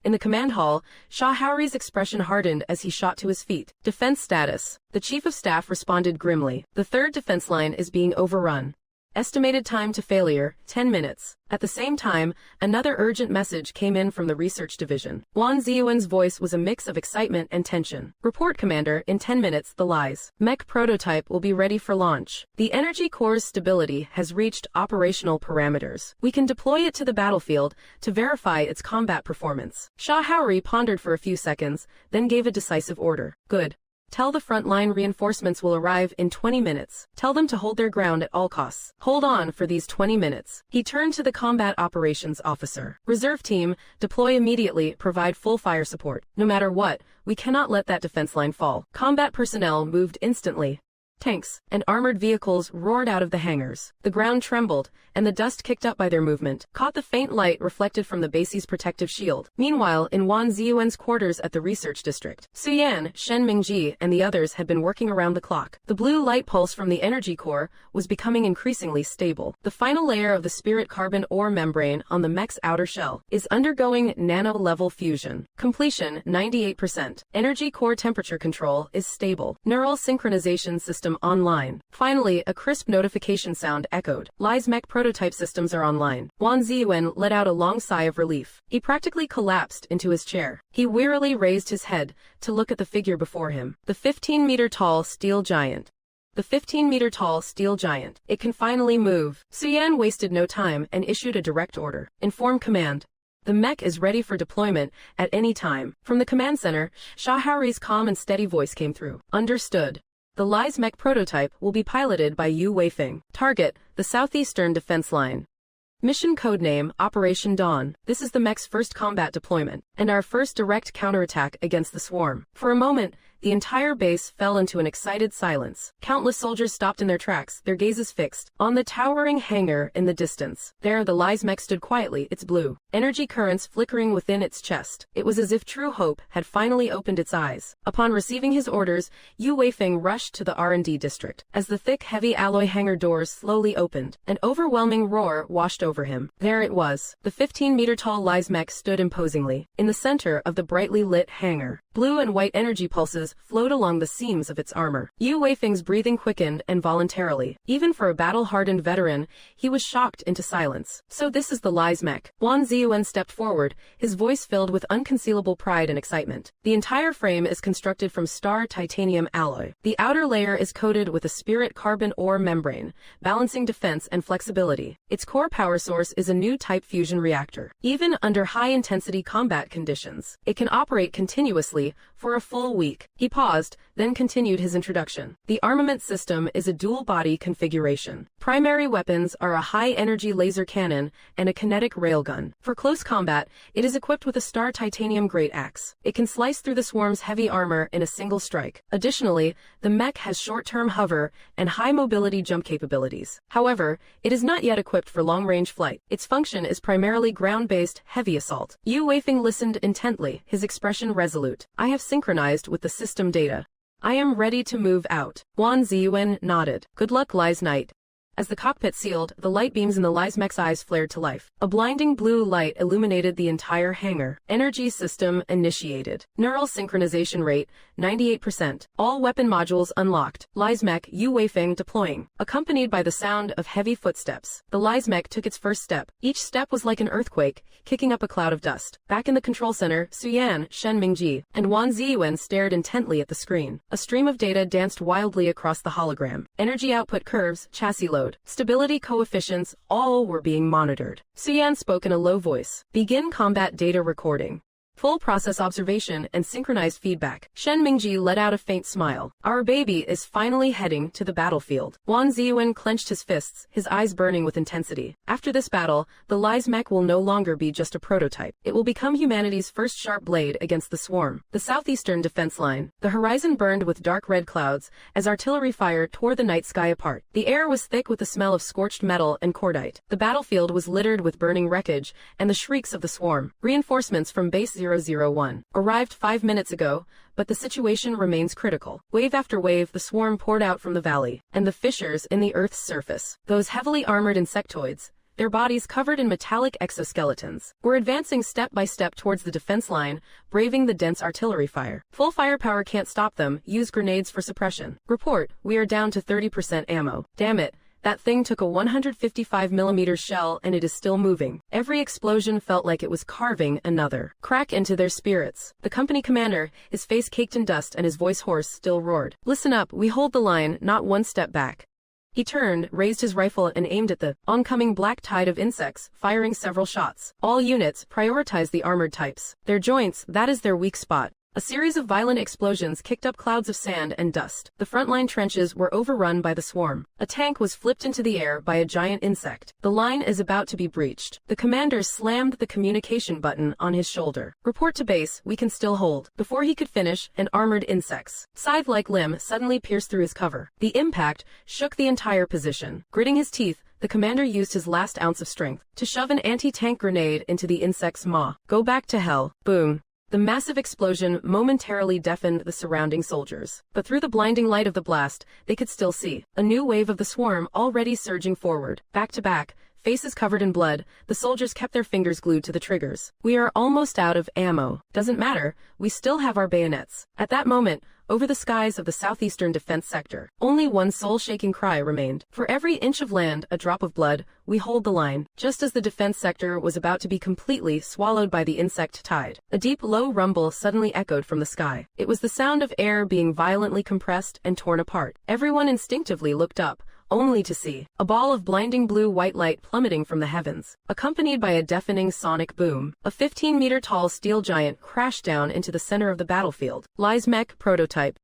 In the command hall, Shah Haori's expression hardened as he shot to his feet. Defense status. The chief of staff responded grimly. The third defense line is being overrun. Estimated time to failure, 10 minutes. At the same time, another urgent message came in from the research division. Wan Ziyuan's voice was a mix of excitement and tension. Report, Commander, in 10 minutes, the Lysmech prototype will be ready for launch. The energy core's stability has reached operational parameters. We can deploy it to the battlefield to verify its combat performance. Shah Haori pondered for a few seconds, then gave a decisive order. Good. Tell the frontline reinforcements will arrive in 20 minutes. Tell them to hold their ground at all costs. Hold on for these 20 minutes. He turned to the combat operations officer. Reserve team, deploy immediately, provide full fire support. No matter what, we cannot let that defense line fall. Combat personnel moved instantly. Tanks and armored vehicles roared out of the hangars. The ground trembled, and the dust kicked up by their movement caught the faint light reflected from the base's protective shield. Meanwhile, in Wan Ziyuan's quarters at the research district, Suyan, Shen Mingji, and the others had been working around the clock. The blue light pulse from the energy core was becoming increasingly stable. The final layer of the spirit carbon ore membrane on the mech's outer shell is undergoing nano-level fusion. Completion, 98%. Energy core temperature control is stable. Neural synchronization system online. Finally, a crisp notification sound echoed. Lysmech prototype systems are online. Wan Ziyuan let out a long sigh of relief. He practically collapsed into his chair. He wearily raised his head to look at the figure before him. The 15-meter-tall steel giant. The 15-meter-tall steel giant. It can finally move. Suyan wasted no time and issued a direct order. Inform command. The mech is ready for deployment at any time. From the command center, Shah Haori's calm and steady voice came through. Understood. The Lysmech prototype will be piloted by Yu Weifeng. Target, the southeastern defense line. Mission codename, Operation Dawn. This is the mech's first combat deployment, and our first direct counterattack against the swarm. For a moment, the entire base fell into an excited silence. Countless soldiers stopped in their tracks, their gazes fixed on the towering hangar in the distance. There, the Lysmech stood quietly, its blue energy currents flickering within its chest. It was as if true hope had finally opened its eyes. Upon receiving his orders, Yu Weifeng rushed to the R&D district. As the thick, heavy alloy hangar doors slowly opened, an overwhelming roar washed over him. There it was. The 15-meter-tall Lysmech stood imposingly in the center of the brightly lit hangar. Blue and white energy pulses flames flowed along the seams of its armor. Yu Weifeng's breathing quickened involuntarily. Even for a battle-hardened veteran, he was shocked into silence. So this is the Lies mech. Wang Ziyuan stepped forward, his voice filled with unconcealable pride and excitement. The entire frame is constructed from star titanium alloy. The outer layer is coated with a spirit carbon ore membrane, balancing defense and flexibility. Its core power source is a new type fusion reactor. Even under high-intensity combat conditions, it can operate continuously for a full week. He paused, then continued his introduction. The armament system is a dual-body configuration. Primary weapons are a high-energy laser cannon and a kinetic railgun. For close combat, it is equipped with a star titanium great axe. It can slice through the swarm's heavy armor in a single strike. Additionally, the mech has short-term hover and high-mobility jump capabilities. However, it is not yet equipped for long-range flight. Its function is primarily ground-based, heavy assault. Yu Weifeng listened intently, his expression resolute. I have synchronized with the system data. I am ready to move out. Wang Ziyuan nodded. Good luck, Lies Knight. As the cockpit sealed, the light beams in the Lies mech's eyes flared to life. A blinding blue light illuminated the entire hangar. Energy system initiated. Neural synchronization rate, 98%. All weapon modules unlocked. Lies mech Yu Weifeng deploying. Accompanied by the sound of heavy footsteps, the Lies mech took its first step. Each step was like an earthquake, kicking up a cloud of dust. Back in the control center, Suyan, Shen Mingji, and Wang Ziyuan stared intently at the screen. A stream of data danced wildly across the hologram. Energy output curves, chassis load, stability coefficients, all were being monitored. Suyan spoke in a low voice. Begin combat data recording. Full process observation and synchronized feedback. Shen Mingji let out a faint smile. Our baby is finally heading to the battlefield. Wang Ziyuan clenched his fists, his eyes burning with intensity. After this battle, the Lies mech will no longer be just a prototype. It will become humanity's first sharp blade against the swarm. The southeastern defense line. The horizon burned with dark red clouds as artillery fire tore the night sky apart. The air was thick with the smell of scorched metal and cordite. The battlefield was littered with burning wreckage and the shrieks of the swarm. Reinforcements from base 001 arrived 5 minutes ago, but the situation remains critical. Wave after wave, the swarm poured out from the valley and the fissures in the Earth's surface. Those heavily armored insectoids, their bodies covered in metallic exoskeletons, were advancing step by step towards the defense line, braving the dense artillery fire. Full firepower can't stop them. Use grenades for suppression. Report, we are down to 30% ammo. Damn it. That thing took a 155mm shell and it is still moving. Every explosion felt like it was carving another crack into their spirits. The company commander, his face caked in dust and his voice hoarse, still roared. Listen up, we hold the line, not one step back. He turned, raised his rifle and aimed at the oncoming black tide of insects, firing several shots. All units, prioritize the armored types. Their joints, that is their weak spot. A series of violent explosions kicked up clouds of sand and dust. The frontline trenches were overrun by the swarm. A tank was flipped into the air by a giant insect. The line is about to be breached. The commander slammed the communication button on his shoulder. Report to base, we can still hold. Before he could finish, an armored insect's scythe-like limb suddenly pierced through his cover. The impact shook the entire position. Gritting his teeth, the commander used his last ounce of strength to shove an anti-tank grenade into the insect's maw. Go back to hell. Boom. The massive explosion momentarily deafened the surrounding soldiers. But through the blinding light of the blast, they could still see a new wave of the swarm already surging forward. Back to back, faces covered in blood, the soldiers kept their fingers glued to the triggers. We are almost out of ammo. Doesn't matter, we still have our bayonets. At that moment, over the skies of the southeastern defense sector, only one soul-shaking cry remained. For every inch of land, a drop of blood, we hold the line. Just as the defense sector was about to be completely swallowed by the insect tide, a deep, low rumble suddenly echoed from the sky. It was the sound of air being violently compressed and torn apart. Everyone instinctively looked up, only to see a ball of blinding blue-white light plummeting from the heavens, accompanied by a deafening sonic boom. A 15-meter-tall steel giant crashed down into the center of the battlefield. Lies mech prototype.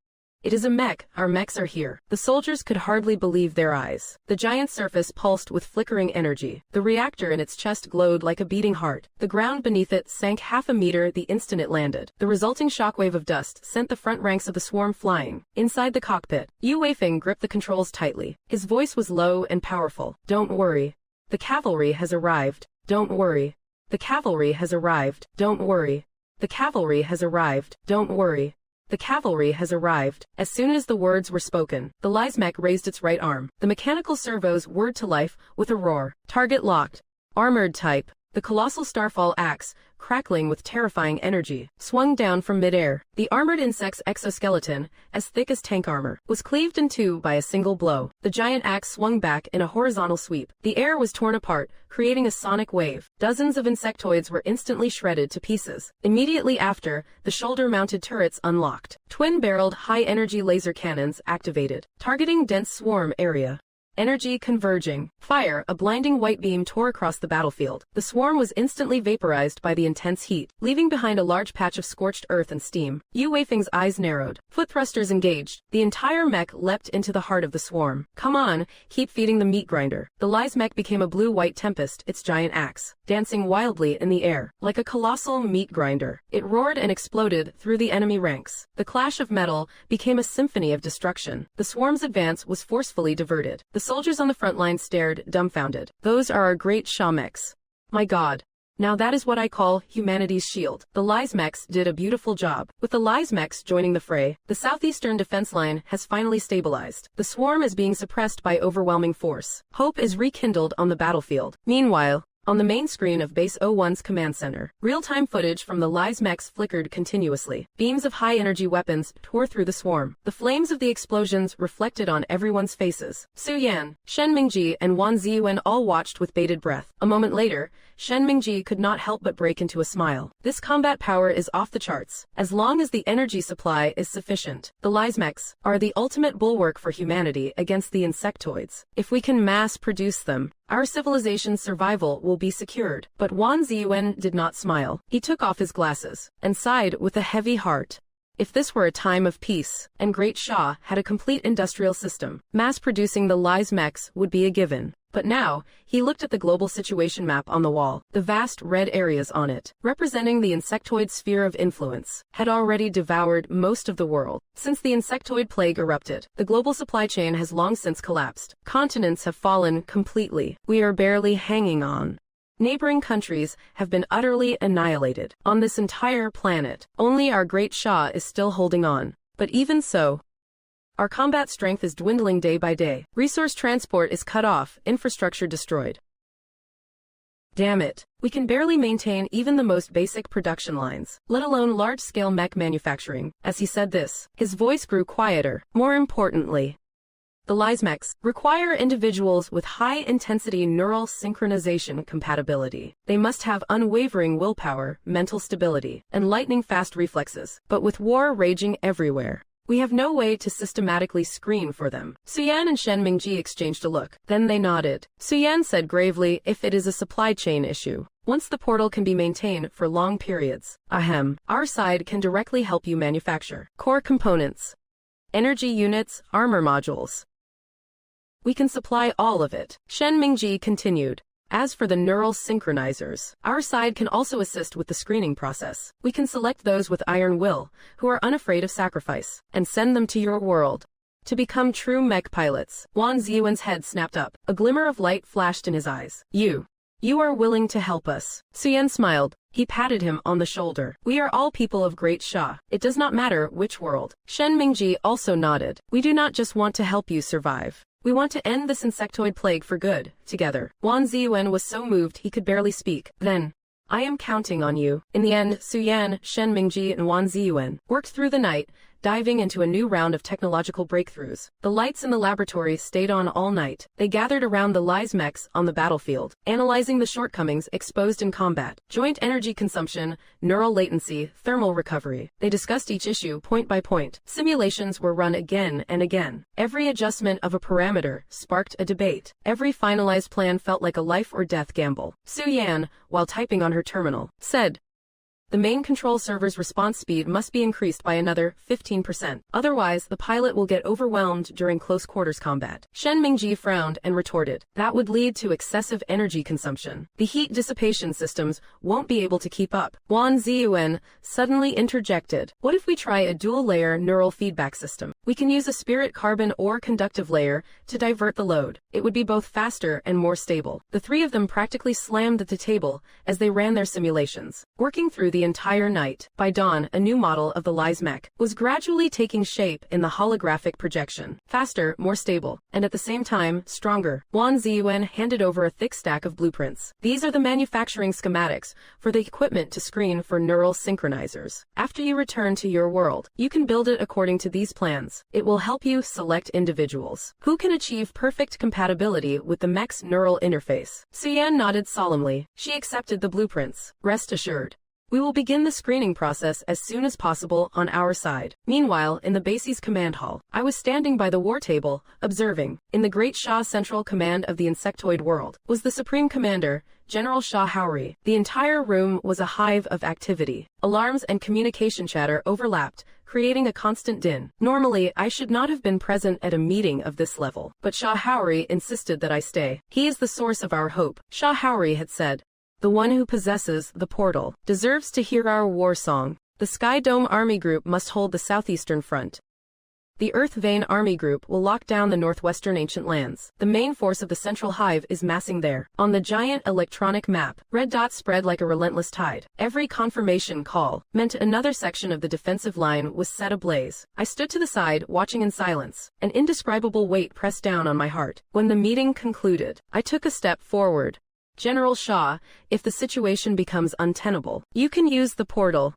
It is a mech, our mechs are here. The soldiers could hardly believe their eyes. The giant surface pulsed with flickering energy. The reactor in its chest glowed like a beating heart. The ground beneath it sank half a meter the instant it landed. The resulting shockwave of dust sent the front ranks of the swarm flying. Inside the cockpit, Yu Weifeng gripped the controls tightly. His voice was low and powerful. Don't worry. The cavalry has arrived. Don't worry. The cavalry has arrived. Don't worry. The cavalry has arrived. Don't worry. The cavalry has arrived. As soon as the words were spoken, the Lies mech raised its right arm. The mechanical servos whirred to life with a roar. Target locked. Armored type. The colossal starfall axe, crackling with terrifying energy, swung down from midair. The armored insect's exoskeleton, as thick as tank armor, was cleaved in two by a single blow. The giant axe swung back in a horizontal sweep. The air was torn apart, creating a sonic wave. Dozens of insectoids were instantly shredded to pieces. Immediately after, the shoulder-mounted turrets unlocked. Twin-barreled high-energy laser cannons activated, targeting dense swarm area. Energy converging. Fire, a blinding white beam tore across the battlefield. The swarm was instantly vaporized by the intense heat, leaving behind a large patch of scorched earth and steam. Yu Weifeng's eyes narrowed. Foot thrusters engaged. The entire mech leapt into the heart of the swarm. Come on, keep feeding the meat grinder. The Lies mech became a blue-white tempest, its giant axe, dancing wildly in the air. Like a colossal meat grinder, it roared and exploded through the enemy ranks. The clash of metal became a symphony of destruction. The swarm's advance was forcefully diverted. The soldiers on the front line stared, dumbfounded. Those are our great Sha mechs. My god. Now that is what I call humanity's shield. The Lies mechs did a beautiful job. With the Lies mechs joining the fray, the southeastern defense line has finally stabilized. The swarm is being suppressed by overwhelming force. Hope is rekindled on the battlefield. Meanwhile, on the main screen of Base 01's command center, real-time footage from the Lies mechs flickered continuously. Beams of high-energy weapons tore through the swarm. The flames of the explosions reflected on everyone's faces. Su Yan, Shen Mingji, and Wan Ziyuan all watched with bated breath. A moment later, Shen Mingji could not help but break into a smile. This combat power is off the charts, as long as the energy supply is sufficient. The Lies mechs are the ultimate bulwark for humanity against the insectoids. If we can mass-produce them, our civilization's survival will be secured. But Wan Ziyuan did not smile. He took off his glasses and sighed with a heavy heart. If this were a time of peace, and Great Sha had a complete industrial system, mass-producing the Lies mechs would be a given. But now, he looked at the global situation map on the wall. The vast red areas on it, representing the insectoid sphere of influence, had already devoured most of the world. Since the insectoid plague erupted, the global supply chain has long since collapsed. Continents have fallen completely. We are barely hanging on. Neighboring countries have been utterly annihilated. On this entire planet, only our Great Sha is still holding on. But even so, our combat strength is dwindling day by day. Resource transport is cut off, infrastructure destroyed. Damn it. We can barely maintain even the most basic production lines, let alone large-scale mech manufacturing. As he said this, his voice grew quieter. More importantly, the Lies mechs require individuals with high-intensity neural synchronization compatibility. They must have unwavering willpower, mental stability, and lightning-fast reflexes. But with war raging everywhere, we have no way to systematically screen for them. Su Yan and Shen Mingji exchanged a look. Then they nodded. Su Yan said gravely, if it is a supply chain issue, once the portal can be maintained for long periods, our side can directly help you manufacture core components, energy units, armor modules. We can supply all of it. Shen Mingji continued. As for the neural synchronizers, our side can also assist with the screening process. We can select those with iron will, who are unafraid of sacrifice, and send them to your world to become true mech pilots. Wan Ziyuan's head snapped up. A glimmer of light flashed in his eyes. You are willing to help us. Su Yan smiled. He patted him on the shoulder. We are all people of Great Sha. It does not matter which world. Shen Mingji also nodded. We do not just want to help you survive. We want to end this insectoid plague for good, together. Wan Ziyuan was so moved he could barely speak. Then, I am counting on you. In the end, Su Yan, Shen Mingji, and Wan Ziyuan worked through the night, diving into a new round of technological breakthroughs. The lights in the laboratory stayed on all night. They gathered around the Lies mechs on the battlefield, analyzing the shortcomings exposed in combat. Joint energy consumption, neural latency, thermal recovery. They discussed each issue point by point. Simulations were run again and again. Every adjustment of a parameter sparked a debate. Every finalized plan felt like a life or death gamble. Su Yan, while typing on her terminal, said, the main control server's response speed must be increased by another 15%. Otherwise, the pilot will get overwhelmed during close quarters combat. Shen Mingji frowned and retorted. That would lead to excessive energy consumption. The heat dissipation systems won't be able to keep up. Wan Ziyuan suddenly interjected. What if we try a dual-layer neural feedback system? We can use a spirit carbon or conductive layer to divert the load. It would be both faster and more stable. The three of them practically slammed at the table as they ran their simulations, working through the the entire night. By dawn, a new model of the Lies mech was gradually taking shape in the holographic projection. Faster, more stable, and at the same time, stronger. Wan Ziyuan handed over a thick stack of blueprints. These are the manufacturing schematics for the equipment to screen for neural synchronizers. After you return to your world, you can build it according to these plans. It will help you select individuals who can achieve perfect compatibility with the mech's neural interface. Suyan nodded solemnly. She accepted the blueprints. Rest assured, we will begin the screening process as soon as possible on our side. Meanwhile, in the base's command hall, I was standing by the war table, observing. In the Great Shah Central Command of the insectoid world was the Supreme Commander, General Shah Haori. The entire room was a hive of activity. Alarms and communication chatter overlapped, creating a constant din. Normally, I should not have been present at a meeting of this level, but Shah Haori insisted that I stay. He is the source of our hope, Shah Haori had said. The one who possesses the portal deserves to hear our war song. The Sky Dome Army Group must hold the southeastern front. The Earth Vein Army Group will lock down the northwestern ancient lands. The main force of the central hive is massing there. On the giant electronic map, red dots spread like a relentless tide. Every confirmation call meant another section of the defensive line was set ablaze. I stood to the side, watching in silence. An indescribable weight pressed down on my heart. When the meeting concluded, I took a step forward. General Shah, if the situation becomes untenable, you can use the portal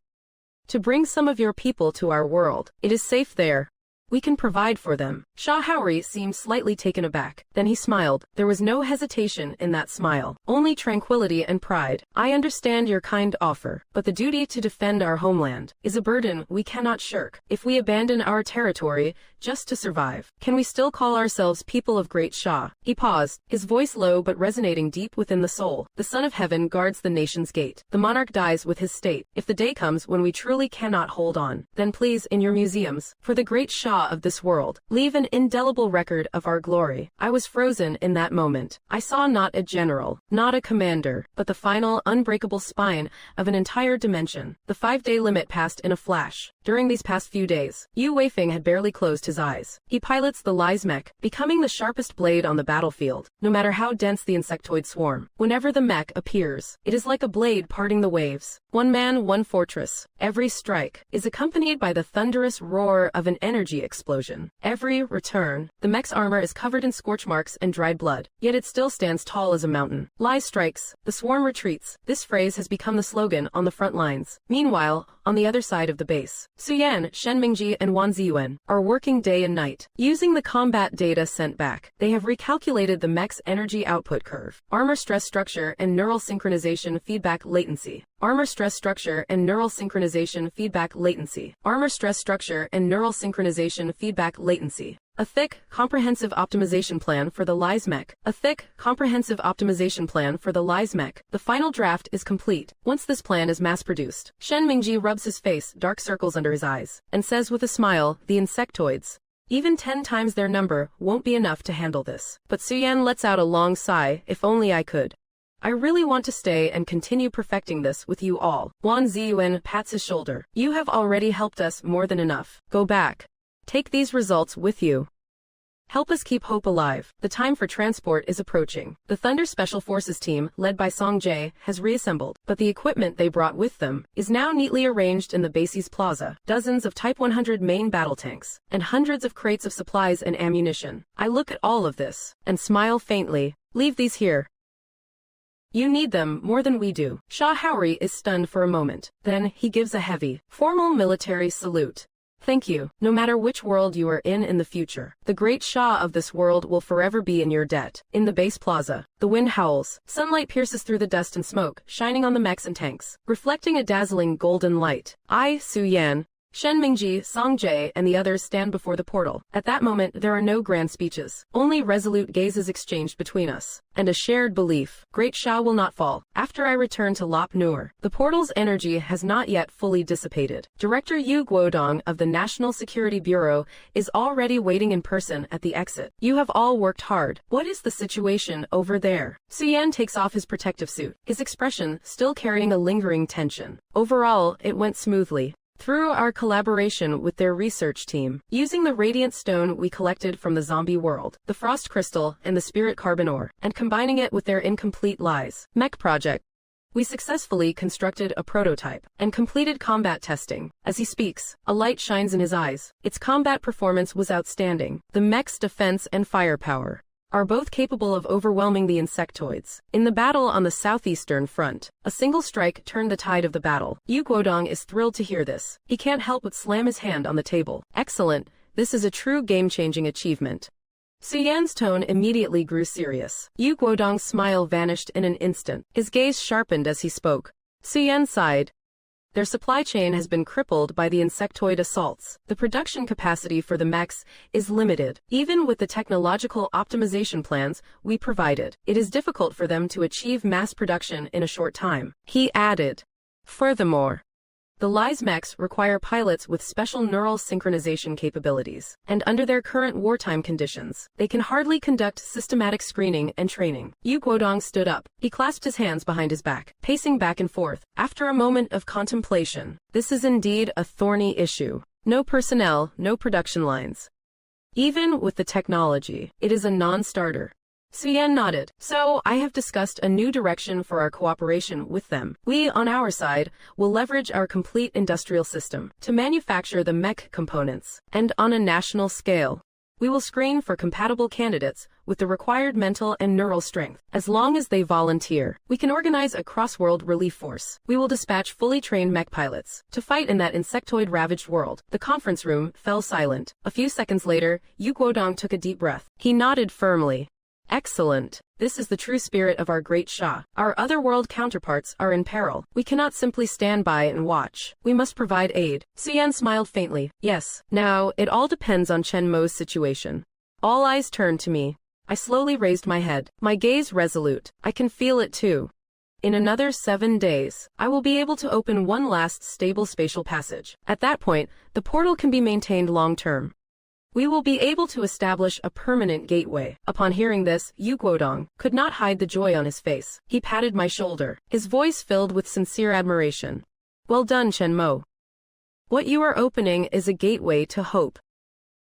to bring some of your people to our world. It is safe there. We can provide for them. Shah Haori seemed slightly taken aback. Then he smiled. There was no hesitation in that smile, only tranquility and pride. I understand your kind offer, but the duty to defend our homeland is a burden we cannot shirk. If we abandon our territory just to survive, can we still call ourselves people of Great Shah? He paused, his voice low but resonating deep within the soul. The Son of Heaven guards the nation's gate. The monarch dies with his state. If the day comes when we truly cannot hold on, then please, in your museums, for the Great Shah of this world, leave an indelible record of our glory. I was frozen in that moment. I saw not a general, not a commander, but the final, unbreakable spine of an entire dimension. The 5-day limit passed in a flash. During these past few days, Yu Weifeng had barely closed his eyes. He pilots the Lies mech, becoming the sharpest blade on the battlefield, no matter how dense the insectoid swarm. Whenever the mech appears, it is like a blade parting the waves. One man, one fortress. Every strike is accompanied by the thunderous roar of an energy explosion. Every return, the mech's armor is covered in scorch marks and dried blood, yet it still stands tall as a mountain. Lies strikes, the swarm retreats. This phrase has become the slogan on the front lines. Meanwhile, on the other side of the base, Suyan, Shen Mingji and Wan Ziyuan are working day and night. Using the combat data sent back, they have recalculated the mech's energy output curve, armor stress structure and neural synchronization feedback latency. Armor stress structure and neural synchronization feedback latency. Armor stress structure and neural synchronization feedback latency. A thick, comprehensive optimization plan for the Lies mech. A thick, comprehensive optimization plan for the Lies mech. The final draft is complete. Once this plan is mass-produced, Shen Mingji rubs his face, dark circles under his eyes, and says with a smile, the insectoids, even 10 times their number, won't be enough to handle this. But Suyan lets out a long sigh, if only I could. I really want to stay and continue perfecting this with you all. Wan Ziyuan pats his shoulder. You have already helped us more than enough. Go back. Take these results with you. Help us keep hope alive. The time for transport is approaching. The Thunder Special Forces team, led by Song Jae, has reassembled, but the equipment they brought with them is now neatly arranged in the base's plaza. Dozens of Type 100 main battle tanks, and hundreds of crates of supplies and ammunition. I look at all of this, and smile faintly. Leave these here. You need them more than we do. Shah Haori is stunned for a moment. Then, he gives a heavy, formal military salute. Thank you. No matter which world you are in the future, the Great Shah of this world will forever be in your debt. In the base plaza, the wind howls. Sunlight pierces through the dust and smoke, shining on the mechs and tanks, reflecting a dazzling golden light. I, Su Yan, Shen Mingji, Song Jae, and the others stand before the portal. At that moment, there are no grand speeches, only resolute gazes exchanged between us, and a shared belief. Great Shah will not fall. After I return to Lop Nur, the portal's energy has not yet fully dissipated. Director Yu Guodong of the National Security Bureau is already waiting in person at the exit. You have all worked hard. What is the situation over there? Suyan takes off his protective suit, his expression still carrying a lingering tension. Overall, it went smoothly. Through our collaboration with their research team, using the radiant stone we collected from the zombie world, the frost crystal, and the spirit carbon ore, and combining it with their incomplete Lies mech project, We successfully constructed a prototype and completed combat testing. As he speaks, a light shines in his eyes. Its combat performance was outstanding. The mech's defense and firepower are both capable of overwhelming the insectoids. In the battle on the southeastern front, a single strike turned the tide of the battle. Yu Guodong is thrilled to hear this. He can't help but slam his hand on the table. Excellent. This is a true game-changing achievement. Su Yan's tone immediately grew serious. Yu Guodong's smile vanished in an instant. His gaze sharpened as he spoke. Su Yan sighed. Their supply chain has been crippled by the insectoid assaults. The production capacity for the mechs is limited. Even with the technological optimization plans we provided, it is difficult for them to achieve mass production in a short time. He added. Furthermore, the Lies mechs require pilots with special neural synchronization capabilities, and under their current wartime conditions, they can hardly conduct systematic screening and training. Yu Guodong stood up. He clasped his hands behind his back, pacing back and forth. After a moment of contemplation, this is indeed a thorny issue. No personnel, no production lines. Even with the technology, it is a non-starter. Su Yan nodded. So, I have discussed a new direction for our cooperation with them. We, on our side, will leverage our complete industrial system to manufacture the mech components, and on a national scale. We will screen for compatible candidates with the required mental and neural strength. As long as they volunteer, we can organize a cross-world relief force. We will dispatch fully trained mech pilots to fight in that insectoid-ravaged world. The conference room fell silent. A few seconds later, Yu Guodong took a deep breath. He nodded firmly. Excellent. This is the true spirit of our great Shah. Our other-world counterparts are in peril. We cannot simply stand by and watch. We must provide aid. Su Yan smiled faintly. Yes. Now, it all depends on Chen Mo's situation. All eyes turned to me. I slowly raised my head, my gaze resolute. I can feel it too. In another 7 days, I will be able to open one last stable spatial passage. At that point, the portal can be maintained long-term. We will be able to establish a permanent gateway. Upon hearing this, Yu Guodong could not hide the joy on his face. He patted my shoulder, his voice filled with sincere admiration. Well done, Chen Mo. What you are opening is a gateway to hope.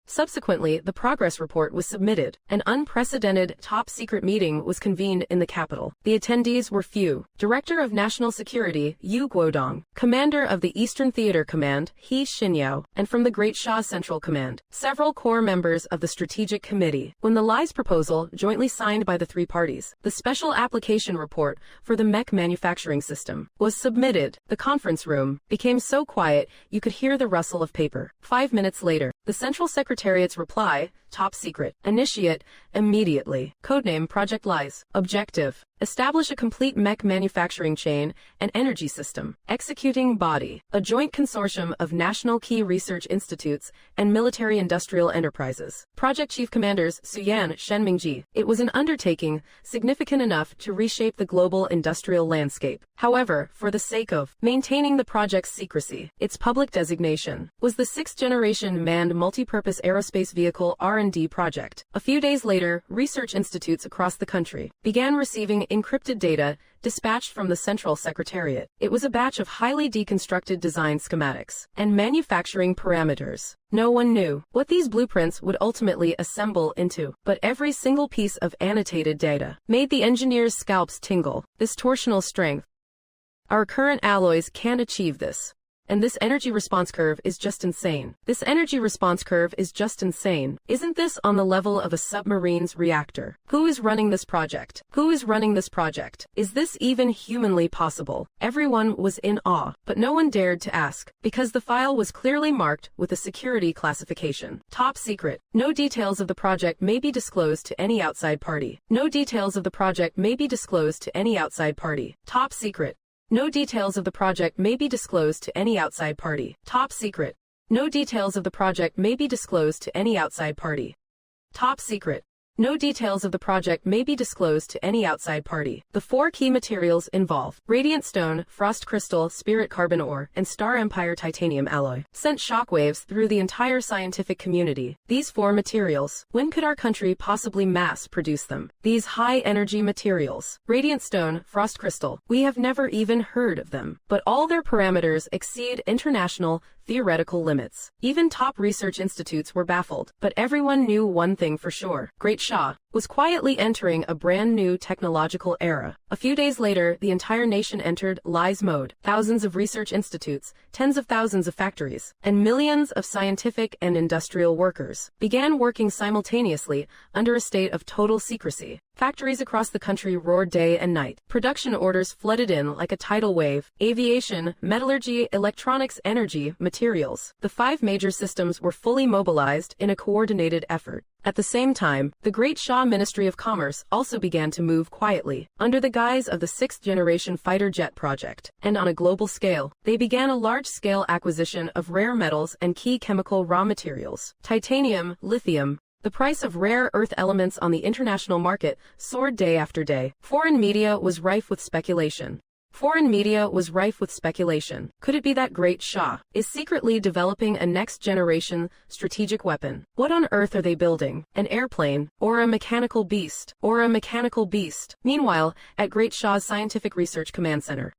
Subsequently, the progress report was submitted. An unprecedented top-secret meeting was convened in the capital. The attendees were few. Director of National Security, Yu Guodong, Commander of the Eastern Theater Command, He Xinyao, and from the Great Shah Central Command, several core members of the Strategic Committee. When the Lies proposal, jointly signed by the three parties, the special application report for the mech manufacturing system, was submitted, the conference room became so quiet you could hear the rustle of paper. 5 minutes later, the Central Secretariat's reply, top secret, initiate, immediately, codename Project Lies, objective, establish a complete mech manufacturing chain and energy system, executing body, a joint consortium of national key research institutes and military industrial enterprises. Project Chief Commanders Su Yan, Shen Mingji. It was an undertaking significant enough to reshape the global industrial landscape. However, for the sake of maintaining the project's secrecy, its public designation was the 6th-generation manned multi-purpose aerospace vehicle R&D project. A few days later, research institutes across the country began receiving encrypted data dispatched from the Central Secretariat. It was a batch of highly deconstructed design schematics and manufacturing parameters. No one knew what these blueprints would ultimately assemble into, but every single piece of annotated data made the engineers' scalps tingle. This torsional strength. Our current alloys can't achieve this. And this energy response curve is just insane. This energy response curve is just insane. Isn't this on the level of a submarine's reactor? Who is running this project? Who is running this project? Is this even humanly possible? Everyone was in awe, but no one dared to ask, because the file was clearly marked with a security classification. Top secret. No details of the project may be disclosed to any outside party. No details of the project may be disclosed to any outside party. Top secret. No details of the project may be disclosed to any outside party. Top secret. No details of the project may be disclosed to any outside party. Top secret. No details of the project may be disclosed to any outside party. The 4 key materials involve radiant stone, frost crystal, spirit carbon ore, and Star Empire titanium alloy. Sent shockwaves through the entire scientific community. These 4 materials, when could our country possibly mass produce them? These high-energy materials, radiant stone, frost crystal, we have never even heard of them. But all their parameters exceed international theoretical limits. Even top research institutes were baffled. But everyone knew one thing for sure. Great Shah was quietly entering a brand new technological era. A few days later, the entire nation entered lies mode. Thousands of research institutes, tens of thousands of factories, and millions of scientific and industrial workers began working simultaneously under a state of total secrecy. Factories across the country roared day and night. Production orders flooded in like a tidal wave. Aviation, metallurgy, electronics, energy, materials. The 5 major systems were fully mobilized in a coordinated effort. At the same time, the Great Shah Ministry of Commerce also began to move quietly, under the guise of the 6th-generation fighter jet project. And on a global scale, they began a large-scale acquisition of rare metals and key chemical raw materials. Titanium, lithium. The price of rare earth elements on the international market soared day after day. Foreign media was rife with speculation. Could it be that Great Shah is secretly developing a next-generation strategic weapon? What on earth are they building? An airplane? Or a mechanical beast? Meanwhile, at Great Shah's Scientific Research Command Center.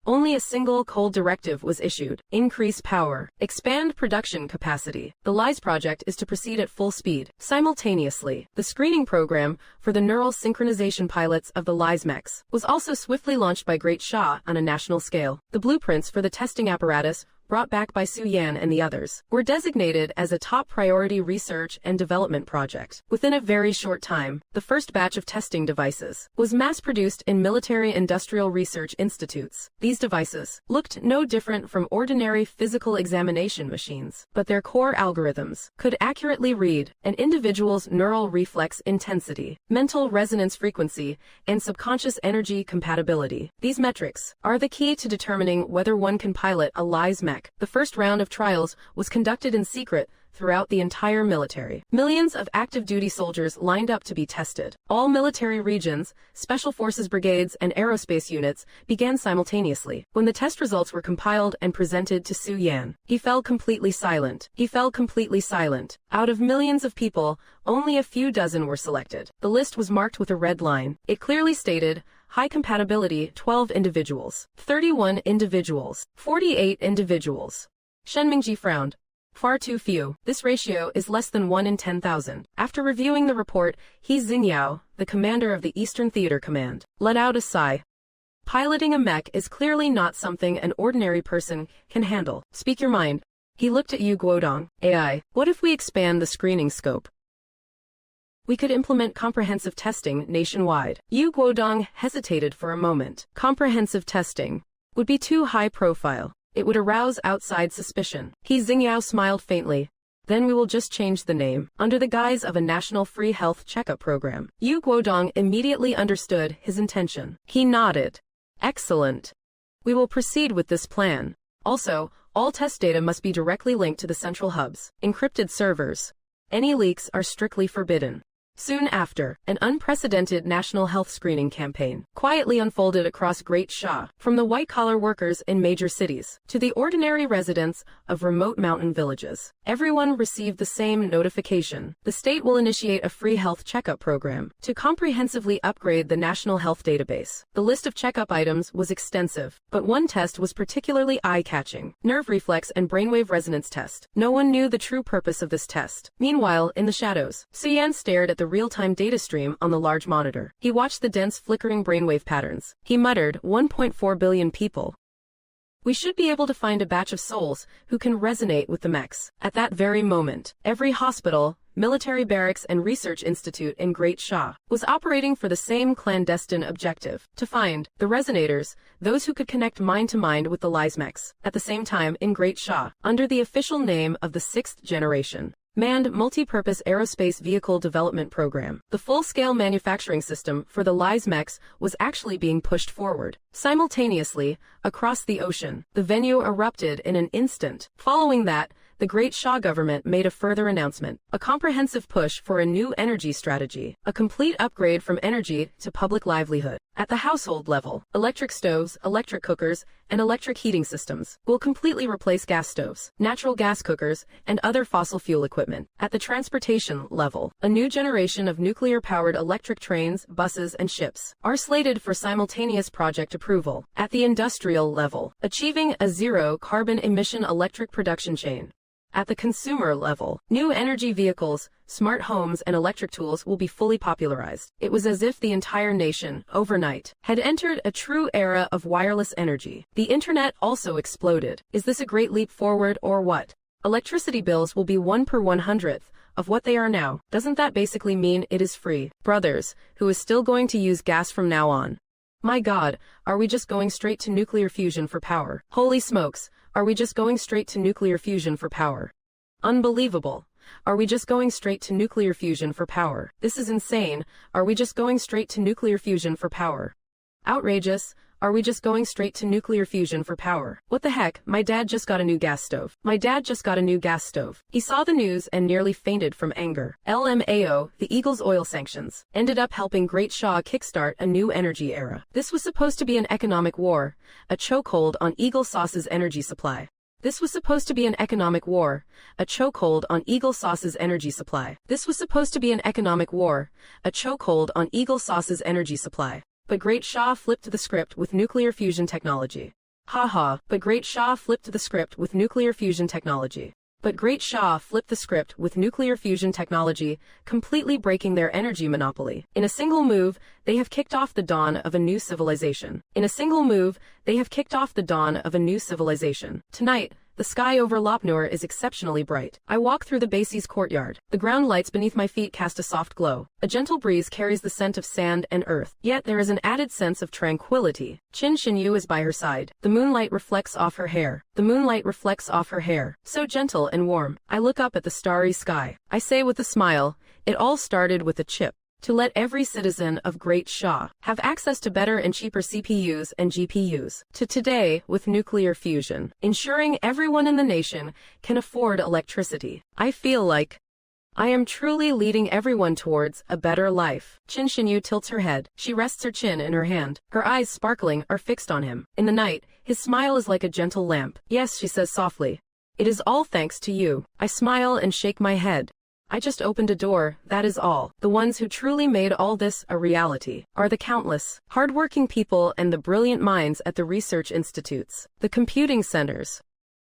Only a single cold directive was issued: increase power, expand production capacity. The LISE project is to proceed at full speed. Simultaneously, the screening program for the neural synchronization pilots of the LISE mechs was also swiftly launched by Great Shah on a national scale. The blueprints for the testing apparatus, brought back by Su Yan and the others, were designated as a top priority research and development project. Within a very short time, the first batch of testing devices was mass-produced in military industrial research institutes. These devices looked no different from ordinary physical examination machines, but their core algorithms could accurately read an individual's neural reflex intensity, mental resonance frequency, and subconscious energy compatibility. These metrics are the key to determining whether one can pilot a LISE mech. The first round of trials was conducted in secret throughout the entire military. Millions of active duty soldiers lined up to be tested. All military regions, special forces brigades, and aerospace units began simultaneously. When the test results were compiled and presented to Su Yan, he fell completely silent. Out of millions of people, only a few dozen were selected. The list was marked with a red line. It clearly stated, high compatibility, 12 individuals, 31 individuals, 48 individuals. Shen Mingji frowned. Far too few. This ratio is less than 1 in 10,000. After reviewing the report, He Xingyao, the commander of the Eastern Theater Command, let out a sigh. Piloting a mech is clearly not something an ordinary person can handle. Speak your mind. He looked at Yu Guodong. AI, what if we expand the screening scope? We could implement comprehensive testing nationwide. Yu Guodong hesitated for a moment. Comprehensive testing would be too high profile. It would arouse outside suspicion. He Xingyao smiled faintly. Then we will just change the name, under the guise of a national free health checkup program. Yu Guodong immediately understood his intention. He nodded. Excellent. We will proceed with this plan. Also, all test data must be directly linked to the central hubs, encrypted servers. Any leaks are strictly forbidden. Soon after, an unprecedented national health screening campaign quietly unfolded across Great Shah, from the white-collar workers in major cities to the ordinary residents of remote mountain villages. Everyone received the same notification. The state will initiate a free health checkup program to comprehensively upgrade the national health database. The list of checkup items was extensive, but one test was particularly eye-catching: nerve reflex and brainwave resonance test. No one knew the true purpose of this test. Meanwhile, in the shadows, Su Yan stared at the real-time data stream on the large monitor. He watched the dense flickering brainwave patterns. He muttered, 1.4 billion people. We should be able to find a batch of souls who can resonate with the mechs. At that very moment, every hospital, military barracks and research institute in Great Shah was operating for the same clandestine objective: to find the resonators, those who could connect mind to mind with the LISE mechs. At the same time, in Great Shah, under the official name of the 6th generation Manned Multipurpose Aerospace Vehicle Development Program, the full-scale manufacturing system for the LISE mechs was actually being pushed forward. Simultaneously, across the ocean, the venue erupted in an instant. Following that, the Great Shah government made a further announcement, a comprehensive push for a new energy strategy, a complete upgrade from energy to public livelihood. At the household level, electric stoves, electric cookers, and electric heating systems will completely replace gas stoves, natural gas cookers, and other fossil fuel equipment. At the transportation level, a new generation of nuclear-powered electric trains, buses, and ships are slated for simultaneous project approval. At the industrial level, achieving a zero-carbon emission electric production chain. At the consumer level, new energy vehicles, smart homes, and electric tools will be fully popularized. It was as if the entire nation, overnight, had entered a true era of wireless energy. The internet also exploded. Is this a great leap forward or what? Electricity bills will be 1 per 100th of what they are now. Doesn't that basically mean it is free? Brothers, who is still going to use gas from now on? My God, are we just going straight to nuclear fusion for power? Holy smokes, are we just going straight to nuclear fusion for power? Unbelievable. Are we just going straight to nuclear fusion for power? This is insane. Are we just going straight to nuclear fusion for power? Outrageous. Are we just going straight to nuclear fusion for power? What the heck? My dad just got a new gas stove. My dad just got a new gas stove. He saw the news and nearly fainted from anger. LMAO, the Eagles oil sanctions, ended up helping Great Shah kickstart a new energy era. This was supposed to be an economic war, a chokehold on Eagle Sauce's energy supply. This was supposed to be an economic war, a chokehold on Eagle Sauce's energy supply. This was supposed to be an economic war, a chokehold on Eagle Sauce's energy supply. But Great Shah flipped the script with nuclear fusion technology. But Great Shah flipped the script with nuclear fusion technology. But Great Shah flipped the script with nuclear fusion technology, completely breaking their energy monopoly. In a single move, they have kicked off the dawn of a new civilization. In a single move, they have kicked off the dawn of a new civilization. Tonight, the sky over Lopnur is exceptionally bright. I walk through the Basie's courtyard. The ground lights beneath my feet cast a soft glow. A gentle breeze carries the scent of sand and earth. Yet there is an added sense of tranquility. Qin Xinyu is by her side. The moonlight reflects off her hair. The moonlight reflects off her hair. So gentle and warm. I look up at the starry sky. I say with a smile, it all started with a chip. To let every citizen of Great Shah have access to better and cheaper CPUs and GPUs. To today, with nuclear fusion, ensuring everyone in the nation can afford electricity. I feel like I am truly leading everyone towards a better life. Qin Xinyu tilts her head. She rests her chin in her hand. Her eyes, sparkling, are fixed on him. In the night, his smile is like a gentle lamp. Yes, she says softly. It is all thanks to you. I smile and shake my head. I just opened a door, that is all. The ones who truly made all this a reality are the countless, hardworking people and the brilliant minds at the research institutes, the computing centers,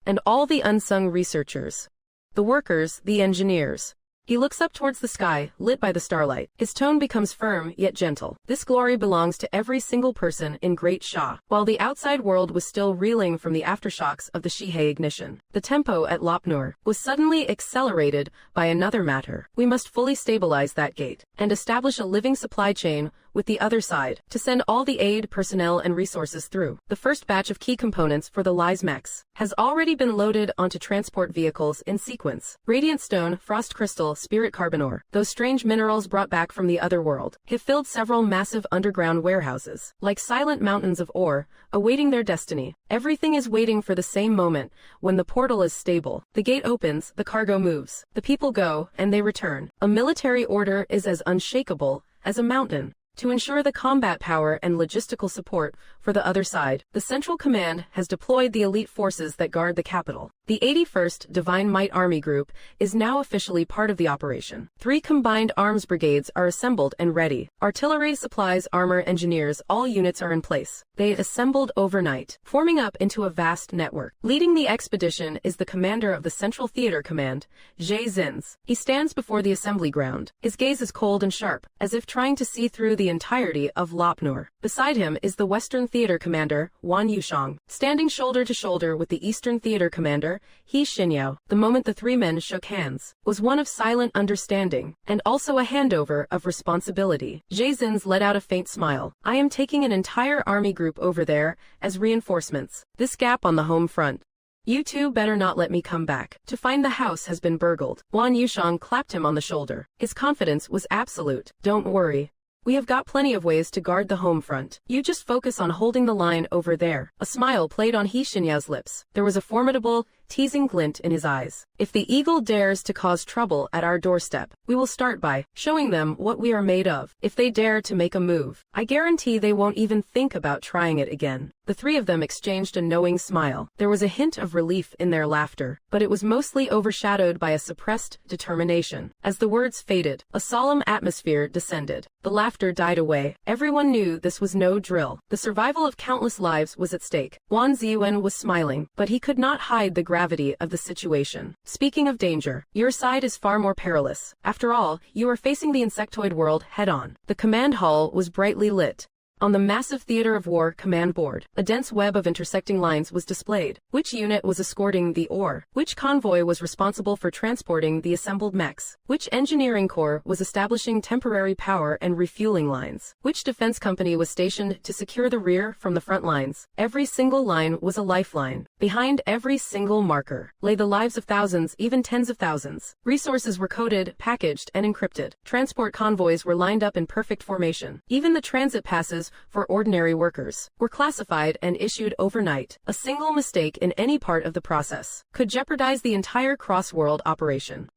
and all the unsung researchers, the workers, the engineers. He looks up towards the sky, lit by the starlight. His tone becomes firm, yet gentle. This glory belongs to every single person in Great Shah. While the outside world was still reeling from the aftershocks of the Shihei ignition, the tempo at Lopnur was suddenly accelerated by another matter. We must fully stabilize that gate and establish a living supply chain with the other side to send all the aid, personnel, and resources through. The first batch of key components for the Lies mechs has already been loaded onto transport vehicles in sequence. Radiant stone, frost crystal, spirit carbon ore, those strange minerals brought back from the other world, have filled several massive underground warehouses, like silent mountains of ore, awaiting their destiny. Everything is waiting for the same moment, when the portal is stable. The gate opens, the cargo moves, the people go, and they return. A military order is as unshakable as a mountain. To ensure the combat power and logistical support for the other side, the Central Command has deployed the elite forces that guard the capital. The 81st Divine Might Army Group is now officially part of the operation. 3 combined arms brigades are assembled and ready. Artillery, supplies, armor, engineers, all units are in place. They assembled overnight, forming up into a vast network. Leading the expedition is the commander of the Central Theater Command, Zhe Zins. He stands before the assembly ground. His gaze is cold and sharp, as if trying to see through the entirety of Lopnur. Beside him is the Western Theater Commander, Wan Yushang, standing shoulder to shoulder with the Eastern Theater Commander, He Xinyao. The moment the 3 men shook hands was one of silent understanding, and also a handover of responsibility. Zhe Zins let out a faint smile. I am taking an entire army group over there as reinforcements. This gap on the home front. You two better not let me come back to find the house has been burgled. Wan Yushang clapped him on the shoulder. His confidence was absolute. Don't worry. We have got plenty of ways to guard the home front. You just focus on holding the line over there. A smile played on He Xinyao's lips. There was a formidable, teasing glint in his eyes. If the eagle dares to cause trouble at our doorstep, we will start by showing them what we are made of. If they dare to make a move, I guarantee they won't even think about trying it again. The three of them exchanged a knowing smile. There was a hint of relief in their laughter, but it was mostly overshadowed by a suppressed determination. As the words faded, a solemn atmosphere descended. The laughter died away. Everyone knew this was no drill. The survival of countless lives was at stake. Wang Ziyuan was smiling, but he could not hide the gravity of the situation. Speaking of danger, your side is far more perilous. After all, you are facing the insectoid world head-on. The command hall was brightly lit. On the massive theater of war command board, a dense web of intersecting lines was displayed. Which unit was escorting the ore? Which convoy was responsible for transporting the assembled mechs? Which engineering corps was establishing temporary power and refueling lines? Which defense company was stationed to secure the rear from the front lines? Every single line was a lifeline. Behind every single marker lay the lives of thousands, even tens of thousands. Resources were coded, packaged, and encrypted. Transport convoys were lined up in perfect formation. Even the transit passes for ordinary workers were classified and issued overnight. A single mistake in any part of the process could jeopardize the entire cross-world operation.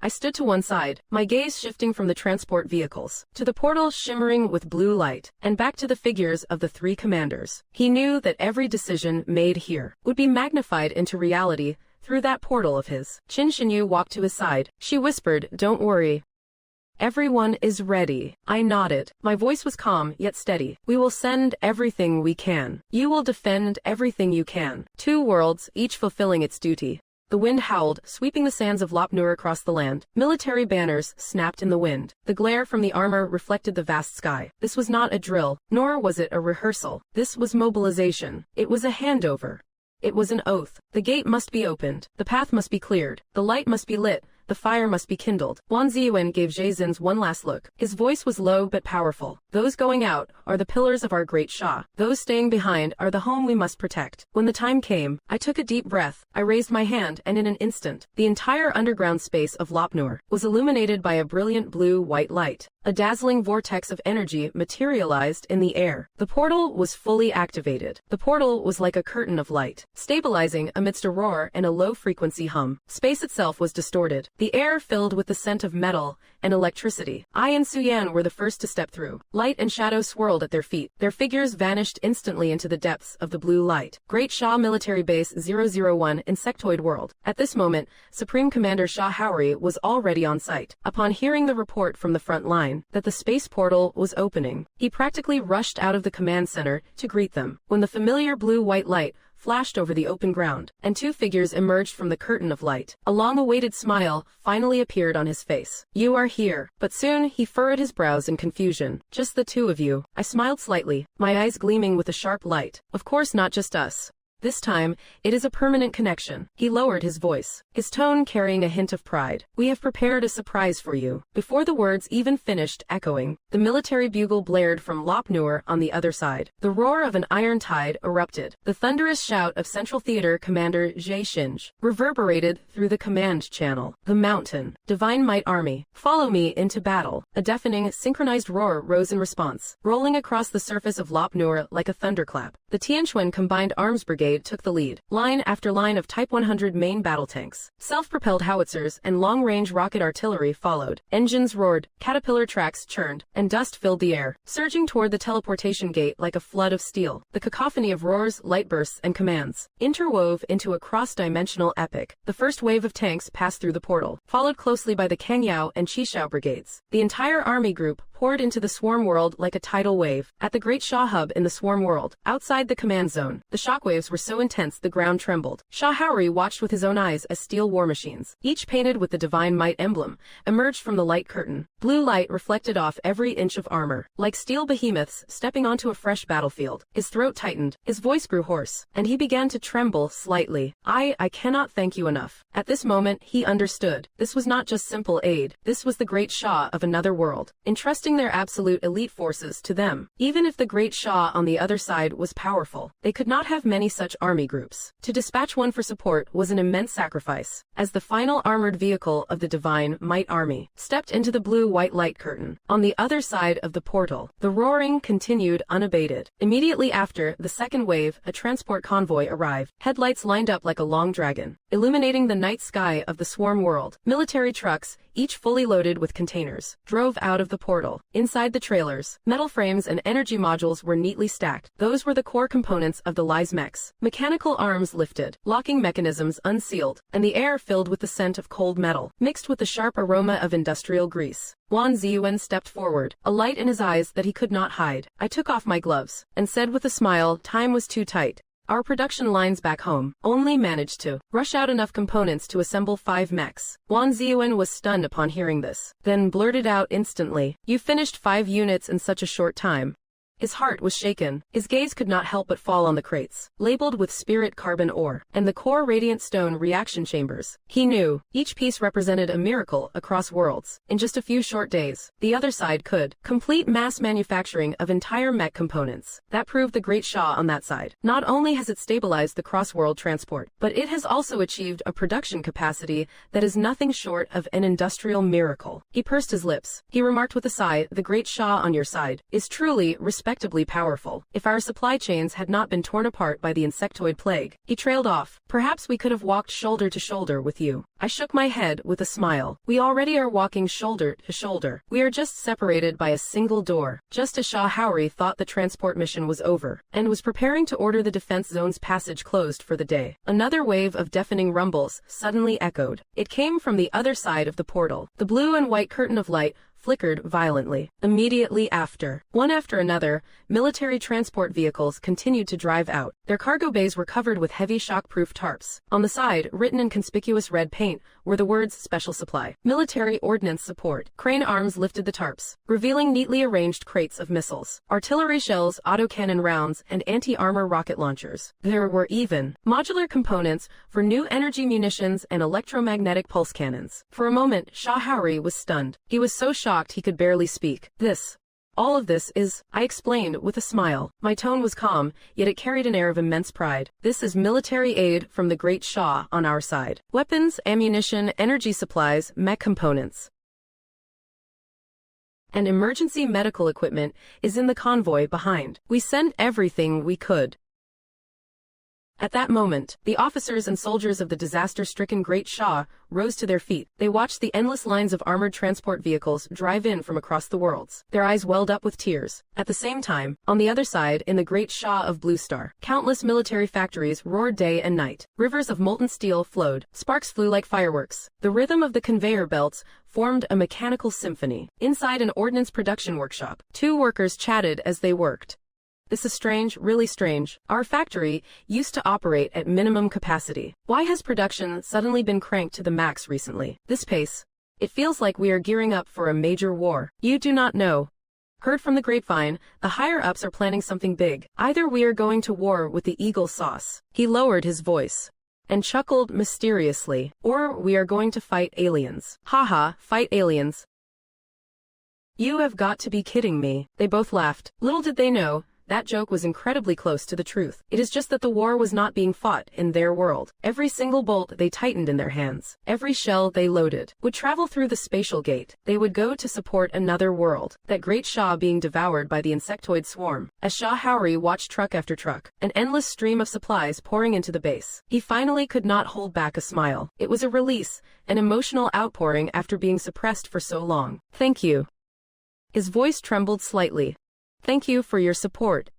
I stood to one side, my gaze shifting from the transport vehicles to the portal shimmering with blue light, and back to the figures of the three commanders. He knew that every decision made here would be magnified into reality through that portal of his. Qin Shinyu walked to his side. She whispered, "Don't worry. Everyone is ready." I nodded. My voice was calm yet steady. "We will send everything we can. You will defend everything you can." Two worlds, each fulfilling its duty. The wind howled, sweeping the sands of Lop Nur across the land. Military banners snapped in the wind. The glare from the armor reflected the vast sky. This was not a drill, nor was it a rehearsal. This was mobilization. It was a handover. It was an oath. The gate must be opened. The path must be cleared. The light must be lit. The fire must be kindled. Wang Ziyuan gave Jie Zins one last look. His voice was low but powerful. "Those going out are the pillars of our great Shah. Those staying behind are the home we must protect." When the time came, I took a deep breath. I raised my hand, and in an instant, the entire underground space of Lop Nur was illuminated by a brilliant blue-white light. A dazzling vortex of energy materialized in the air. The portal was fully activated. The portal was like a curtain of light, stabilizing amidst a roar and a low-frequency hum. Space itself was distorted. The air filled with the scent of metal and electricity. I and Suyan were the first to step through. Light and shadow swirled at their feet. Their figures vanished instantly into the depths of the blue light. Great Shah Military Base 001, Insectoid World. At this moment, Supreme Commander Shah Houri was already on site. Upon hearing the report from the front line that the space portal was opening, he practically rushed out of the command center to greet them. When the familiar blue-white light flashed over the open ground, and two figures emerged from the curtain of light, a long-awaited smile finally appeared on his face. "You are here." But soon he furrowed his brows in confusion. "Just the two of you." I smiled slightly, my eyes gleaming with a sharp light. "Of course not just us. This time, it is a permanent connection." He lowered his voice, his tone carrying a hint of pride. "We have prepared a surprise for you." Before the words even finished echoing, the military bugle blared from Lop Nur on the other side. The roar of an iron tide erupted. The thunderous shout of Central Theater Commander Jie Shinj reverberated through the command channel. "The mountain. Divine Might Army. Follow me into battle." A deafening, synchronized roar rose in response, rolling across the surface of Lop Nur like a thunderclap. The Tianquan Combined Arms Brigade took the lead. Line after line of Type 100 main battle tanks, self-propelled howitzers, and long-range rocket artillery followed. Engines roared, caterpillar tracks churned, and dust filled the air, surging toward the teleportation gate like a flood of steel. The cacophony of roars, light bursts, and commands interwove into a cross-dimensional epic. The first wave of tanks passed through the portal, followed closely by the Kangyao and Qishao brigades. The entire army group poured into the swarm world like a tidal wave. At the Great Shah Hub in the swarm world, outside the command zone, the shockwaves were so intense the ground trembled. Shah Houri watched with his own eyes as steel war machines, each painted with the Divine Might emblem, emerged from the light curtain. Blue light reflected off every inch of armor, like steel behemoths stepping onto a fresh battlefield. His throat tightened, his voice grew hoarse, and he began to tremble slightly. I cannot thank you enough." At this moment, he understood. This was not just simple aid. This was the Great Shah of another world, entrusting entrusting their absolute elite forces to them. Even if the Great Shah on the other side was powerful, they could not have many such army groups. To dispatch one for support was an immense sacrifice. As the final armored vehicle of the Divine Might Army stepped into the blue-white light curtain, on the other side of the portal, the roaring continued unabated. Immediately after the second wave, a transport convoy arrived, headlights lined up like a long dragon, illuminating the night sky of the swarm world. Military trucks, each fully loaded with containers, drove out of the portal. Inside the trailers, metal frames and energy modules were neatly stacked. Those were the core components of the Lies mechs. Mechanical arms lifted, locking mechanisms unsealed, and the air filled with the scent of cold metal, mixed with the sharp aroma of industrial grease. Wang Ziyuan stepped forward, a light in his eyes that he could not hide. I took off my gloves, and said with a smile, time was too tight. Our production lines back home only managed to rush out enough components to assemble 5 mechs. Wang Ziyuan was stunned upon hearing this, then blurted out instantly, "You finished 5 units in such a short time." His heart was shaken. His gaze could not help but fall on the crates, labeled with spirit carbon ore, and the core radiant stone reaction chambers. He knew each piece represented a miracle across worlds. In just a few short days, the other side could complete mass manufacturing of entire mech components. That proved the Great Shah on that side. Not only has it stabilized the cross-world transport, but it has also achieved a production capacity that is nothing short of an industrial miracle. He pursed his lips. He remarked with a sigh, the Great Shah on your side is truly respectably powerful. If our supply chains had not been torn apart by the insectoid plague. He trailed off. Perhaps we could have walked shoulder to shoulder with you. I shook my head with a smile. We already are walking shoulder to shoulder. We are just separated by a single door. Just as Shah Houri thought the transport mission was over, and was preparing to order the defense zone's passage closed for the day, another wave of deafening rumbles suddenly echoed. It came from the other side of the portal. The blue and white curtain of light flickered violently. Immediately after, one after another, military transport vehicles continued to drive out. Their cargo bays were covered with heavy shock-proof tarps. On the side, written in conspicuous red paint, were the words Special Supply, Military Ordnance Support. Crane arms lifted the tarps, revealing neatly arranged crates of missiles, artillery shells, autocannon rounds, and anti-armor rocket launchers. There were even modular components for new energy munitions and electromagnetic pulse cannons. For a moment, Shah Houri was stunned. He was so shocked he could barely speak. All of this is, I explained with a smile. My tone was calm, yet it carried an air of immense pride. This is military aid from the Great Shah on our side. Weapons, ammunition, energy supplies, mech components, and emergency medical equipment is in the convoy behind. We sent everything we could. At that moment, the officers and soldiers of the disaster-stricken Great Shah rose to their feet. They watched the endless lines of armored transport vehicles drive in from across the worlds. Their eyes welled up with tears. At the same time, on the other side, in the Great Shah of Blue Star, countless military factories roared day and night. Rivers of molten steel flowed. Sparks flew like fireworks. The rhythm of the conveyor belts formed a mechanical symphony. Inside an ordnance production workshop, 2 workers chatted as they worked. This is strange, really strange. Our factory used to operate at minimum capacity. Why has production suddenly been cranked to the max recently? This pace. It feels like we are gearing up for a major war. You do not know. Heard from the grapevine, the higher-ups are planning something big. Either we are going to war with the Eagle Sauce. He lowered his voice and chuckled mysteriously. Or we are going to fight aliens. Haha, fight aliens. You have got to be kidding me. They both laughed. Little did they know, that joke was incredibly close to the truth. It is just that the war was not being fought in their world. Every single bolt they tightened in their hands, every shell they loaded, would travel through the spatial gate. They would go to support another world, that Great Shah being devoured by the insectoid swarm. As Shah Houri watched truck after truck, an endless stream of supplies pouring into the base, he finally could not hold back a smile. It was a release, an emotional outpouring after being suppressed for so long. Thank you. His voice trembled slightly. Thank you for your support.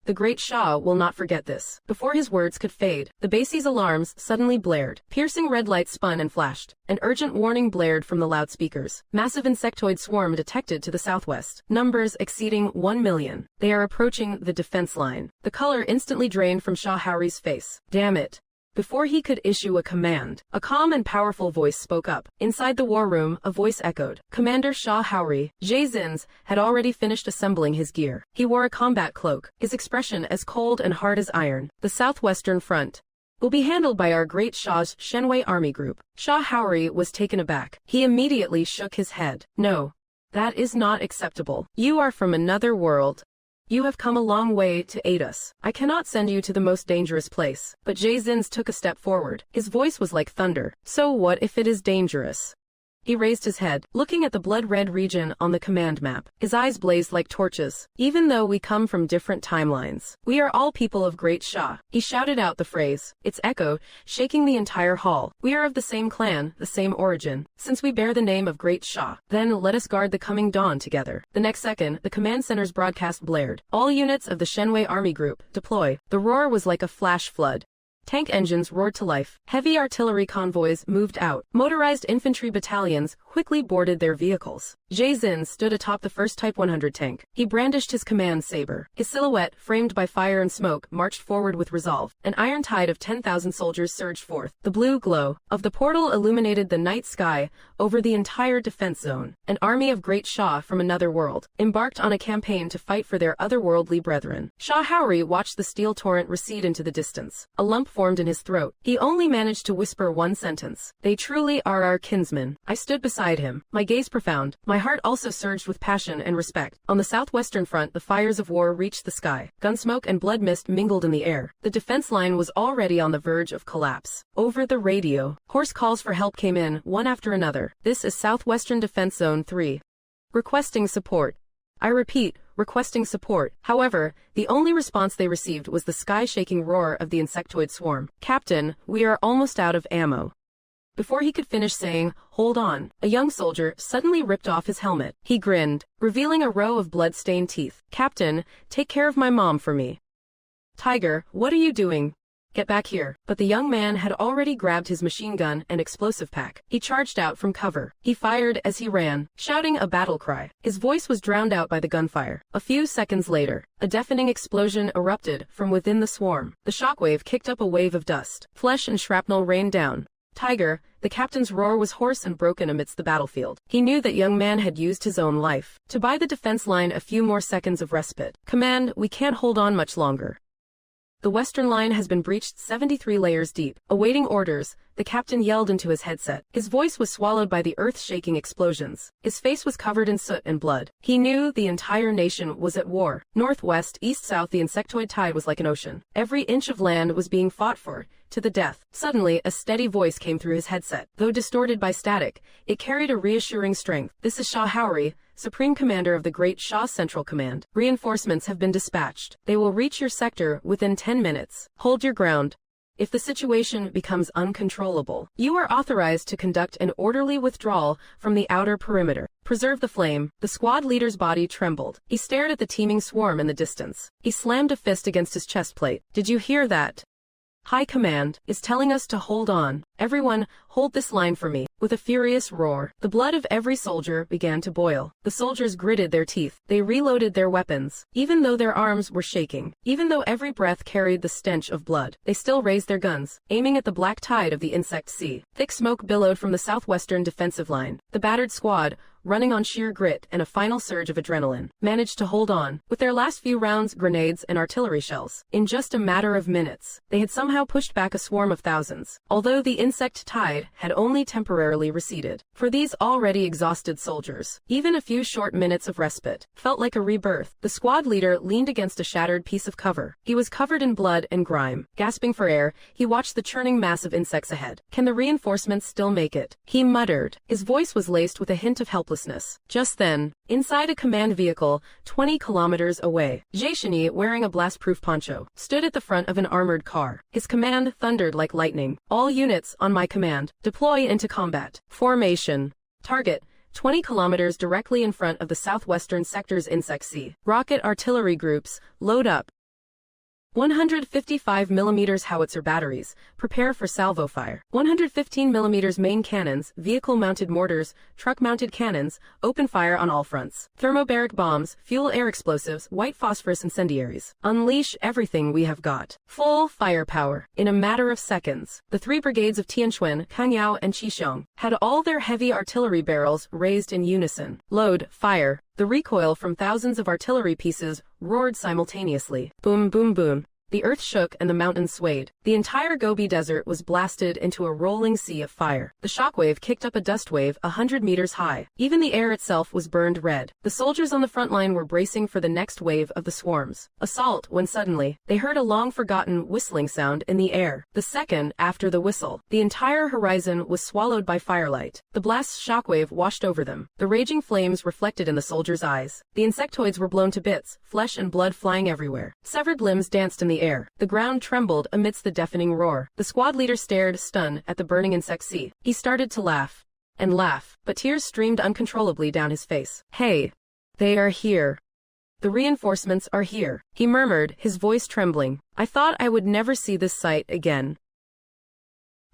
The Great Shah will not forget this. Before his words could fade, the base's alarms suddenly blared. Piercing red lights spun and flashed. An urgent warning blared from the loudspeakers. Massive insectoid swarm detected to the southwest. Numbers exceeding 1 million. They are approaching the defense line. The color instantly drained from Shah Houri's face. Damn it. Before he could issue a command, a calm and powerful voice spoke up. Inside the war room, a voice echoed. Commander Shah Houri, Jie Zins, had already finished assembling his gear. He wore a combat cloak, his expression as cold and hard as iron. The southwestern front will be handled by our Great Shah's Shenwei Army Group. Shah Houri was taken aback. He immediately shook his head. No. That is not acceptable. You are from another world. You have come a long way to aid us. I cannot send you to the most dangerous place. But Jay Zins took a step forward. His voice was like thunder. So what if it is dangerous? He raised his head, looking at the blood-red region on the command map. His eyes blazed like torches. Even though we come from different timelines, we are all people of Great Sha. He shouted out the phrase, its echo, shaking the entire hall. We are of the same clan, the same origin. Since we bear the name of Great Sha, then let us guard the coming dawn together. The next second, the command center's broadcast blared. All units of the Shenwei Army Group, deploy. The roar was like a flash flood. Tank engines roared to life. Heavy artillery convoys moved out. Motorized infantry battalions quickly boarded their vehicles. Jay Zin stood atop the first Type 100 tank. He brandished his command saber. His silhouette, framed by fire and smoke, marched forward with resolve. An iron tide of 10,000 soldiers surged forth. The blue glow of the portal illuminated the night sky over the entire defense zone. An army of Great Sha from another world embarked on a campaign to fight for their otherworldly brethren. Sha Haori watched the steel torrent recede into the distance. A lump formed in his throat. He only managed to whisper one sentence. They truly are our kinsmen. I stood beside him, my gaze profound. My heart also surged with passion and respect. On the southwestern front, the fires of war reached the sky. Gunsmoke and blood mist mingled in the air. The defense line was already on the verge of collapse. Over the radio, hoarse calls for help came in, one after another. This is Southwestern Defense Zone 3. Requesting support. I repeat, requesting support. However, the only response they received was the sky-shaking roar of the insectoid swarm. Captain, we are almost out of ammo. Before he could finish saying, hold on, a young soldier suddenly ripped off his helmet. He grinned, revealing a row of blood-stained teeth. Captain, take care of my mom for me. Tiger, what are you doing? Get back here. But the young man had already grabbed his machine gun and explosive pack. He charged out from cover. He fired as he ran, shouting a battle cry. His voice was drowned out by the gunfire. A few seconds later, a deafening explosion erupted from within the swarm. The shockwave kicked up a wave of dust. Flesh and shrapnel rained down. Tiger, the captain's roar was hoarse and broken amidst the battlefield. He knew that young man had used his own life to buy the defense line a few more seconds of respite. Command, we can't hold on much longer. The western line has been breached 73 layers deep. Awaiting orders, the captain yelled into his headset. His voice was swallowed by the earth-shaking explosions. His face was covered in soot and blood. He knew the entire nation was at war. Northwest, east-south, the insectoid tide was like an ocean. Every inch of land was being fought for, to the death. Suddenly, a steady voice came through his headset. Though distorted by static, it carried a reassuring strength. This is Sha Haori, Supreme Commander of the Great Sha Central Command. Reinforcements have been dispatched. They will reach your sector within 10 minutes. Hold your ground. If the situation becomes uncontrollable, you are authorized to conduct an orderly withdrawal from the outer perimeter. Preserve the flame. The squad leader's body trembled. He stared at the teeming swarm in the distance. He slammed a fist against his chest plate. Did you hear that? High Command is telling us to hold on. Everyone, hold this line for me. With a furious roar, the blood of every soldier began to boil. The soldiers gritted their teeth. They reloaded their weapons. Even though their arms were shaking, even though every breath carried the stench of blood, they still raised their guns, aiming at the black tide of the insect sea. Thick smoke billowed from the southwestern defensive line. The battered squad, running on sheer grit and a final surge of adrenaline, managed to hold on. With their last few rounds, grenades, and artillery shells, in just a matter of minutes, they had somehow pushed back a swarm of thousands, although the insect tide had only temporarily receded. For these already exhausted soldiers, even a few short minutes of respite felt like a rebirth. The squad leader leaned against a shattered piece of cover. He was covered in blood and grime. Gasping for air, he watched the churning mass of insects ahead. Can the reinforcements still make it? He muttered. His voice was laced with a hint of helplessness. Just then, inside a command vehicle, 20 kilometers away, Jaishini, wearing a blast-proof poncho, stood at the front of an armored car. His command thundered like lightning. All units on my command, deploy into combat. Formation. Target. 20 kilometers directly in front of the southwestern sector's insect sea. Rocket artillery groups, load up. 155 mm howitzer batteries, prepare for salvo fire. 115 mm main cannons, vehicle-mounted mortars, truck-mounted cannons, open fire on all fronts. Thermobaric bombs, fuel-air explosives, white phosphorus incendiaries. Unleash everything we have got. Full firepower. In a matter of seconds, the three brigades of Tianquan, Kangyao, and Qishong had all their heavy artillery barrels raised in unison. Load, fire. The recoil from thousands of artillery pieces roared simultaneously. Boom, boom, boom. The earth shook and the mountains swayed. The entire Gobi Desert was blasted into a rolling sea of fire. The shockwave kicked up a dust wave 100 meters high. Even the air itself was burned red. The soldiers on the front line were bracing for the next wave of the swarm's assault when suddenly, they heard a long-forgotten whistling sound in the air. The second after the whistle, the entire horizon was swallowed by firelight. The blast's shockwave washed over them. The raging flames reflected in the soldiers' eyes. The insectoids were blown to bits, flesh and blood flying everywhere. Severed limbs danced in the air. The ground trembled amidst the deafening roar. The squad leader stared, stunned, at the burning insect sea. He started to laugh and laugh, but tears streamed uncontrollably down his face. Hey! They are here. The reinforcements are here, he murmured, his voice trembling. I thought I would never see this sight again.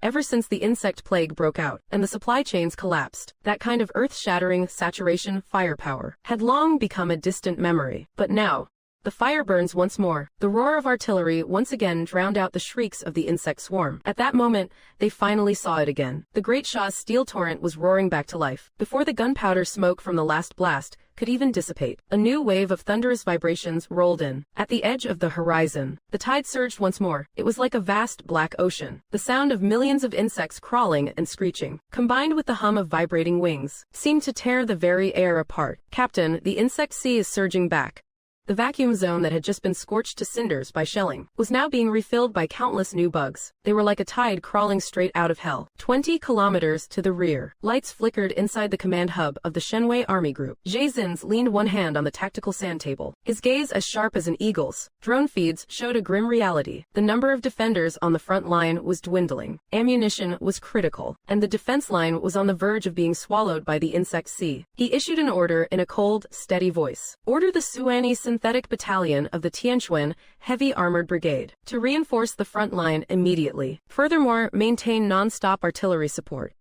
Ever since the insect plague broke out and the supply chains collapsed, that kind of earth-shattering saturation firepower had long become a distant memory. But now, the fire burns once more. The roar of artillery once again drowned out the shrieks of the insect swarm. At that moment, they finally saw it again. The Great Shah's steel torrent was roaring back to life. Before the gunpowder smoke from the last blast could even dissipate, a new wave of thunderous vibrations rolled in. At the edge of the horizon, the tide surged once more. It was like a vast black ocean. The sound of millions of insects crawling and screeching, combined with the hum of vibrating wings, seemed to tear the very air apart. Captain, the insect sea is surging back. The vacuum zone that had just been scorched to cinders by shelling was now being refilled by countless new bugs. They were like a tide crawling straight out of hell. 20 kilometers to the rear, lights flickered inside the command hub of the Shenwei Army Group. Jie Zins leaned one hand on the tactical sand table, his gaze as sharp as an eagle's. Drone feeds showed a grim reality. The number of defenders on the front line was dwindling. Ammunition was critical, and the defense line was on the verge of being swallowed by the insect sea. He issued an order in a cold, steady voice. Order the Suani Synthetic Battalion of the Tianquan Heavy Armored Brigade to reinforce the front line immediately. Furthermore, maintain non-stop artillery support.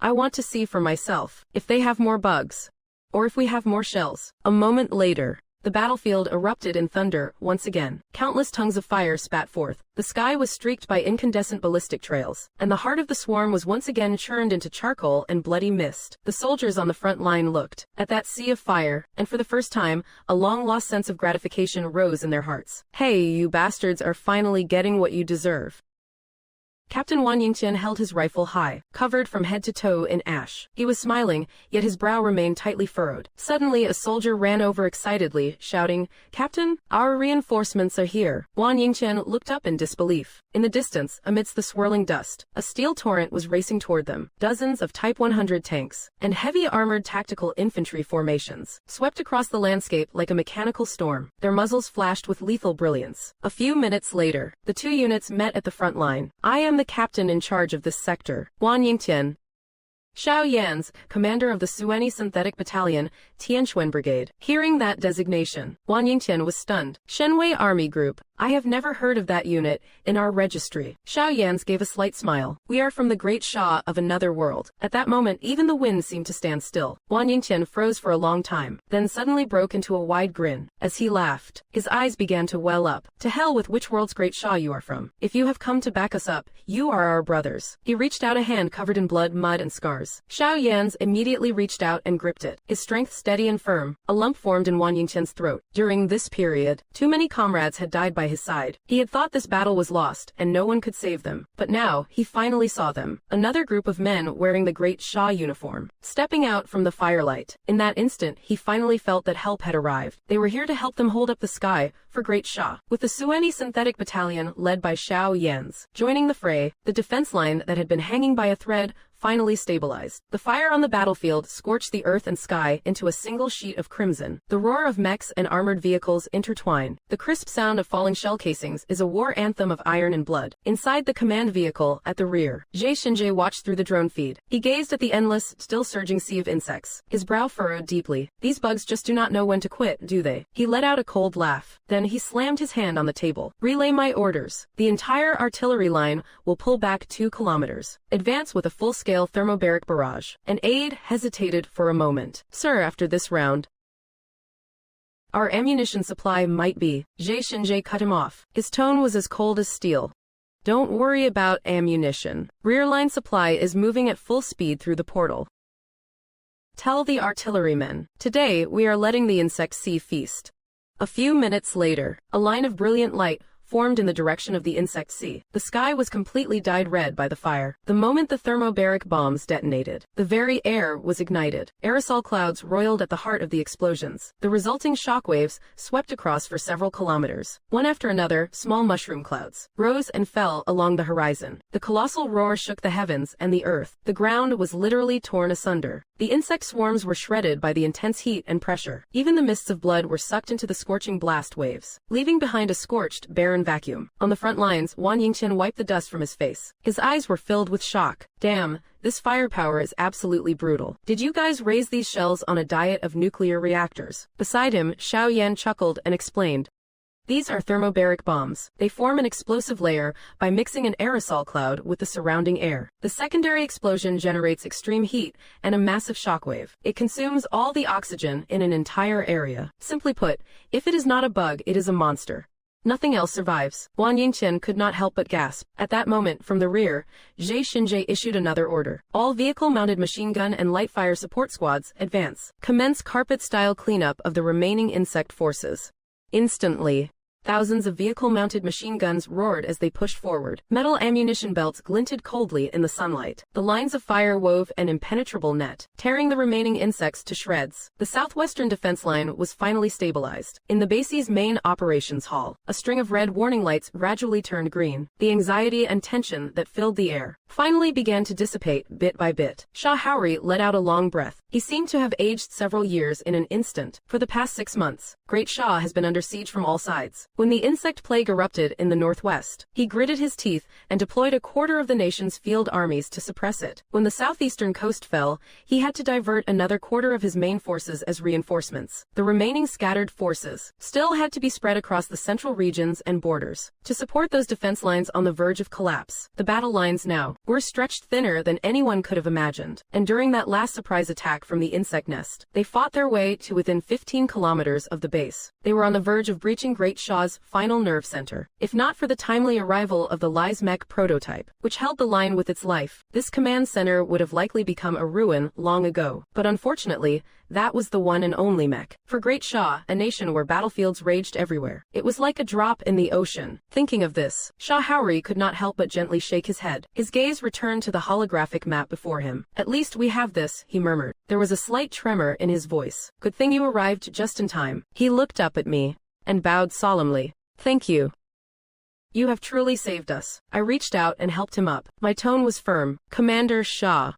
I want to see for myself if they have more bugs, or if we have more shells. A moment later, the battlefield erupted in thunder once again. Countless tongues of fire spat forth. The sky was streaked by incandescent ballistic trails, and the heart of the swarm was once again churned into charcoal and bloody mist. The soldiers on the front line looked at that sea of fire, and for the first time, a long-lost sense of gratification rose in their hearts. Hey, you bastards are finally getting what you deserve. Captain Wang Yingqian held his rifle high, covered from head to toe in ash. He was smiling, yet his brow remained tightly furrowed. Suddenly a soldier ran over excitedly, shouting, "Captain, our reinforcements are here." Wang Yingqian looked up in disbelief. In the distance, amidst the swirling dust, a steel torrent was racing toward them. Dozens of Type 100 tanks and heavy armored tactical infantry formations swept across the landscape like a mechanical storm. Their muzzles flashed with lethal brilliance. A few minutes later, the two units met at the front line. I am the captain in charge of this sector, Wang Yingqian. Xiao Yan's, commander of the Suani Synthetic Battalion, Tianquan Brigade. Hearing that designation, Wang Yingqian was stunned. Shenwei Army Group. I have never heard of that unit in our registry. Xiao Yan's gave a slight smile. We are from the Great Shah of another world. At that moment, even the wind seemed to stand still. Wang Yingqian froze for a long time, then suddenly broke into a wide grin. As he laughed, his eyes began to well up. To hell with which world's Great Shah you are from. If you have come to back us up, you are our brothers. He reached out a hand covered in blood, mud, and scars. Xiao Yan's immediately reached out and gripped it. His strength steady and firm. A lump formed in Wang Yingqian's throat. During this period, too many comrades had died by his side. He had thought this battle was lost, and no one could save them. But now, he finally saw them. Another group of men wearing the Great Shah uniform, stepping out from the firelight. In that instant, he finally felt that help had arrived. They were here to help them hold up the sky for Great Shah. With the Suani Synthetic Battalion led by Xiao Yan's joining the fray, the defense line that had been hanging by a thread finally stabilized. The fire on the battlefield scorched the earth and sky into a single sheet of crimson. The roar of mechs and armored vehicles intertwine. The crisp sound of falling shell casings is a war anthem of iron and blood. Inside the command vehicle at the rear, Jie Shinjie watched through the drone feed. He gazed at the endless, still surging sea of insects. His brow furrowed deeply. These bugs just do not know when to quit, do they? He let out a cold laugh. Then he slammed his hand on the table. Relay my orders. The entire artillery line will pull back 2 kilometers. Advance with a full-scale thermobaric barrage. An aide hesitated for a moment. Sir, after this round, our ammunition supply might be. Jie Shinjie cut him off. His tone was as cold as steel. Don't worry about ammunition. Rear line supply is moving at full speed through the portal. Tell the artillerymen. Today we are letting the insect sea feast. A few minutes later, a line of brilliant light formed in the direction of the insect sea. The sky was completely dyed red by the fire. The moment the thermobaric bombs detonated, the very air was ignited. Aerosol clouds roiled at the heart of the explosions. The resulting shockwaves swept across for several kilometers. One after another, small mushroom clouds rose and fell along the horizon. The colossal roar shook the heavens and the earth. The ground was literally torn asunder. The insect swarms were shredded by the intense heat and pressure. Even the mists of blood were sucked into the scorching blast waves, leaving behind a scorched, barren vacuum. On the front lines, Wang Yingqian wiped the dust from his face. His eyes were filled with shock. Damn, this firepower is absolutely brutal. Did you guys raise these shells on a diet of nuclear reactors? Beside him, Xiao Yan chuckled and explained. These are thermobaric bombs. They form an explosive layer by mixing an aerosol cloud with the surrounding air. The secondary explosion generates extreme heat and a massive shockwave. It consumes all the oxygen in an entire area. Simply put, if it is not a bug, it is a monster. Nothing else survives. Wang Yingqian could not help but gasp. At that moment, from the rear, Zhe Xinjie issued another order. All vehicle-mounted machine gun and light fire support squads, advance. Commence carpet-style cleanup of the remaining insect forces. Instantly, thousands of vehicle-mounted machine guns roared as they pushed forward. Metal ammunition belts glinted coldly in the sunlight. The lines of fire wove an impenetrable net, tearing the remaining insects to shreds. The southwestern defense line was finally stabilized. In the base's main operations hall, a string of red warning lights gradually turned green. The anxiety and tension that filled the air finally began to dissipate bit by bit. Sha Haori let out a long breath. He seemed to have aged several years in an instant. For the past 6 months, Great Sha has been under siege from all sides. When the insect plague erupted in the northwest, he gritted his teeth and deployed a quarter of the nation's field armies to suppress it. When the southeastern coast fell, he had to divert another quarter of his main forces as reinforcements. The remaining scattered forces still had to be spread across the central regions and borders to support those defense lines on the verge of collapse. The battle lines now were stretched thinner than anyone could have imagined, and during that last surprise attack from the insect nest, they fought their way to within 15 kilometers of the base. They were on the verge of breaching Great Shah's final nerve center. If not for the timely arrival of the Lies mech prototype, which held the line with its life, this command center would have likely become a ruin long ago. But unfortunately, that was the one and only mech. For Great Shah, a nation where battlefields raged everywhere, it was like a drop in the ocean. Thinking of this, Sha Haori could not help but gently shake his head. His gaze returned to the holographic map before him. At least we have this, he murmured. There was a slight tremor in his voice. Good thing you arrived just in time. He looked up at me and bowed solemnly. Thank you. You have truly saved us. I reached out and helped him up. My tone was firm. Commander Shah.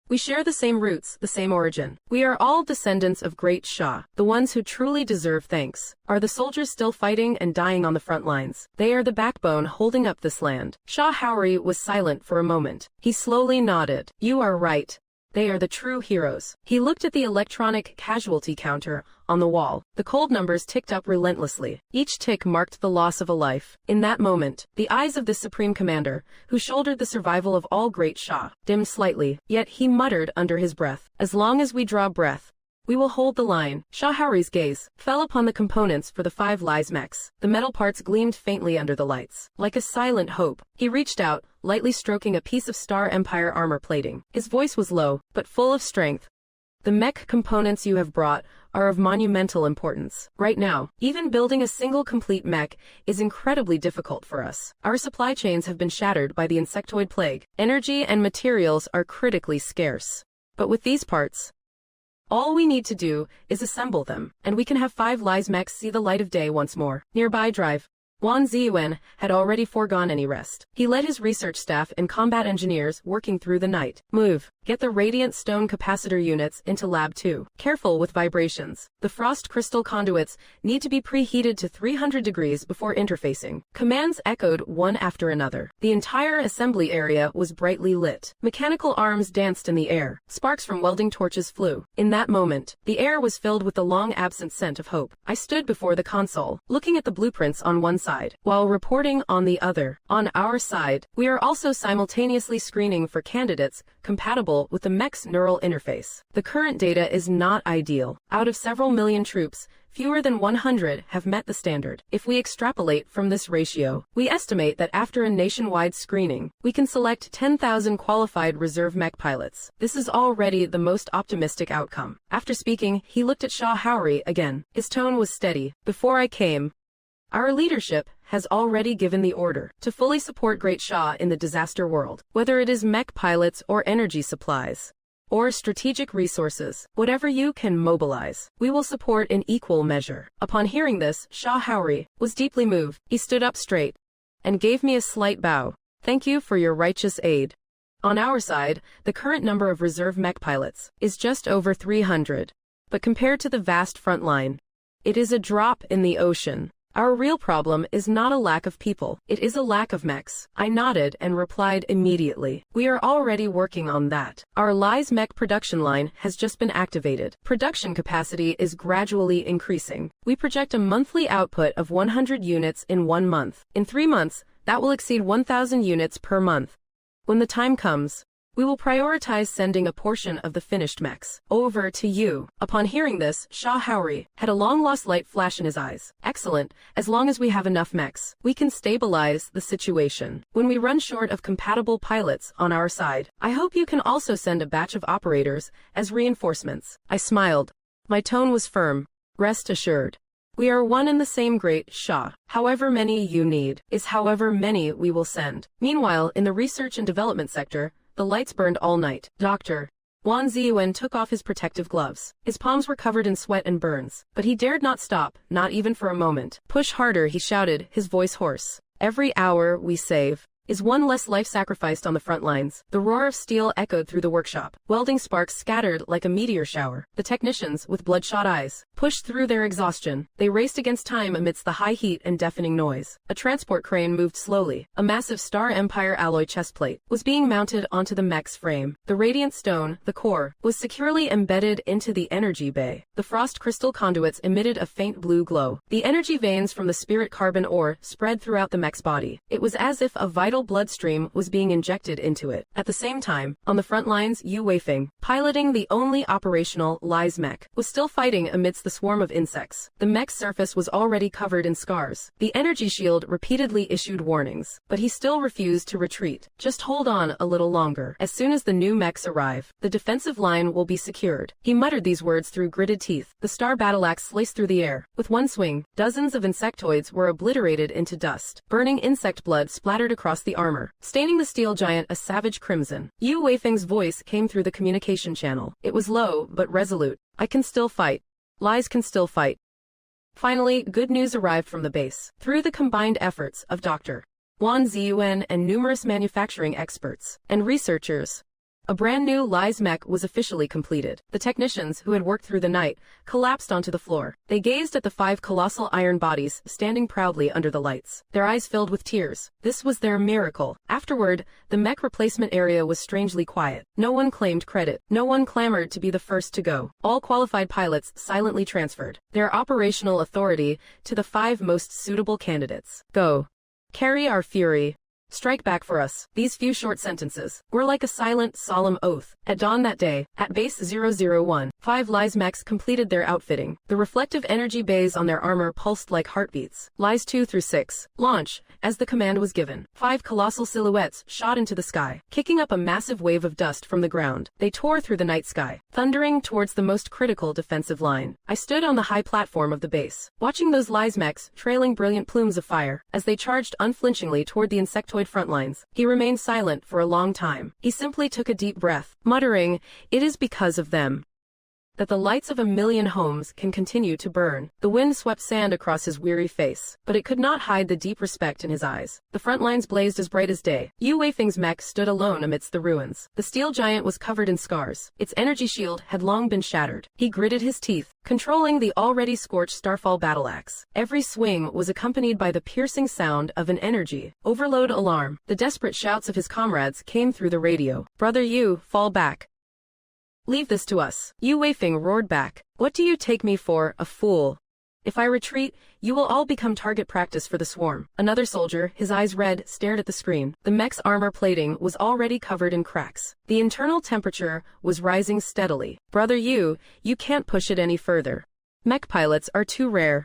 We share the same roots, the same origin. We are all descendants of Great Shah. The ones who truly deserve thanks are the soldiers still fighting and dying on the front lines. They are the backbone holding up this land. Sha Haori was silent for a moment. He slowly nodded. You are right. They are the true heroes. He looked at the electronic casualty counter on the wall. The cold numbers ticked up relentlessly. Each tick marked the loss of a life. In that moment, the eyes of this supreme commander, who shouldered the survival of all Great Shah, dimmed slightly, yet he muttered under his breath, as long as we draw breath, we will hold the line. Sha Haori's gaze fell upon the components for the 5 Lies mechs. The metal parts gleamed faintly under the lights. Like a silent hope, he reached out, lightly stroking a piece of Star Empire armor plating. His voice was low, but full of strength. The mech components you have brought are of monumental importance. Right now, even building a single complete mech is incredibly difficult for us. Our supply chains have been shattered by the insectoid plague. Energy and materials are critically scarce. But with these parts, all we need to do is assemble them, and we can have 5 Lies mechs see the light of day once more. Nearby drive. Wan Ziyuan had already foregone any rest. He led his research staff and combat engineers working through the night. Move. Get the radiant stone capacitor units into Lab 2. Careful with vibrations. The frost crystal conduits need to be preheated to 300 degrees before interfacing. Commands echoed one after another. The entire assembly area was brightly lit. Mechanical arms danced in the air. Sparks from welding torches flew. In that moment, the air was filled with the long-absent scent of hope. I stood before the console, looking at the blueprints on one side, while reporting on the other. On our side, we are also simultaneously screening for candidates compatible with the mech's neural interface. The current data is not ideal. Out of several million troops, fewer than 100 have met the standard. If we extrapolate from this ratio, we estimate that after a nationwide screening, we can select 10,000 qualified reserve mech pilots. This is already the most optimistic outcome. After speaking, he looked at Sha Haori again. His tone was steady. Before I came, our leadership has already given the order to fully support Great Shah in the disaster world, whether it is mech pilots or energy supplies or strategic resources, whatever you can mobilize, we will support in equal measure. Upon hearing this, Shah Houri was deeply moved. He stood up straight and gave me a slight bow. Thank you for your righteous aid. On our side, the current number of reserve mech pilots is just over 300. But compared to the vast front line, it is a drop in the ocean. Our real problem is not a lack of people, it is a lack of mechs. I nodded and replied immediately. We are already working on that. Our Lies mech production line has just been activated. Production capacity is gradually increasing. We project a monthly output of 100 units in 1 month. In 3 months, that will exceed 1,000 units per month. When the time comes, we will prioritize sending a portion of the finished mechs over to you. Upon hearing this, Shah Houri had a long-lost light flash in his eyes. Excellent. As long as we have enough mechs, we can stabilize the situation. When we run short of compatible pilots on our side, I hope you can also send a batch of operators as reinforcements. I smiled. My tone was firm. Rest assured. We are one and the same, Great Shah. However many you need is however many we will send. Meanwhile, in the research and development sector, the lights burned all night. Dr. Wang Ziyuan took off his protective gloves. His palms were covered in sweat and burns, but he dared not stop, not even for a moment. Push harder, he shouted, his voice hoarse. Every hour we save is one less life sacrificed on the front lines. The roar of steel echoed through the workshop. Welding sparks scattered like a meteor shower. The technicians, with bloodshot eyes, pushed through their exhaustion. They raced against time amidst the high heat and deafening noise. A transport crane moved slowly. A massive Star Empire alloy chest plate was being mounted onto the mech's frame. The radiant stone, the core, was securely embedded into the energy bay. The frost crystal conduits emitted a faint blue glow. The energy veins from the spirit carbon ore spread throughout the mech's body. It was as if a vital bloodstream was being injected into it. At the same time, on the front lines, Yu Weifeng, piloting the only operational Lies mech, was still fighting amidst the swarm of insects. The mech's surface was already covered in scars. The energy shield repeatedly issued warnings, but he still refused to retreat. Just hold on a little longer. As soon as the new mechs arrive, the defensive line will be secured. He muttered these words through gritted teeth. The star battle axe sliced through the air. With one swing, dozens of insectoids were obliterated into dust. Burning insect blood splattered across the armor, staining the steel giant a savage crimson. Yu Weifeng's voice came through the communication channel. It was low, but resolute. I can still fight. Lies can still fight. Finally, good news arrived from the base. Through the combined efforts of Dr. Wang Ziyuan and numerous manufacturing experts and researchers, a brand new Lies mech was officially completed. The technicians, who had worked through the night, collapsed onto the floor. They gazed at the 5 colossal iron bodies standing proudly under the lights. Their eyes filled with tears. This was their miracle. Afterward, the mech replacement area was strangely quiet. No one claimed credit. No one clamored to be the first to go. All qualified pilots silently transferred their operational authority to the 5 most suitable candidates. Go. Carry our fury. Strike back for us. These few short sentences were like a silent, solemn oath. At dawn that day, at base 001, 5 Lies mechs completed their outfitting. The reflective energy bays on their armor pulsed like heartbeats. Lies 2 through 6. Launch. As the command was given, 5 colossal silhouettes shot into the sky, kicking up a massive wave of dust from the ground. They tore through the night sky, thundering towards the most critical defensive line. I stood on the high platform of the base, watching those Lies mechs trailing brilliant plumes of fire as they charged unflinchingly toward the insectoid front lines. He remained silent for a long time. He simply took a deep breath, muttering, "It is because of them that the lights of 1,000,000 homes can continue to burn." The wind swept sand across his weary face, but it could not hide the deep respect in his eyes. The front lines blazed as bright as day. Yu Weifeng's mech stood alone amidst the ruins. The steel giant was covered in scars. Its energy shield had long been shattered. He gritted his teeth, controlling the already scorched Starfall battle axe. Every swing was accompanied by the piercing sound of an energy overload alarm. The desperate shouts of his comrades came through the radio. "Brother Yu, fall back. Leave this to us." Yu Weifeng roared back. "What do you take me for, a fool? If I retreat, you will all become target practice for the swarm." Another soldier, his eyes red, stared at the screen. The mech's armor plating was already covered in cracks. The internal temperature was rising steadily. "Brother Yu, you can't push it any further. Mech pilots are too rare.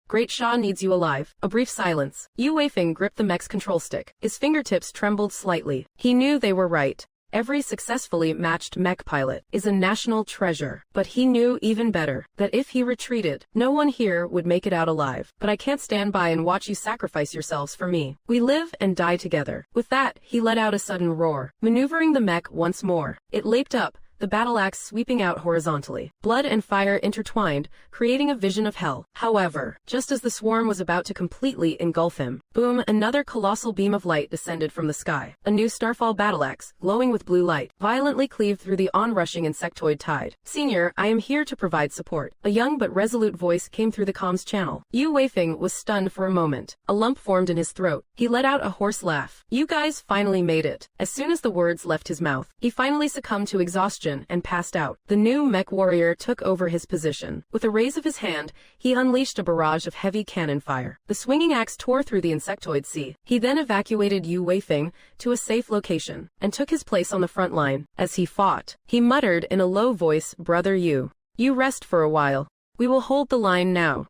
Great Shah needs you alive." A brief silence. Yu Weifeng gripped the mech's control stick. His fingertips trembled slightly. He knew they were right. Every successfully matched mech pilot is a national treasure. But he knew even better that if he retreated, no one here would make it out alive. But I can't stand by and watch you sacrifice yourselves for me. We live and die together. With that, he let out a sudden roar, maneuvering the mech once more. It leaped up, the battle axe sweeping out horizontally. Blood and fire intertwined, creating a vision of hell. However, just as the swarm was about to completely engulf him, boom, another colossal beam of light descended from the sky. A new Starfall battle axe, glowing with blue light, violently cleaved through the onrushing insectoid tide. Senior, I am here to provide support. A young but resolute voice came through the comms channel. Yu Weifeng was stunned for a moment. A lump formed in his throat. He let out a hoarse laugh. You guys finally made it. As soon as the words left his mouth, he finally succumbed to exhaustion and passed out. The new mech warrior took over his position. With a raise of his hand, he unleashed a barrage of heavy cannon fire. The swinging axe tore through the insectoid sea. He then evacuated Yu Weifeng to a safe location and took his place on the front line. As he fought, he muttered in a low voice, "Brother Yu, you rest for a while. We will hold the line now."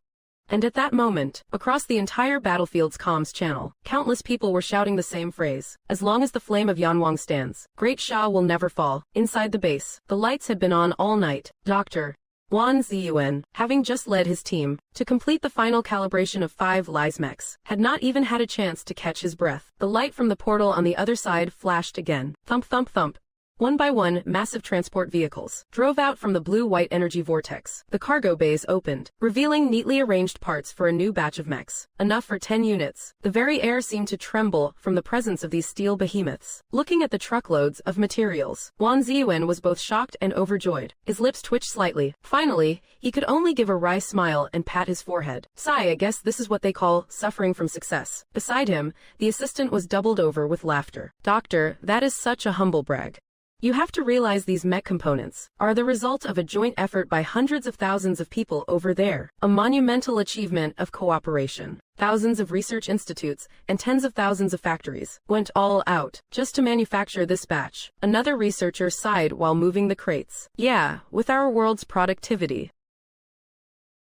And at that moment, across the entire battlefield's comms channel, countless people were shouting the same phrase. As long as the flame of Yanwang stands, Great Sha will never fall. Inside the base, the lights had been on all night. Dr. Wan Ziyuan, having just led his team to complete the final calibration of 5 Lies mechs, had not even had a chance to catch his breath. The light from the portal on the other side flashed again. Thump thump thump. One by one, massive transport vehicles drove out from the blue-white energy vortex. The cargo bays opened, revealing neatly arranged parts for a new batch of mechs, enough for 10 units. The very air seemed to tremble from the presence of these steel behemoths. Looking at the truckloads of materials, Wan Ziyuan was both shocked and overjoyed. His lips twitched slightly. Finally, he could only give a wry smile and pat his forehead. Sigh, I guess this is what they call suffering from success. Beside him, the assistant was doubled over with laughter. Doctor, that is such a humble brag. You have to realize these mech components are the result of a joint effort by hundreds of thousands of people over there, a monumental achievement of cooperation. Thousands of research institutes and tens of thousands of factories went all out just to manufacture this batch. Another researcher sighed while moving the crates. Yeah, with our world's productivity,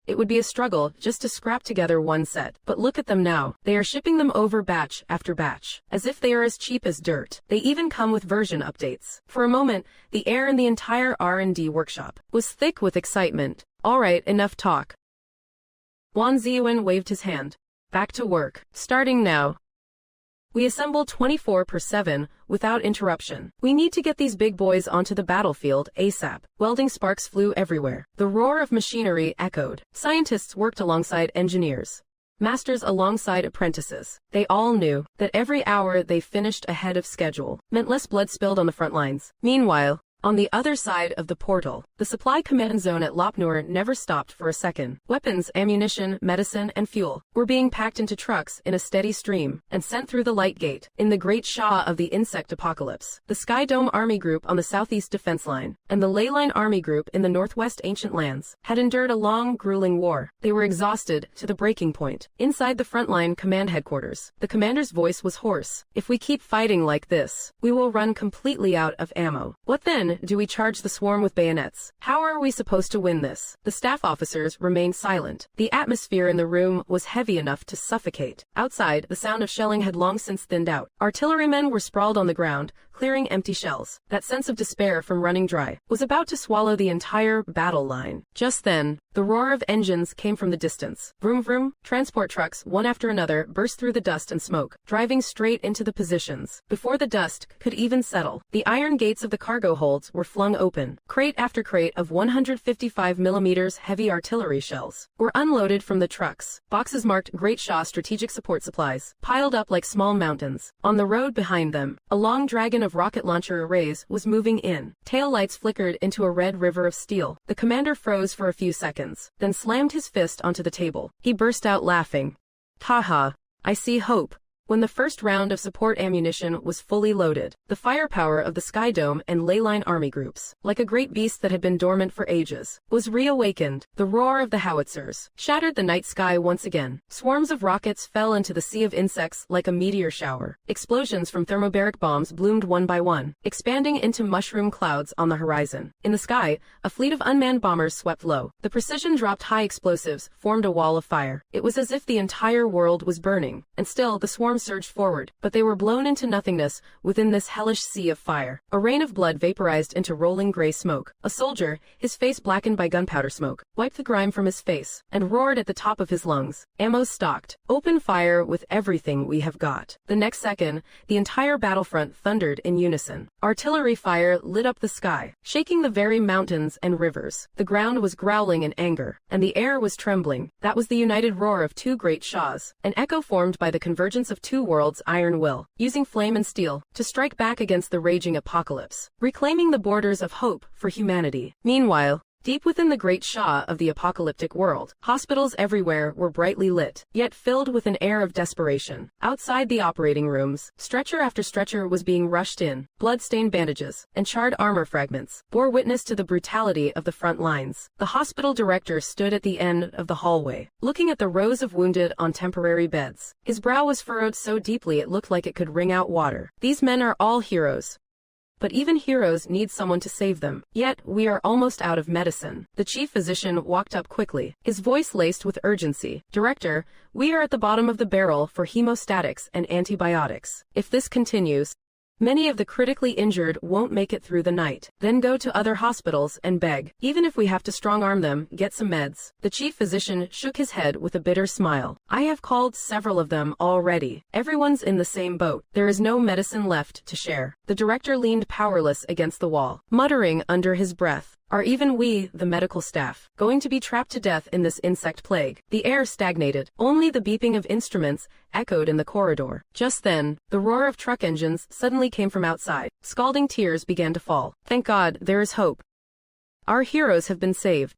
it would be a struggle just to scrap together one set. But look at them now. They are shipping them over batch after batch, as if they are as cheap as dirt. They even come with version updates. For a moment, the air in the entire R&D workshop was thick with excitement. All right, enough talk. Wan Ziyuan waved his hand. Back to work. Starting now. We assemble 24/7 without interruption. We need to get these big boys onto the battlefield ASAP. Welding sparks flew everywhere. The roar of machinery echoed. Scientists worked alongside engineers, masters alongside apprentices. They all knew that every hour they finished ahead of schedule meant less blood spilled on the front lines. Meanwhile, on the other side of the portal, the supply command zone at Lopnur never stopped for a second. Weapons, ammunition, medicine, and fuel were being packed into trucks in a steady stream and sent through the light gate. In the Great Sha of the insect apocalypse, the Sky Dome Army Group on the southeast defense line and the Leyline Army Group in the northwest ancient lands had endured a long, grueling war. They were exhausted to the breaking point. Inside the frontline command headquarters, the commander's voice was hoarse. If we keep fighting like this, we will run completely out of ammo. What then? Do we charge the swarm with bayonets? How are we supposed to win this? The staff officers remained silent. The atmosphere in the room was heavy enough to suffocate. Outside, the sound of shelling had long since thinned out. Artillerymen were sprawled on the ground, clearing empty shells. That sense of despair from running dry was about to swallow the entire battle line. Just then, the roar of engines came from the distance. Vroom vroom, transport trucks, one after another, burst through the dust and smoke, driving straight into the positions. Before the dust could even settle, the iron gates of the cargo holds were flung open. Crate after crate of 155mm heavy artillery shells were unloaded from the trucks. Boxes marked Great Sha Strategic Support Supplies piled up like small mountains. On the road behind them, a long dragon of rocket launcher arrays was moving in. Tail lights flickered into a red river of steel. The commander froze for a few seconds, then slammed his fist onto the table. He burst out laughing. Haha, I see hope. When the first round of support ammunition was fully loaded, the firepower of the Sky Dome and Leyline army groups, like a great beast that had been dormant for ages, was reawakened. The roar of the howitzers shattered the night sky once again. Swarms of rockets fell into the sea of insects like a meteor shower. Explosions from thermobaric bombs bloomed one by one, expanding into mushroom clouds on the horizon. In the sky, a fleet of unmanned bombers swept low. The precision-dropped high explosives formed a wall of fire. It was as if the entire world was burning, and still the swarm storm surged forward, but they were blown into nothingness within this hellish sea of fire. A rain of blood vaporized into rolling gray smoke. A soldier, his face blackened by gunpowder smoke, wiped the grime from his face, and roared at the top of his lungs. Ammo stocked. Open fire with everything we have got. The next second, the entire battlefront thundered in unison. Artillery fire lit up the sky, shaking the very mountains and rivers. The ground was growling in anger, and the air was trembling. That was the united roar of two great Shahs, an echo formed by the convergence of two worlds' iron will, using flame and steel to strike back against the raging apocalypse, reclaiming the borders of hope for humanity. Meanwhile, deep within the great Shah of the apocalyptic world, hospitals everywhere were brightly lit, yet filled with an air of desperation. Outside the operating rooms, stretcher after stretcher was being rushed in. Blood-stained bandages and charred armor fragments bore witness to the brutality of the front lines. The hospital director stood at the end of the hallway, looking at the rows of wounded on temporary beds. His brow was furrowed so deeply it looked like it could wring out water. These men are all heroes. But even heroes need someone to save them. Yet, we are almost out of medicine. The chief physician walked up quickly, his voice laced with urgency. Director, we are at the bottom of the barrel for hemostatics and antibiotics. If this continues, many of the critically injured won't make it through the night. Then go to other hospitals and beg. Even if we have to strong-arm them, get some meds. The chief physician shook his head with a bitter smile. I have called several of them already. Everyone's in the same boat. There is no medicine left to share. The director leaned powerless against the wall, muttering under his breath. Are even we, the medical staff, going to be trapped to death in this insect plague? The air stagnated. Only the beeping of instruments echoed in the corridor. Just then, the roar of truck engines suddenly came from outside. Scalding tears began to fall. Thank God, there is hope. Our heroes have been saved.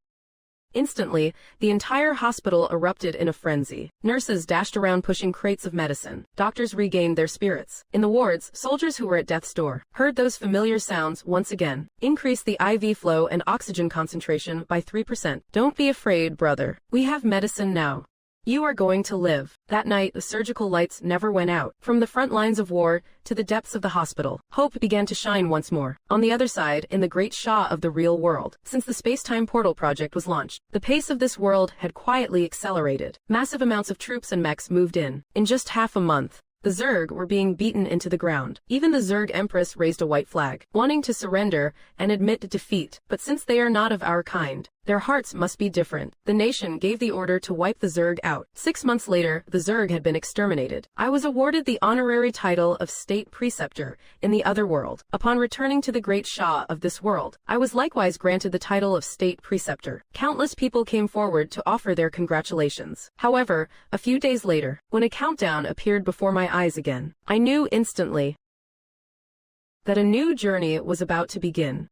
Instantly, the entire hospital erupted in a frenzy. Nurses dashed around pushing crates of medicine. Doctors regained their spirits. In the wards, soldiers who were at death's door heard those familiar sounds once again. Increase the IV flow and oxygen concentration by 3%. Don't be afraid, brother. We have medicine now. You are going to live. That night, the surgical lights never went out. From the front lines of war to the depths of the hospital, hope began to shine once more. On the other side, in the great Shah of the real world, since the space-time portal project was launched, the pace of this world had quietly accelerated. Massive amounts of troops and mechs moved in. In just half a month, the Zerg were being beaten into the ground. Even the Zerg Empress raised a white flag, wanting to surrender and admit defeat. But since they are not of our kind, their hearts must be different. The nation gave the order to wipe the Zerg out. 6 months later, the Zerg had been exterminated. I was awarded the honorary title of State Preceptor in the other world. Upon returning to the great Shah of this world, I was likewise granted the title of State Preceptor. Countless people came forward to offer their congratulations. However, a few days later, when a countdown appeared before my eyes again, I knew instantly that a new journey was about to begin.